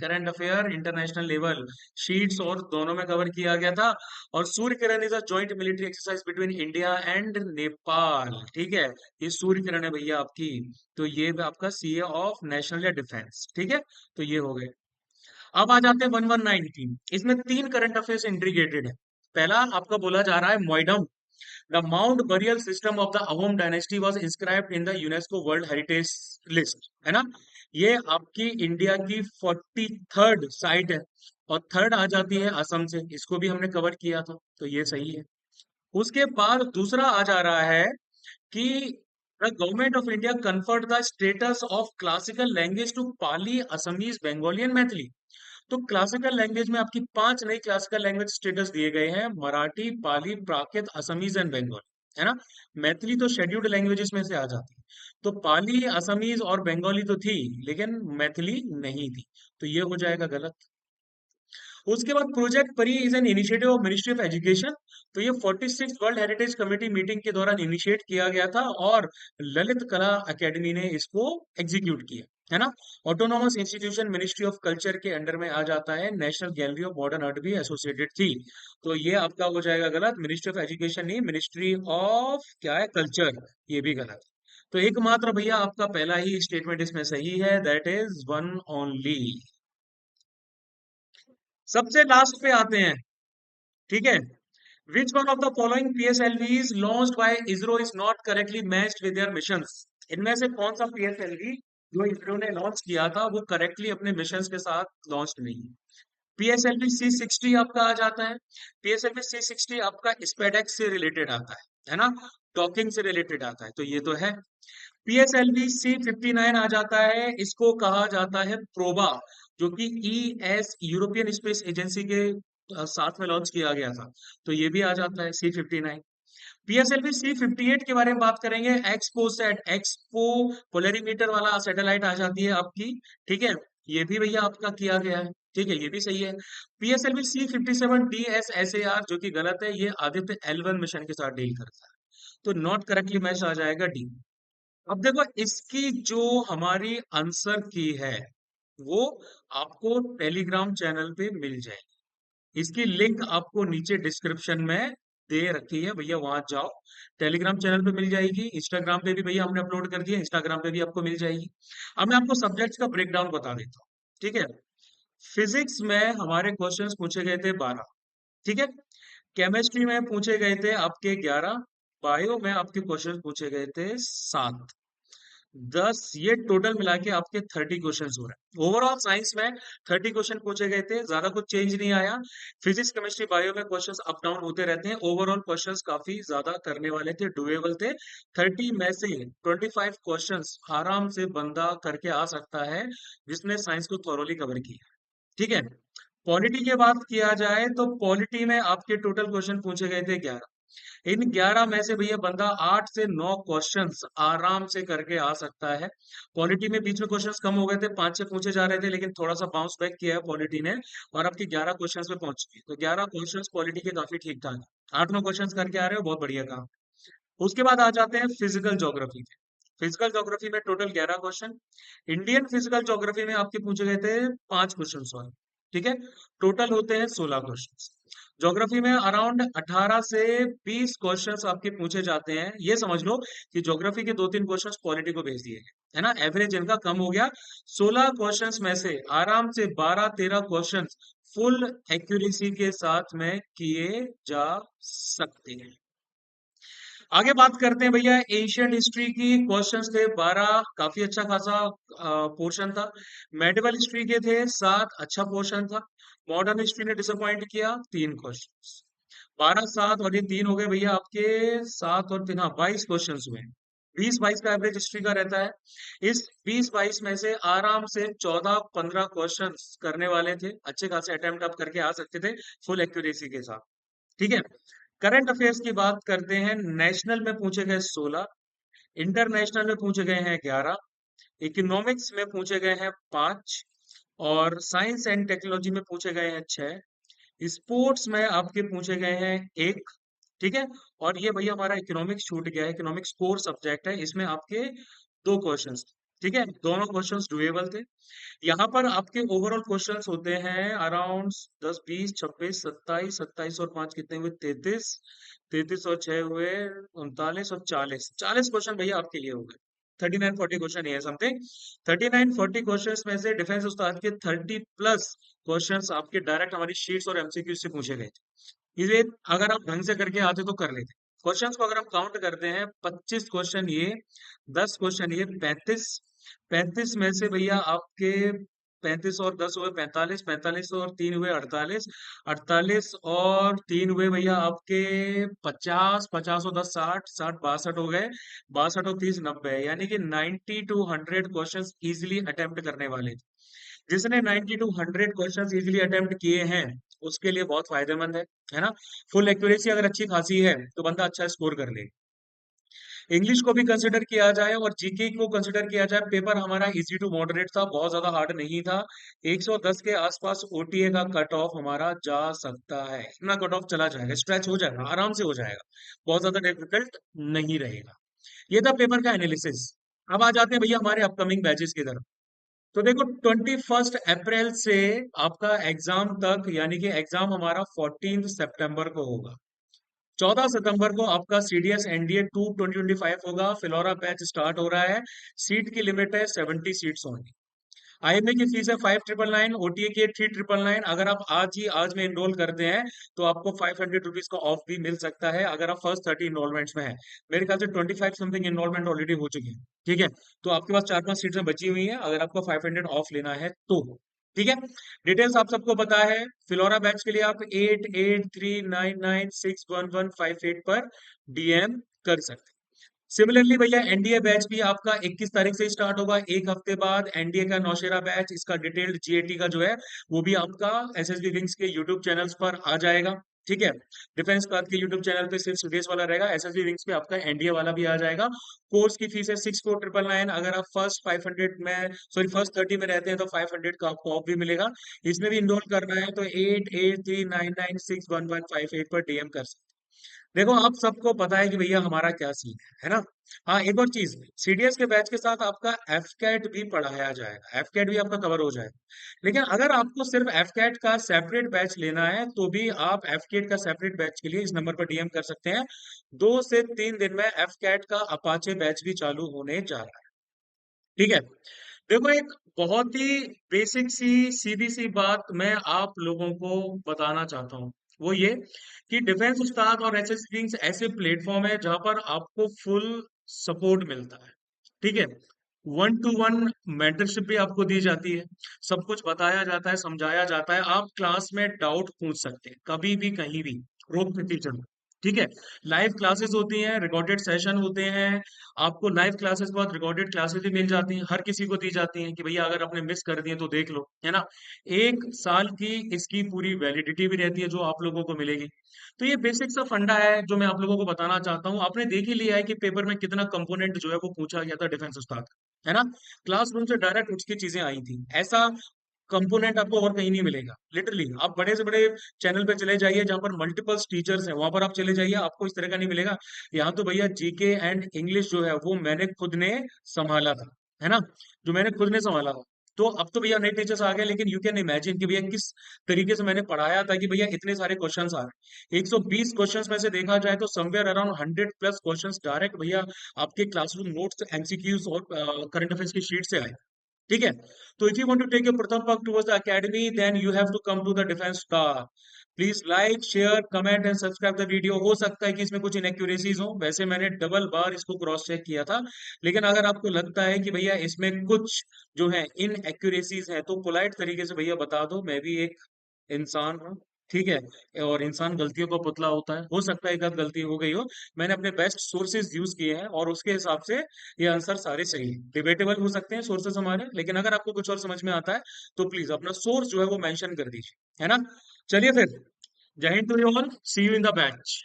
Current affair international level sheets और दोनों में cover किया गया था। और Surya Kiran is a joint military exercise between India and Nepal, ठीक है। ये सूर्य किरण है भैया आपकी। तो ये भी आपका सीए ऑफ नेशनल या डिफेंस, ठीक है। तो ये हो गए। अब आ जाते हैं 1119, इसमें तीन करंट अफेयर्स इंट्रीगेटेड है। पहला आपका बोला जा रहा है Moidam, the mound burial system of the Ahom dynasty was inscribed in the UNESCO world heritage list, है ना। ये आपकी इंडिया की 43rd साइट है। और थर्ड आ जाती है असम से, इसको भी हमने कवर किया था, तो ये सही है। उसके बाद दूसरा आ जा रहा है कि the government of India conferred the status of classical language to Pali, Assamese, Bengali and Maithili. तो क्लासिकल लैंग्वेज में आपकी 5 नई क्लासिकल लैंग्वेज स्टेटस दिए गए हैं, मराठी, पाली, प्राकृत, असमीज एंड बंगाली, है ना। मैथिली तो शेड्यूल्ड लैंग्वेजेस में से आ जाती है। तो पाली, असमीज और बंगाली तो थी, लेकिन मैथिली नहीं थी। तो ये हो जाएगा गलत। उसके बाद प्रोजेक्ट परी is an initiative of ministry of education. तो ये 46 वर्ल्ड हेरिटेज कमेटी मीटिंग के दौरान इनिशिएट किया गया था, और ललित कला एकेडमी ने इसको एग्जीक्यूट किया, है ना। Autonomous institution ministry of culture के अंडर में आ जाता है, national gallery of modern art भी एसोसिएटेड थी। तो ये आपका हो जाएगा गलत, मिनिस्ट्री ऑफ एजुकेशन नहीं, मिनिस्ट्री ऑफ क्या है, कल्चर। ये भी गलत। तो एकमात्र भैया आपका पहला ही स्टेटमेंट इसमें सही है, दैट इज वन ओनली। सबसे लास्ट पे आते हैं, ठीक है। Which one of the following PSLVs launched by ISRO is not correctly matched with their missions? इनमें से कौन सा PSLV जो इसरो ने लॉन्च किया था वो करेक्टली अपने मिशंस के साथ लॉन्च नहीं है। PSLV C60 आपका आ जाता है। PSLV C60 आपका स्पेडेक्स से रिलेटेड आता है ना। डॉकिंग से रिलेटेड आता है, तो ये तो है। PSLV C59 आ जाता है, इसको कहा जाता है प्रोबा, जो कि ES यूरोपियन स्पेस एजेंसी के साथ में लॉन्च किया गया था। तो ये भी आ जाता है C59। PSLV C58 के बारे में बात करेंगे, एक्सपो पोलरीमीटर वाला सैटेलाइट आ जाती है आपकी, ठीक है। ये भी भैया आपका किया गया है, ठीक है, ये भी सही है। PSLV C57 DSSAR जो कि गलत है, ये आदित्य L1 मिशन के साथ डील करता है। तो नॉट करेक्टली मैच आ जाएगा डी। अब देखो इसकी जो हमारी आंसर की है वो आपको टेलीग्राम चैनल पे मिल जाएगी। इसकी लिंक आपको नीचे डिस्क्रिप्शन में दे रखी है भैया, वहां जाओ। टेलीग्राम चैनल पे मिल जाएगी, इंस्टाग्राम पे भी भैया हमने अपलोड कर दिया, इंस्टाग्राम पे भी आपको मिल जाएगी। अब मैं आपको सब्जेक्ट्स का ब्रेकडाउन बता देता हूँ, ठीक है। फिजिक्स में हमारे क्वेश्चंस पूछे गए थे 12, ठीक है। केमिस्ट्री में पूछे गए थे आपके 11। बायो में आपके क्वेश्चन पूछे गए थे 7। 10, ये टोटल मिला के आपके 30 क्वेश्चन हो रहे हैं। ओवरऑल साइंस में 30 क्वेश्चन पूछे गए थे, ज्यादा कुछ चेंज नहीं आया। फिजिक्स, केमिस्ट्री, बायो में क्वेश्चंस अप डाउन होते रहते हैं। ओवरऑल क्वेश्चंस काफी ज्यादा करने वाले थे, डुएबल थे। 30 में से 25 क्वेश्चंस आराम से बंदा करके आ सकता है जिसने साइंस को थॉरोली कवर किया, ठीक है। पॉलिटी की बात किया जाए तो पॉलिटी में आपके टोटल क्वेश्चन पूछे गए थे 11। इन 11 में से भैया बंदा 8 से 9 क्वेश्चंस आराम से करके आ सकता है। पॉलिटी में बीच में क्वेश्चंस कम हो गए थे, 5 से पूछे जा रहे थे, लेकिन थोड़ा सा बाउंस बैक किया है पॉलिटी ने और आपके 11 क्वेश्चंस पे पहुंच गए। तो 11 क्वेश्चंस पॉलिटी के काफी ठीक ठाक है। 8-9 क्वेश्चंस करके आ रहे हो, बहुत बढ़िया काम। उसके बाद आ जाते हैं फिजिकल ज्योग्राफी पे। फिजिकल ज्योग्राफी में total 11 question. Indian physical geography में आपके पूछे गए थे 5 क्वेश्चन सॉल्व। ठीक है, टोटल होते हैं 16 क्वेश्चन। ज्योग्राफी में अराउंड 18 से 20 क्वेश्चंस आपके पूछे जाते हैं। ये समझ लो कि ज्योग्राफी के 2-3 क्वेश्चंस पॉलिटी को भेज दिए गए, है ना, एवरेज इनका कम हो गया। 16 क्वेश्चंस में से आराम से 12-13 क्वेश्चंस फुल एक्यूरेसी के साथ में किए जा सकते हैं। आगे बात करते हैं भैया एशियन हिस्ट्री की। क्वेश्चंस थे 12, काफी अच्छा खासा पोर्शन था। मेडिवल हिस्ट्री के थे 7, अच्छा पोर्शन था। मॉडर्न हिस्ट्री ने डिसअपॉइंट किया, 3 क्वेश्चंस। 12, 7 और ये 3 हो गए भैया आपके। 7 और 3, हाँ, 22 क्वेश्चन हुए। 20-22 का एवरेज हिस्ट्री का रहता है। इस 20-22 में से आराम से 14-15 क्वेश्चन करने वाले थे, अच्छे खासे अटेम्प्ट आप करके आ सकते थे फुल एक्यूरेसी के साथ। ठीक है, करंट अफेयर्स की बात करते हैं। नेशनल में पूछे गए 16, इंटरनेशनल में पूछे गए हैं 11, इकोनॉमिक्स में पूछे गए हैं 5 और साइंस एंड टेक्नोलॉजी में पूछे गए हैं 6। स्पोर्ट्स में आपके पूछे गए हैं 1। ठीक है, और ये भैया हमारा इकोनॉमिक्स छूट गया है, इकोनॉमिक्स कोर सब्जेक्ट है, इसमें आपके 2 क्वेश्चंस। ठीक है, दोनों क्वेश्चंस डुएबल थे। यहाँ पर आपके ओवरऑल क्वेश्चंस होते हैं अराउंड 10, 20, 26, 27, 27 और 5 कितने हुए, 33, 33 और 6 हुए 39 और 40, 40 क्वेश्चन भैया आपके लिए हो गए। 39-40 क्वेश्चन ये समथिंग। 39-40 क्वेश्चंस में से डिफेंस उस्ताद के 30+ क्वेश्चंस आपके डायरेक्ट हमारी शीट्स और एमसीक्यू से पूछे गए थे। ये अगर आप ढंग से करके आते तो कर लेते। क्वेश्चंस को अगर हम काउंट करते हैं, 25 क्वेश्चन ये, 10 क्वेश्चन ये, 35। 35 में से भैया आपके 35 और 10 हुए 45, 45 और 3 हुए 48, 48 और 3 हुए भैया आपके 50, 50 और 10 60, 60 62 हो गए, 62 और 30 90, यानी कि 90 टू 100 क्वेश्चंस इजीली अटेम्प्ट करने वाले थे। जिसने 90 टू 100 क्वेश्चंस इजीली अटेम्प्ट किए हैं उसके लिए बहुत फायदेमंद है ना। फुल एक्यूरेसी अगर अच्छी खासी है तो बंदा अच्छा स्कोर कर ले। इंग्लिश को भी कंसिडर किया जाए और जीके को कंसिडर किया जाए, पेपर हमारा इजी टू मॉडरेट था, बहुत ज्यादा हार्ड नहीं था। 110 के आसपास ओटीए का कट ऑफ हमारा जा सकता है, इतना कट ऑफ चला जाएगा, स्ट्रेच हो जाएगा, आराम से हो जाएगा, बहुत ज्यादा डिफिकल्ट नहीं रहेगा। ये था पेपर का एनालिसिस। अब आ जाते हैं भैया हमारे अपकमिंग बैचेस की तरफ। तो देखो 21 अप्रैल से आपका एग्जाम तक, यानी कि एग्जाम हमारा 14 सितंबर को होगा। 14 सितंबर को आपका सीडीएस एनडीए 2025 होगा। फिलौरा बैच स्टार्ट हो रहा है। सीट की लिमिट है 70 सीट्स ओनली। आईएमए की फीस है 5,999, ओटीए की है 3,999। अगर आप आज में इनरोल करते हैं तो आपको 500 रुपीज का ऑफ भी मिल सकता है, अगर आप फर्स्ट 30 इनरोलमेंट्स में है। मेरे ख्याल से 25 समथिंग इनरोलमेंट ऑलरेडी हो चुकी है। ठीक है, तो आपके पास 4-5 सीट्स बची हुई है, अगर आपको 500 ऑफ लेना है तो। ठीक है, डिटेल्स आप सबको पता है। फिलोरा बैच के लिए आप 8839961158 पर डीएम कर सकते हैं। सिमिलरली भैया एनडीए बैच भी आपका 21 तारीख से स्टार्ट होगा, एक हफ्ते बाद एनडीए का नौशेरा बैच, इसका डिटेल्ड जीएटी का जो है वो भी आपका एसएसबी विंग्स के यूट्यूब चैनल्स पर आ जाएगा। ठीक है, डिफेंस पाथ के यूट्यूब चैनल पे सिर्फ सीडीएस वाला रहेगा, एसएसबी विंग्स पे आपका एनडीए वाला भी आ जाएगा। कोर्स की फीस है 64,999। अगर आप फर्स्ट 500 में, सॉरी फर्स्ट 30 में रहते हैं तो 500 का आपको ऑफ भी मिलेगा। इसमें भी इनरोल करना है तो 8839961158 पर डीएम कर सकते हैं। देखो आप सबको पता है कि भैया हमारा क्या सीन है ना। हाँ, एक और चीज, सीडीएस के बैच के साथ आपका एफकेट भी पढ़ाया जाएगा, एफकेट भी आपका कवर हो जाएगा। लेकिन अगर आपको सिर्फ एफकेट का सेपरेट बैच लेना है तो भी आप एफकेट का सेपरेट बैच के लिए इस नंबर पर डीएम कर सकते हैं। 2 से 3 दिन में एफकेट का अपाचे बैच भी चालू होने जा रहा है। ठीक है, देखो एक बहुत ही बेसिक सी सीधी सी बात मैं आप लोगों को बताना चाहता हूँ, वो ये कि डिफेंस उस्ताद और एसएस विंग्स ऐसे प्लेटफॉर्म है जहां पर आपको फुल सपोर्ट मिलता है। ठीक है, 1 to 1 मेंटरशिप भी आपको दी जाती है, सब कुछ बताया जाता है, समझाया जाता है, आप क्लास में डाउट पूछ सकते हैं कभी भी कहीं भी, रोक टीचर। ठीक है। लाइव क्लासेस होती हैं, रिकॉर्डेड सेशन होते हैं। आपको लाइव क्लासेस के बाद रिकॉर्डेड क्लासेस भी मिल जाती हैं, हर किसी को दी जाती हैं कि भैया अगर आपने मिस कर दिए तो देख लो, है ना। 1 साल की इसकी पूरी वैलिडिटी भी रहती है जो आप लोगों को मिलेगी। तो ये बेसिक सा फंडा है जो मैं आप लोगों को बताना चाहता हूँ। आपने देख ही लिया है कि पेपर में कितना कंपोनेंट जो है वो पूछा गया था डिफेंस उस्ताद का, है ना। क्लासरूम से डायरेक्ट उठ के चीजें आई थी, ऐसा कंपोनेंट आपको और कहीं नहीं मिलेगा। लिटरली आप बड़े से बड़े चैनल पे चले जाइए जहां पर मल्टीपल टीचर्स हैं, वहां पर आप चले जाइए, आपको इस तरह का नहीं मिलेगा। यहाँ तो भैया जीके एंड इंग्लिश जो है वो मैंने खुद ने संभाला था, है ना, जो मैंने खुद ने संभाला था। तो अब तो भैया नए टीचर्स आ गए, लेकिन यू कैन इमेजिन कि भैया किस तरीके से मैंने पढ़ाया था कि भैया इतने सारे क्वेश्चंस आ रहे हैं। 120 क्वेश्चंस में से देखा जाए तो समवेयर अराउंड 100+ क्वेश्चंस डायरेक्ट भैया आपके क्लासरूम नोट्स, एमसीक्यूज और करंट अफेयर्स की शीट से आए। ठीक है। तो if you want to take your प्रथम पग towards the academy then you have to come to the Defence Star. Please like share comment and subscribe the video. हो सकता है कि इसमें कुछ इनएक्यूरेसीज हो, वैसे मैंने डबल बार इसको क्रॉस चेक किया था, लेकिन अगर आपको लगता है कि भैया इसमें कुछ जो है इनएक्यूरेसीज है तो पोलाइट तरीके से भैया बता दो, मैं भी एक इंसान हूँ। ठीक है, और इंसान गलतियों का पुतला होता है, हो सकता है एक आध गलती हो गई हो। मैंने अपने बेस्ट सोर्सेज यूज किए हैं और उसके हिसाब से ये आंसर सारे सही हैं। डिबेटेबल हो सकते हैं सोर्सेज हमारे, लेकिन अगर आपको कुछ और समझ में आता है तो प्लीज अपना सोर्स जो है वो मेंशन कर दीजिए, है ना। चलिए फिर, जय हिंद to you all, see you in the batch.